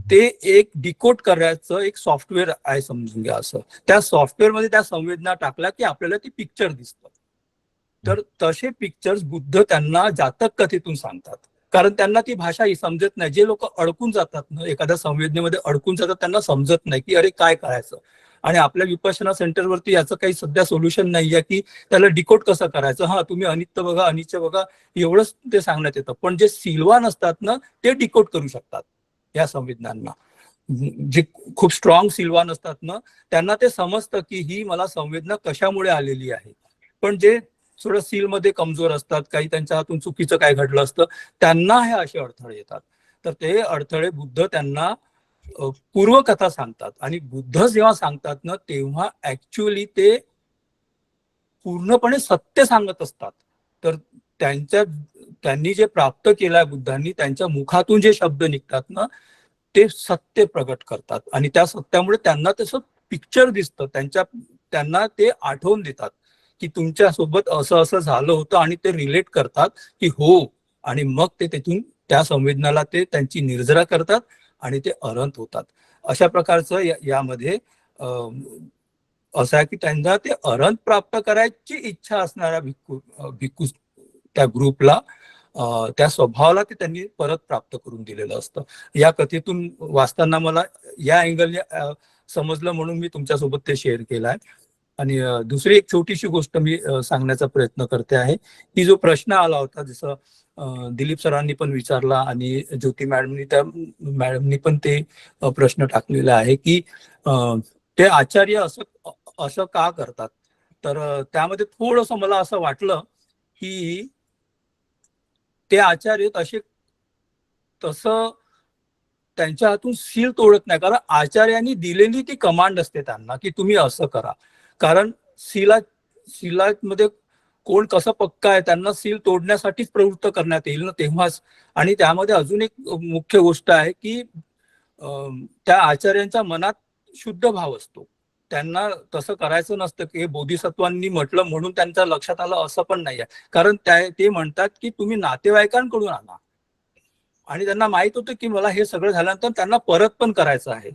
ते एक डिकोड करायचं एक सॉफ्टवेअर आहे समजून घ्या. असं त्या सॉफ्टवेअरमध्ये त्या संवेदना टाकल्या की आपल्याला ती पिक्चर दिसतं. तर तसे पिक्चर्स बुद्ध त्यांना जातक कथेतून सांगतात, कारण त्यांना ती भाषा ही समजत नाही. जे लोक अडकून जातात ना, एखाद्या संवेदनेमध्ये अडकून जातात, त्यांना समजत नाही की अरे काय करायचं. आणि आपल्या विपश्यना सेंटरवरती याचं काही सध्या सोल्युशन नाहीये की त्याला डिकोड कसं करायचं. हा तुम्ही अनित्य बघा, अनिच्य बघा, एवढंच ते सांगण्यात येतं. पण जे सिलवान असतात ना ते डिकोड करू शकतात या संवेदनांना. जे खूप स्ट्रॉंग सिलवान असतात ना त्यांना ते समजतं की ही मला संवेदना कशामुळे आलेली आहे. पण जे थोडं सीलमध्ये कमजोर असतात, काही त्यांच्या हातून चुकीचं काय घडलं असतं, त्यांना हे असे अडथळे येतात. तर ते अडथळे बुद्ध त्यांना पूर्वकथा सांगतात आणि बुद्ध जेव्हा सांगतात ना तेव्हा ऍक्च्युअली ते पूर्णपणे सत्य सांगत असतात. तर त्यांनी जे प्राप्त केलंय बुद्धांनी, त्यांच्या मुखातून जे शब्द निघतात ना ते सत्य प्रगट करतात आणि त्या सत्यामुळे त्यांना तसं पिक्चर दिसतं त्यांना ते आठवून देतात की तुमच्या सोबत असं असं झालं होतं आणि ते रिलेट करतात की हो, आणि मग ते तिथून त्या संवेदनाला ते त्यांची निर्जरा करतात आणि ते अरहंत होतात. अशा प्रकारचं यामध्ये असं आहे की त्यांना ते अरहंत प्राप्त करायची इच्छा असणाऱ्या भिक्खू त्या ग्रुपला त्या स्वभावाला ते त्यांनी परत प्राप्त करून दिलेलं असतं. या कथेतून वाचताना मला या अँगलने समजलं म्हणून मी तुमच्यासोबत ते शेअर केलं आहे. आणि दुसरी एक छोटीशी गोष्ट मी सांगण्याचा प्रयत्न करते आहे की जो प्रश्न आला होता, जसं दिलीप सरांनी पण विचारला आणि ज्योती मॅडमनी पण ते प्रश्न टाकलेला आहे की ते आचार्य असं का करतात. तर त्यामध्ये थोडंसं मला असं वाटलं की ते आचार्य तसं त्यांच्या हातून सील तोडत नाही, कारण आचार्यांनी दिलेली ती कमांड असते त्यांना की तुम्ही असं करा. कारण सीलामध्ये कोण कसं पक्का आहे त्यांना सील तोडण्यासाठीच प्रवृत्त करण्यात येईल ना तेव्हाच. आणि त्यामध्ये अजून एक मुख्य गोष्ट आहे की त्या आचार्यांच्या मनात शुद्ध भाव असतो. त्यांना तसं करायचं नसतं की हे बोधिसत्वांनी म्हटलं म्हणून त्यांच्या लक्षात आलं असं पण नाही आहे. कारण ते म्हणतात की तुम्ही नातेवाईकांकडून आणा, आणि त्यांना माहित होतं की मला हे सगळं झाल्यानंतर त्यांना परत पण करायचं आहे,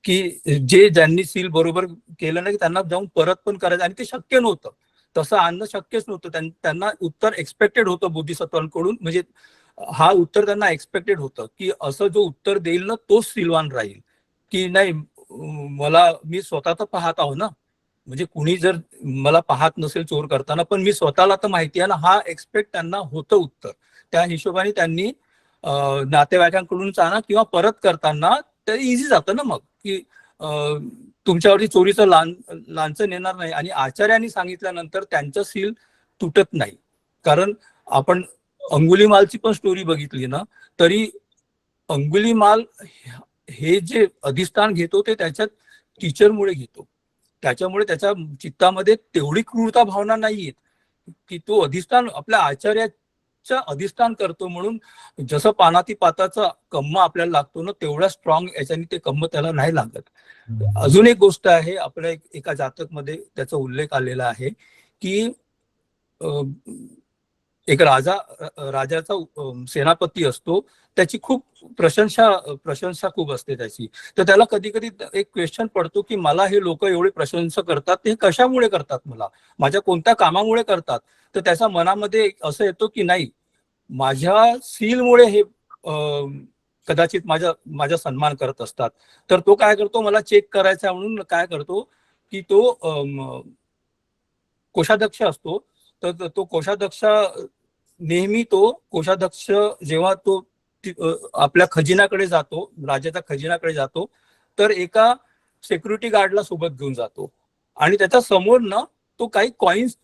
की ज्यांनी सील बरोबर केलं नाही त्यांना जाऊन परत पण करायचं, आणि ते शक्य नव्हतं. तसं आणणं शक्यच नव्हतं. त्यांना उत्तर एक्सपेक्टेड होतं बोधिसत्वांकडून, म्हणजे हा उत्तर त्यांना एक्सपेक्टेड होतं की असं जो उत्तर देईल ना तोच सीलवान राहील. की नाही, मी स्वतः तर पाहत आहो ना, म्हणजे कुणी जर मला पाहत नसेल चोर करताना, पण मी स्वतःला तर माहिती आहे ना, हा एक्सपेक्ट त्यांना होतं उत्तर. त्या हिशोबाने त्यांनी नातेवाईकांकडून आणा किंवा परत करताना ते इझी जातं ना मग, की तुमच्यावरती चोरीचं लांछन येणार नाही. आणि आचार्यांनी सांगितल्यानंतर त्यांचं सील तुटत नाही. कारण आपण अंगुलीमालची पण स्टोरी बघितली ना, तरी अंगुलीमाल हे जे अधिष्ठान घेतो ते त्याच्या टीचरमुळे घेतो. त्याच्यामुळे त्याच्या चित्तामध्ये तेवढी क्रूरता भावना नाहीये की तो अधिष्ठान आपल्या आचार्याच्या अधिष्ठान करतो. म्हणून जसं पानाती पाताचा कम्मा आपल्याला लागतो ना, तेवढा स्ट्रॉंग याच्याने ते कम्म त्याला नाही लागत. अजून एक गोष्ट आहे, आपल्या एका जातक मध्ये त्याचा उल्लेख आलेला आहे की एक राजाचा सेनापती असतो, त्याची खूप प्रशंसा खूप असते त्याची. तर त्याला कधी कधी एक क्वेश्चन पडतो की मला हे लोक एवढे प्रशंसा करतात, ते कशामुळे करतात, माझ्या कोणत्या कामामुळे करतात. तर त्याच्या मनामध्ये असं येतो की नाही, माझ्या सीलमुळे हे कदाचित माझा सन्मान करत असतात. तर तो काय करतो, मला चेक करायचा म्हणून काय करतो की तो कोषाध्यक्ष असतो. तर तो कोषाध्यक्ष नेहमी जेव्हा तो आपल्या खजिन्याकडे जातो, राजाच्या खजिन्याकडे जातो, तर एका सिक्युरिटी गार्डला सोबत घेऊन जातो आणि त्याच्या समोर ना तो काही कॉइन्स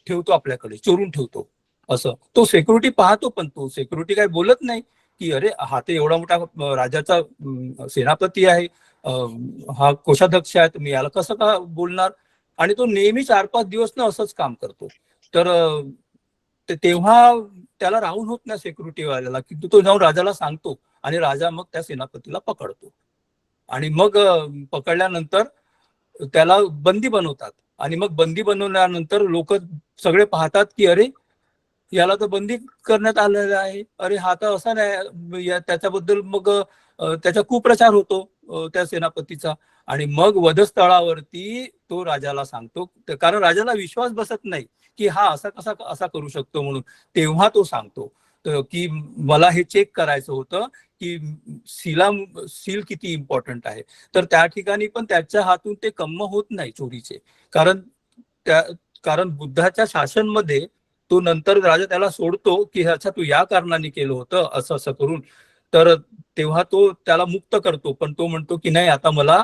ठेवतो, आपल्याकडे चोरून ठेवतो. असं तो सिक्युरिटी पाहतो, पण तो सिक्युरिटी काही बोलत नाही की अरे हा ते एवढा मोठा राजाचा सेनापती आहे, हा कोषाध्यक्ष आहे, मी याला कसं का बोलणार. आणि तो नेहमी 4-5 दिवस ना असंच काम करतो. तर तेव्हा त्याला राहून होत नाही सिक्युरिटीवाल्याला, की तो जाऊन राजाला सांगतो आणि राजा मग त्या सेनापतीला पकडतो. आणि मग पकडल्यानंतर त्याला बंदी बनवतात. आणि मग बंदी बनवल्यानंतर लोक सगळे पाहतात की अरे याला तर बंदी करण्यात आलेलं आहे, अरे हा तर असा नाही. त्याच्याबद्दल मग त्याचा कुप्रचार होतो त्या सेनापतीचा. आणि मग वधस्थळावरती तो राजाला सांगतो, कारण राजाला विश्वास बसत नाही की हा असा करू शकतो म्हणून. तेव्हा तो सांगतो की मला हे चेक करायचं होतं की सील किती इम्पॉर्टंट आहे. तर त्या ठिकाणी पण त्याच्या हातून ते कम्म होत नाही चोरीचे, कारण बुद्धाच्या शासनमध्ये तो नंतर राजा त्याला सोडतो की अच्छा तू या कारणाने केलं होतं असं करून. तर तेव्हा तो त्याला मुक्त करतो, पण तो म्हणतो की नाही, आता मला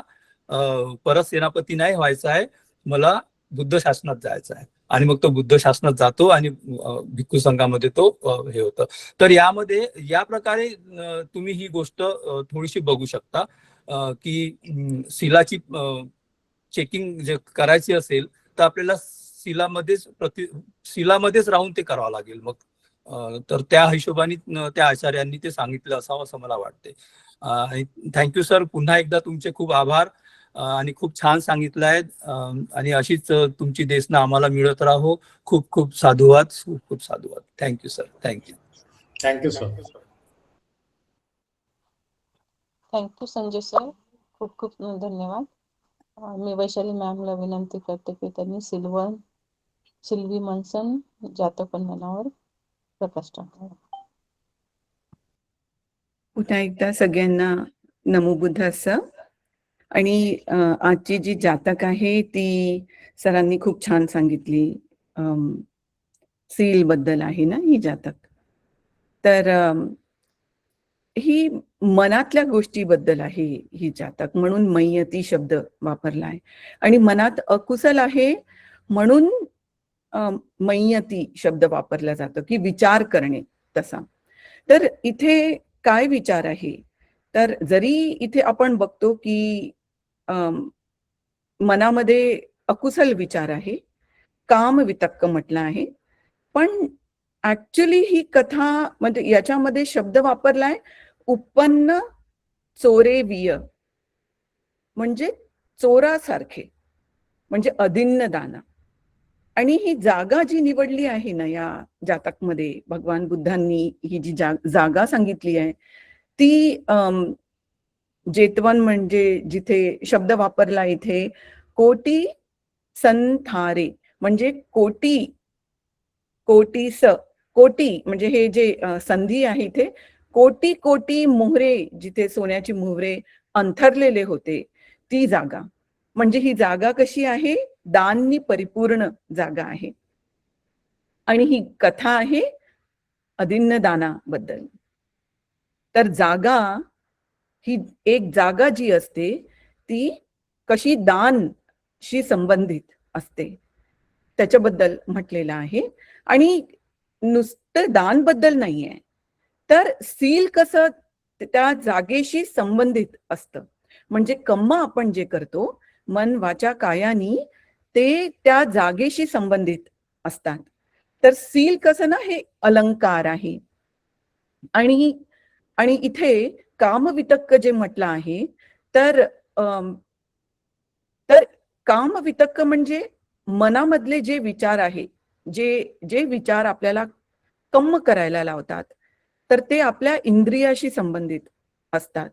परत सेनापती नाही व्हायचं आहे, मला बुद्ध शासनात जायचं आहे. आणि मग तो बुद्ध शासनात जातो आणि भिक्खू संघामध्ये तो हे होतं. तर यामध्ये या प्रकारे तुम्ही ही गोष्ट थोडीशी बघू शकता की सीलाची चेकिंग जे करायची असेल तर आपल्याला सीलामध्येच राहून ते करावं लागेल. मग तर त्या हिशोबाने त्या आचार्यांनी ते सांगितलं असावं असं मला वाटते. थँक्यू सर, पुन्हा एकदा तुमचे खूप आभार. आणि खूप छान सांगितलं आहे. आणि अशीच तुमची देशना आम्हाला मिळत राहो. खूप खूप साधुवाद, खूप खूप साधुवाद. Thank you sir. Thank you. Thank you sir. Thank you Sanjay sir. खूप खूप धन्यवाद. मी वैशाली मॅमला विनंती करते की त्यांनी सिल्वी मनसन जातक वंदनावर प्रकाश टाकावा. पुन्हा एकदा सगळ्यांना नमो बुद्धास्स. आणि आजची जी जातक आहे ती सरांनी खूप छान सांगितली. सील बद्दल आहे ना ही जातक. तर ही मनातल्या गोष्टीबद्दल आहे ही जातक, म्हणून मय्यती शब्द वापरला आहे. आणि मनात अकुशल आहे म्हणून मय्यती शब्द वापरला जातो की विचार करणे तसा. तर इथे काय विचार आहे, तर जरी इथे आपण बघतो की मनामध्ये अकुशल विचार आहे, काम वितक्क म्हटलं आहे, पण ऍक्च्युली ही कथा म्हणजे याच्यामध्ये शब्द वापरलाय उत्पन्न चोरेविय, म्हणजे चोरासारखे, म्हणजे अदिन्न दाना. आणि ही जागा जी निवडली आहे ना या जातकमध्ये भगवान बुद्धांनी ही जी जागा सांगितली आहे ती जेतवन, म्हणजे जिथे शब्द वापरला इथे कोटी संथारे, म्हणजे कोटी म्हणजे हे जे संधी आहे इथे कोटी कोटी मोहरे, जिथे सोन्याची मोहरे अंथरलेले होते ती जागा. म्हणजे ही जागा कशी आहे, दाननी परिपूर्ण जागा आहे. आणि ही कथा आहे अदिन्न दानाबद्दल. तर जागा ही एक जागा जी असते ती कशी दानशी संबंधित असते त्याच्याबद्दल म्हटलेलं आहे. आणि नुसतं दान बद्दल नाहीये, तर सील कसं त्या जागेशी संबंधित असतं. म्हणजे कर्म आपण जे करतो मन वाचा कायानी ते त्या जागेशी संबंधित असतात. तर सील कसं ना हे अलंकार आहे. आणि इथे कामवितक्क जे म्हटलं आहे तर कामवितक्क म्हणजे मनामधले जे विचार आहे, जे विचार आपल्याला कम्म करायला लावतात, तर ते आपल्या इंद्रियाशी संबंधित असतात.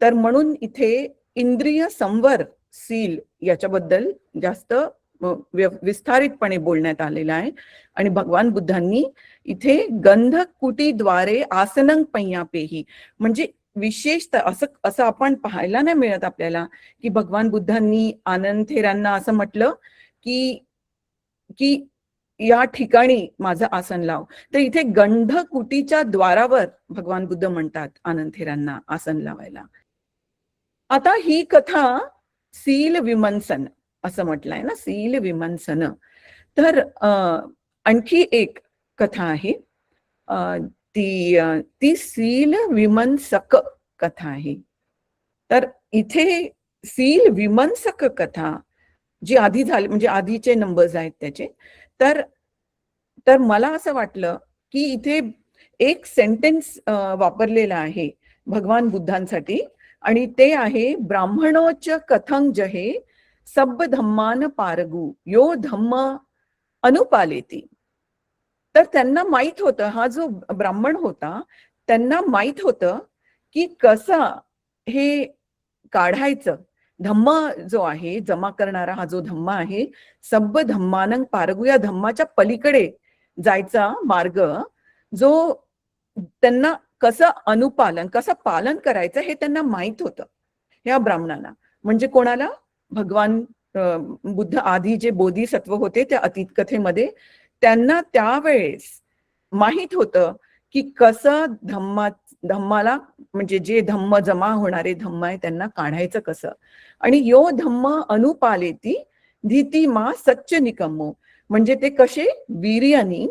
तर म्हणून इथे इंद्रिय संवर सील याच्याबद्दल जास्त विस्तारितपणे बोलण्यात आलेलं आहे. आणि भगवान बुद्धांनी इथे गंधकुटीद्वारे आसनं पय्यापेही, म्हणजे विशेषतः असं आपण पाहायला नाही मिळत आपल्याला की भगवान बुद्धांनी आनंद थेरांना असं म्हटलं की या ठिकाणी माझं आसन लाव. तर इथे गंधकुटीच्या द्वारावर भगवान बुद्ध म्हणतात आनंद थेरांना आसन लावायला. आता ही कथा सील विमंसन असं म्हटलंय ना, सील विमंसन. तर आणखी एक कथा आहे, ती सील विमंसक कथा आहे. तर इथे सील विमंसक कथा जी आधी झाली, म्हणजे आधीचे नंबर्स आहेत त्याचे, तर मला असं वाटलं की इथे एक सेंटेन्स वापरलेला आहे भगवान बुद्धांसाठी, आणि ते आहे ब्राह्मणोच कथं जहे सब धम्मान पारगू यो धम्म अनुपालेती. तर त्यांना माहित होतं, हा जो ब्राह्मण होता त्यांना माहित होतं की कसं हे काढायचं. धम्म जो आहे, जमा करणारा हा जो धम्म आहे, सब धम्मानं पारगू, या धम्माच्या पलीकडे जायचा मार्ग जो त्यांना कसं अनुपालन, कसं पालन करायचं हे त्यांना माहित होतं या ब्राह्मणाला. म्हणजे कोणाला, भगवान बुद्ध आधी जे बोधिसत्व होते त्या अतीत कथेमध्ये, त्यांना त्यावेळेस माहित होतं की कसं धम्माला, म्हणजे जे धम्म जमा होणारे धम्म आहे त्यांना काढायचं कसं. आणि यो धम्म अनुपालेती धीती मा सच्च निकम्मो, म्हणजे ते कसे वीर्यानी,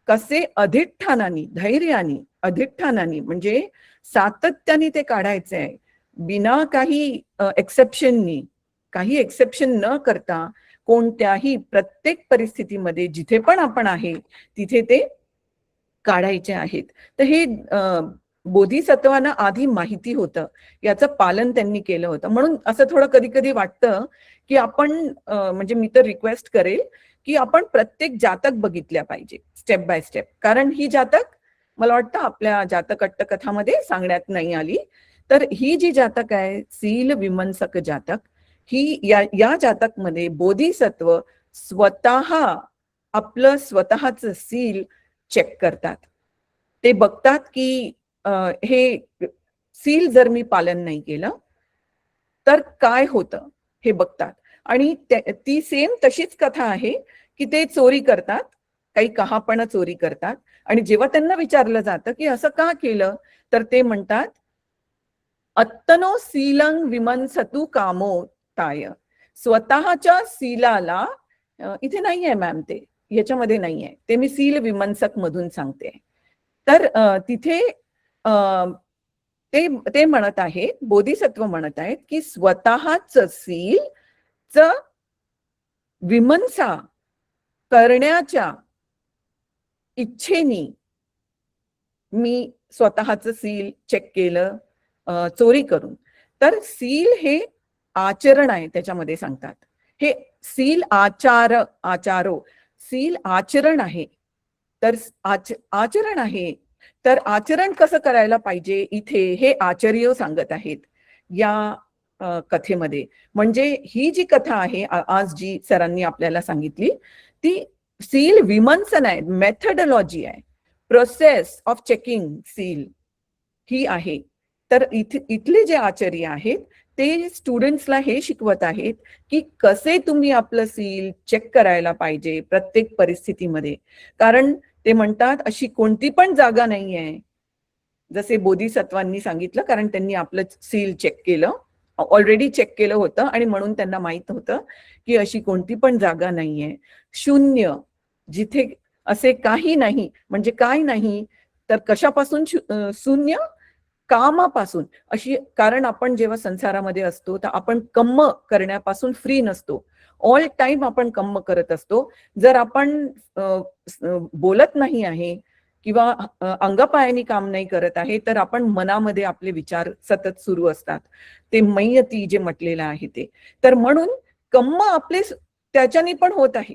कसे अधिष्ठानानी, धैर्यानी, अधिष्ठानानी, म्हणजे सातत्याने ते काढायचे आहे, बिना काही एक्सेप्शननी, काही एक्सेप्शन न करता कोणत्याही प्रत्येक परिस्थितीमध्ये जिथे पण आपण आहे तिथे ते काढायचे आहेत. तर हे बोधिसत्वांना आधी माहिती होतं, याचं पालन त्यांनी केलं होतं. म्हणून असं थोडं कधी कधी वाटतं की आपण म्हणजे मी तर रिक्वेस्ट करेल की आपण प्रत्येक जातक बघितल्या पाहिजे स्टेप बाय स्टेप, कारण ही जातक मला वाटतं आपल्या जातक अट्टकथामध्ये सांगण्यात नाही आली. तर ही जी जातक आहे सील विमंसक जातक, ही या जातकमध्ये बोधिसत्व स्वतः आपलं स्वतःच सील चेक करतात. ते बघतात की हे सील जर मी पालन नाही केलं तर काय होतं हे बघतात. आणि ती सेम तशीच कथा आहे की ते चोरी करतात, काही कहापणा चोरी करतात, आणि जेव्हा त्यांना विचारलं जातं की असं का केलं तर ते म्हणतात अत्तनो सीलं विमंसतु कामो ताय. स्वतःच्या सीलाला इथे नाहीये मॅम, ते याच्यामध्ये नाहीये, ते मी सील विमंसक मधून सांगते. तर तिथे ते ते म्हणत आहेत, बोधिसत्व म्हणत आहेत की स्वतःच सील च विमंसा करण्याच्या इच्छेनी मी स्वतःच सील चेक केलं चोरी करून. तर सील हे आचरण आहे, त्याच्यामध्ये सांगतात हे सील आचारो, सील आचरण आहे. तर आचरण आहे, तर आचरण कसं करायला पाहिजे इथे हे आचार्य सांगत आहेत या कथेमध्ये. म्हणजे ही जी कथा आहे आज जी सरांनी आपल्याला सांगितली ती सील विमंसन आहे, मेथडॉलॉजी आहे, प्रोसेस ऑफ चेकिंग सील ही आहे. तर इथले जे आचार्य आहेत ते स्टुडंट्सला हे शिकवत आहेत की कसे तुम्ही आपलं सील चेक करायला पाहिजे प्रत्येक परिस्थितीमध्ये. कारण ते म्हणतात अशी कोणती पण जागा नाही आहे, जसे बोधिसत्वांनी सांगितलं, कारण त्यांनी आपलं सील चेक केलं, ऑलरेडी चेक केलं होतं आणि म्हणून त्यांना माहित होतं की अशी कोणती पण जागा नाहीये, शून्य, जिथे असे काही नाही. म्हणजे काय नाही तर कशापासून शून्य, कामापासून. अशी, कारण आपण जेव्हा संसारामध्ये असतो तर आपण कम्म करण्यापासून फ्री नसतो, ऑल टाइम आपण कम्म करत असतो. जर आपण बोलत नाही आहे किंवा अंगपायानी काम नाही करत आहे तर आपण मनामध्ये आपले विचार सतत सुरू असतात, ते मय्यती जे म्हटलेलं आहे ते. तर म्हणून कम्म आपले त्याच्यानी पण होत आहे,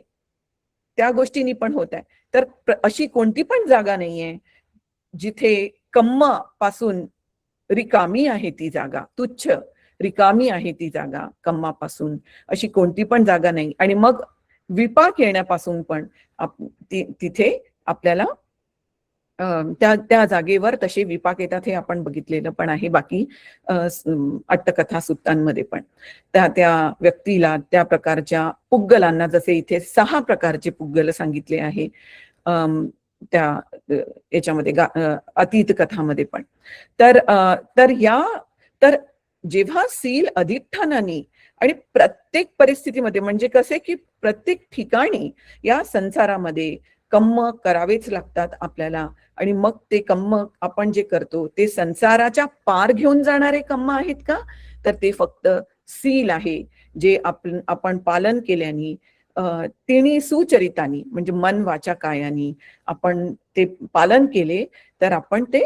त्या गोष्टींनी पण होत आहे. तर अशी कोणती पण जागा नाहीये जिथे कम्म पासून रिकामी आहे ती जागा, तुच्छ रिकामी आहे ती जागा कम्मापासून, अशी कोणती पण जागा नाही. आणि मग विपाक येण्यापासून पण तिथे आपल्याला त्या जागेवर तसे विपाक येतात, हे आपण बघितलेलं पण आहे बाकी अट्टकथा सुत्तांमध्ये पण. त्या व्यक्तीला त्या प्रकारच्या पुग्गलांना, जसे इथे 6 प्रकारचे पुग्गल सांगितले आहे त्या याच्यामध्ये अतीत कथामध्ये पण. तर जेव्हा सील अधिष्ठानाने आणि प्रत्येक परिस्थितीमध्ये, म्हणजे कसे की प्रत्येक ठिकाणी या संसारामध्ये कम्म करावेच लागतात आपल्याला. आणि मग ते कम्म आपण जे करतो ते संसाराच्या पार घेऊन जाणारे कम्म आहेत का, तर ते फक्त सील आहे जे आपण पालन केल्याने तिन्ही सुचरितानी, म्हणजे मन वाचा कायानी आपण ते पालन केले तर आपण ते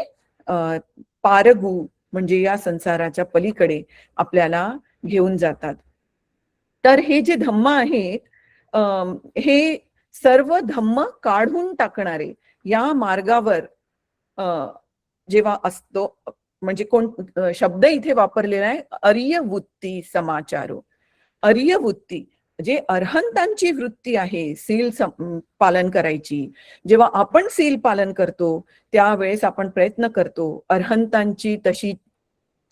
पारगू, म्हणजे या संसाराच्या पलीकडे आपल्याला घेऊन जातात. तर हे जे धम्म आहेत हे सर्व धम्म काढून टाकणारे या मार्गावर जेव्हा असतो, म्हणजे कोण शब्द इथे वापरलेला आहे अर्यवृत्ती समाचारो. अर्यवृत्ती जे अर्हंतांची वृत्ती आहे सील पालन करायची. जेव्हा आपण सील पालन करतो त्यावेळेस आपण प्रयत्न करतो अर्हंतांची तशी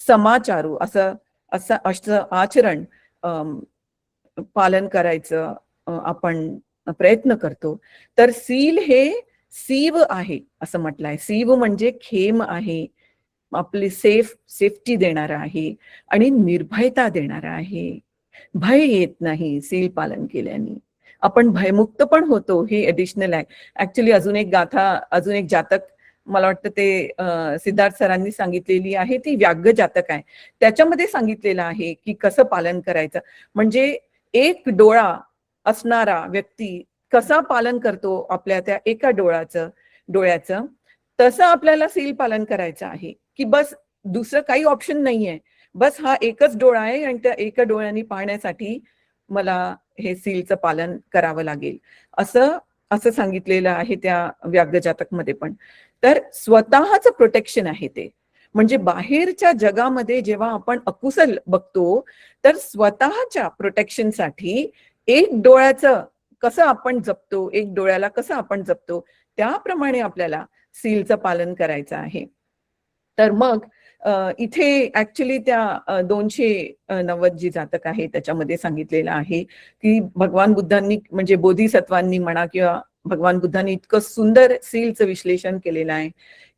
समाचारू असं आचरण पालन करायचं आपण प्रयत्न करतो. तर सील हे सीव आहे असं म्हटलंय. सीव म्हणजे खेम आहे, आपली सेफ्टी देणारा आहे आणि निर्भयता देणारा आहे. भय येत नाही सील पालन केल्याने, आपण भयमुक्त पण होतो, हे एडिशनल आहे. ऍक्च्युली अजून एक गाथा, अजून एक जातक मला वाटतं ते सिद्धार्थ सरांनी सांगितलेली आहे, ती व्याघ्र जातक आहे. त्याच्यामध्ये सांगितलेलं आहे की कसं पालन करायचं. म्हणजे एक डोळा असणारा व्यक्ती कसा पालन करतो आपल्या त्या एका डोळ्याचं, तसं आपल्याला सील पालन करायचं आहे, की बस दुसरं काही ऑप्शन नाहीये, बस हा एकच डोळा आहे आणि त्या एका डोळ्यांनी पाहण्यासाठी मला हे सीलचं पालन करावं लागेल, असं असं सांगितलेलं आहे त्या व्याघ्रजातकमध्ये पण. तर स्वतःचं प्रोटेक्शन आहे ते, म्हणजे बाहेरच्या जगामध्ये जेव्हा आपण अकुशल बघतो तर स्वतःच्या प्रोटेक्शनसाठी एक डोळ्याचं कसं आपण जपतो, एक डोळ्याला कसं आपण जपतो, त्याप्रमाणे आपल्याला सीलचं पालन करायचं आहे. तर मग इथे ऍक्च्युली त्या 290 जी जातक आहे त्याच्यामध्ये सांगितलेलं आहे की भगवान बुद्धांनी म्हणजे बोधिसत्वांनी म्हणा किंवा भगवान बुद्धांनी इतकं सुंदर सीलचं विश्लेषण केलेलं आहे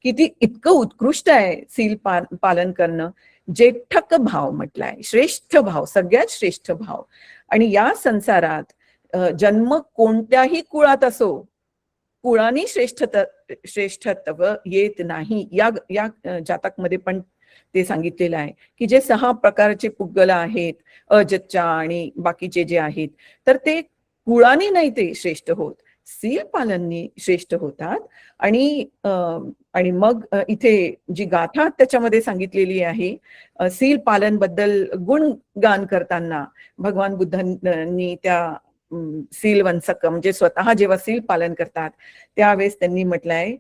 की ती इतकं उत्कृष्ट आहे सील पालन करणं. जेठक भाव म्हटलाय, श्रेष्ठ भाव, सगळ्यात श्रेष्ठ भाव. आणि या संसारात जन्म कोणत्याही कुळात असो, कुळाने श्रेष्ठत्व येत नाही. या जातकमध्ये पण ते सांगितलेलं आहे की जे 6 प्रकारचे पुद्गल आहेत, अजच्चा आणि बाकीचे जे आहेत, तर ते कुळाने नाही ते श्रेष्ठ होत, सील पालननी श्रेष्ठ होतात. आणि मग इथे जी गाथा त्याच्यामध्ये सांगितलेली आहे सील पालन बद्दल गुणगान करताना भगवान बुद्धांनी त्या सीलवंसक म्हणजे स्वतः जेव्हा सील पालन करतात त्यावेळेस त्यांनी म्हटलंय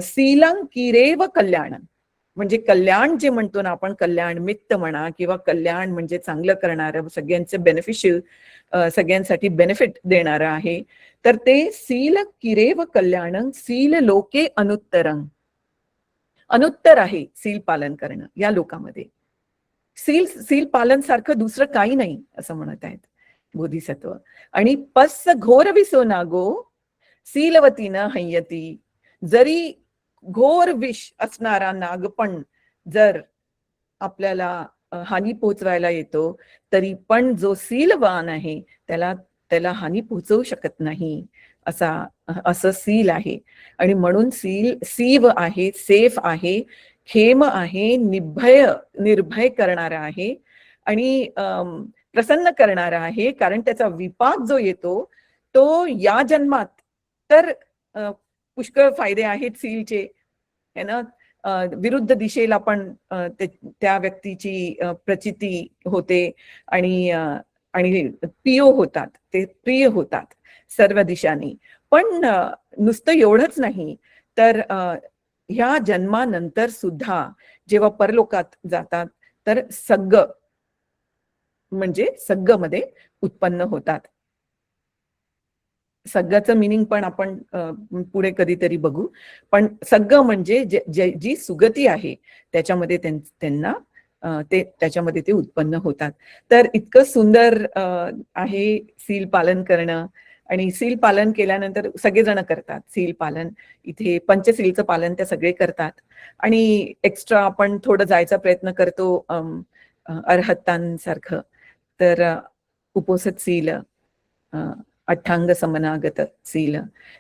सीलं किरेव कल्याण, म्हणजे कल्याण जे म्हणतो ना आपण, कल्याण मित्त म्हणा किंवा कल्याण म्हणजे चांगलं करणारं, सगळ्यांचं बेनिफिशियल, सगळ्यांसाठी बेनिफिट देणारं आहे. तर ते सील किरेव कल्याण सील लोके अनुत्तरं, अनुत्तर आहे सील पालन करणं या लोकांमध्ये. सील पालन सारखं दुसरं काही नाही असं म्हणत आहेत बोधिसत्व. आणि पस्स घोर विसो नागो सीलवतीनं हयती, जरी घोर विष असणारा नाग पण जर आपल्याला हानी पोचवायला येतो तरी पण जो सीलवान आहे त्याला हानी पोचवू शकत नाही, असं सील आहे. आणि म्हणून सीव आहे, सेफ आहे, खेम आहे, निर्भय करणारा आहे आणि प्रसन्न करणारा आहे. कारण त्याचा विपाक जो येतो तो या जन्मात तर पुष्कळ फायदे आहेत सीलचे, है ना. विरुद्ध दिशेला पण त्या व्यक्तीची प्रचिती होते आणि पियो होतात, ते प्रिय होतात सर्व दिशांनी. पण नुसतं एवढंच नाही तर ह्या जन्मानंतर सुद्धा जेव्हा परलोकात जातात तर सग्ग म्हणजे सग्गमध्ये उत्पन्न होतात. सग्गाचं मिनिंग पण आपण पुढे कधीतरी बघू. पण सग्ग म्हणजे जी सुगती आहे त्याच्यामध्ये त्यांना त्याच्यामध्ये ते उत्पन्न होतात. तर इतकं सुंदर आहे सील पालन करणं. आणि सील पालन केल्यानंतर सगळेजण करतात सील पालन. इथे पंचसीलचं पालन ते सगळे करतात. आणि एक्स्ट्रा आपण थोडं जायचा प्रयत्न करतो अर्हतांसारखं. तर उपोसत सील, अठ्ठांग समनागत सील,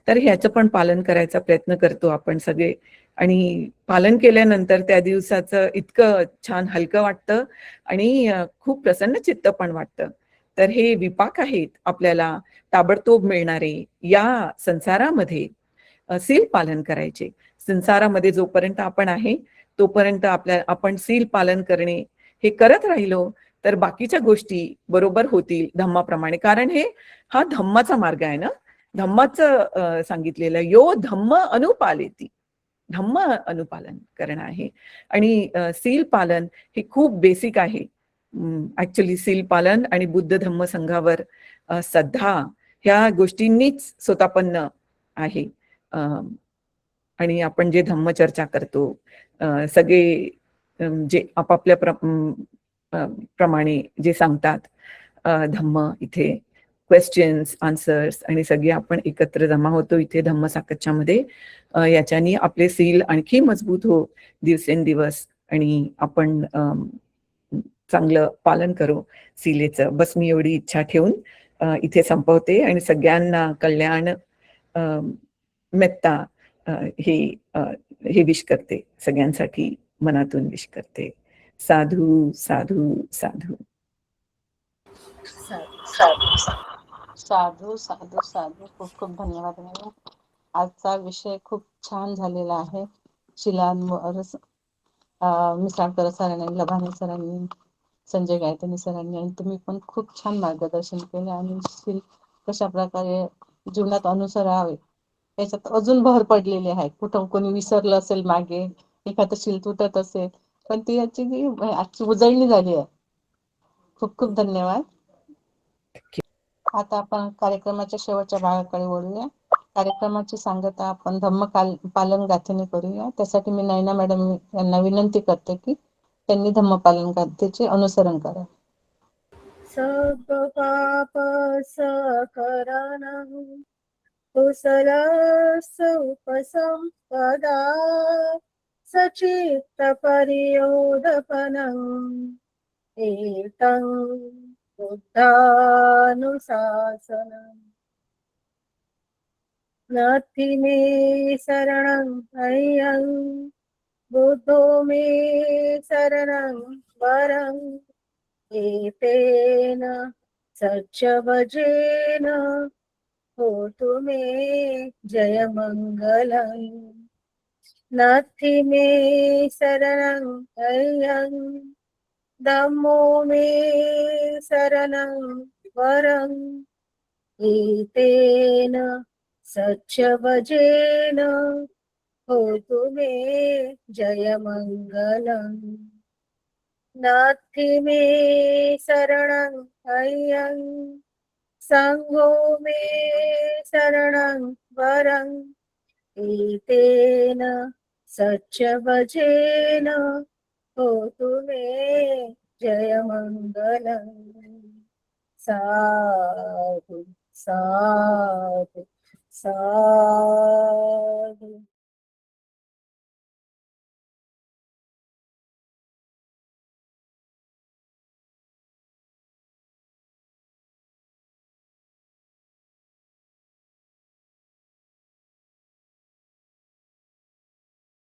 तर ह्याचं पण पालन करायचा प्रयत्न करतो आपण सगळे. आणि पालन केल्यानंतर त्या दिवसाचं इतकं छान हलकं वाटतं आणि खूप प्रसन्न चित्त पण वाटतं. तर हे विपाक आहेत आपल्याला ताबडतोब मिळणारे या संसारामध्ये सील पालन करायचे. संसारामध्ये जोपर्यंत आपण आहे तोपर्यंत आपण सील पालन करणे हे करत राहिलो तर बाकीच्या गोष्टी बरोबर होतील धम्माप्रमाणे. कारण हा धम्माचा मार्ग आहे ना, धम्माचं सांगितलेलं यो धम्म अनुपालेती, धम्म अनुपालन करणं आहे. आणि सील पालन हे खूप बेसिक आहे ऍक्च्युली. सील पालन आणि बुद्ध धम्म संघावर श्रद्धा ह्या गोष्टींनीच स्वतःपन्न आहे. आणि आपण जे धम्म चर्चा करतो सगळे जे आपापल्या प्रमाणे जे सांगतात धम्म, इथे क्वेश्चन्स आन्सर्स आणि सगळे आपण एकत्र जमा होतो इथे धम्म साकच्यामध्ये. याच्यानी आपले सील आणखी मजबूत हो दिवसेंदिवस आणि आपण चांगलं पालन करू सीलेचं. बस मी एवढी इच्छा ठेवून इथे संपवते आणि सगळ्यांना कल्याण मेत्ता हे विश करते, सगळ्यांसाठी मनातून विश करते. साधू साधू साधू साधू साधू साधू. खूप खूप धन्यवाद मॅडम. आजचा विषय खूप छान झालेला आहे. शिलांवर मिसाळकर सरांनी, लभाने सरांनी, संजय गायधनी सरांनी आणि तुम्ही पण खूप छान मार्गदर्शन केले आणि शील कशा प्रकारे जीवनात अनुसरावे याच्यात अजून भर पडलेली आहे. कुठं कोणी विसरलं असेल मागे, एखादं शील तुटत असेल, पण ती आजची उजळणी झाली आहे. खूप खूप धन्यवाद. आता आपण कार्यक्रमाच्या शेवटच्या भागाकडे वळूया. कार्यक्रमाची सांगता आपण पालन गाथेने करूया. त्यासाठी मी नयना मॅडम यांना विनंती करते की त्यांनी धम्मपालन गाथेचे अनुसरण करा. सब पाप सकरणं कुशल उपसंपदा सचित्त परियोदपनं एतं बुद्धानुशासनम् नास्ति मे शरणं अय्यं बुद्धो मे शरणं वरं एतेन सच्चवजेन होतु मे जयमङ्गलम् नास्ति मे शरणं अय्यं धम्मो मे शरणं वरं एतेन सच्चवजेन होतु मे जयमङ्गलम् नास्ति मे शरणं अय्यं संघो मे शरणं वरं एतेन सच्चवजेन होतु मे जयमङ्गलम् साधु साधु साधु.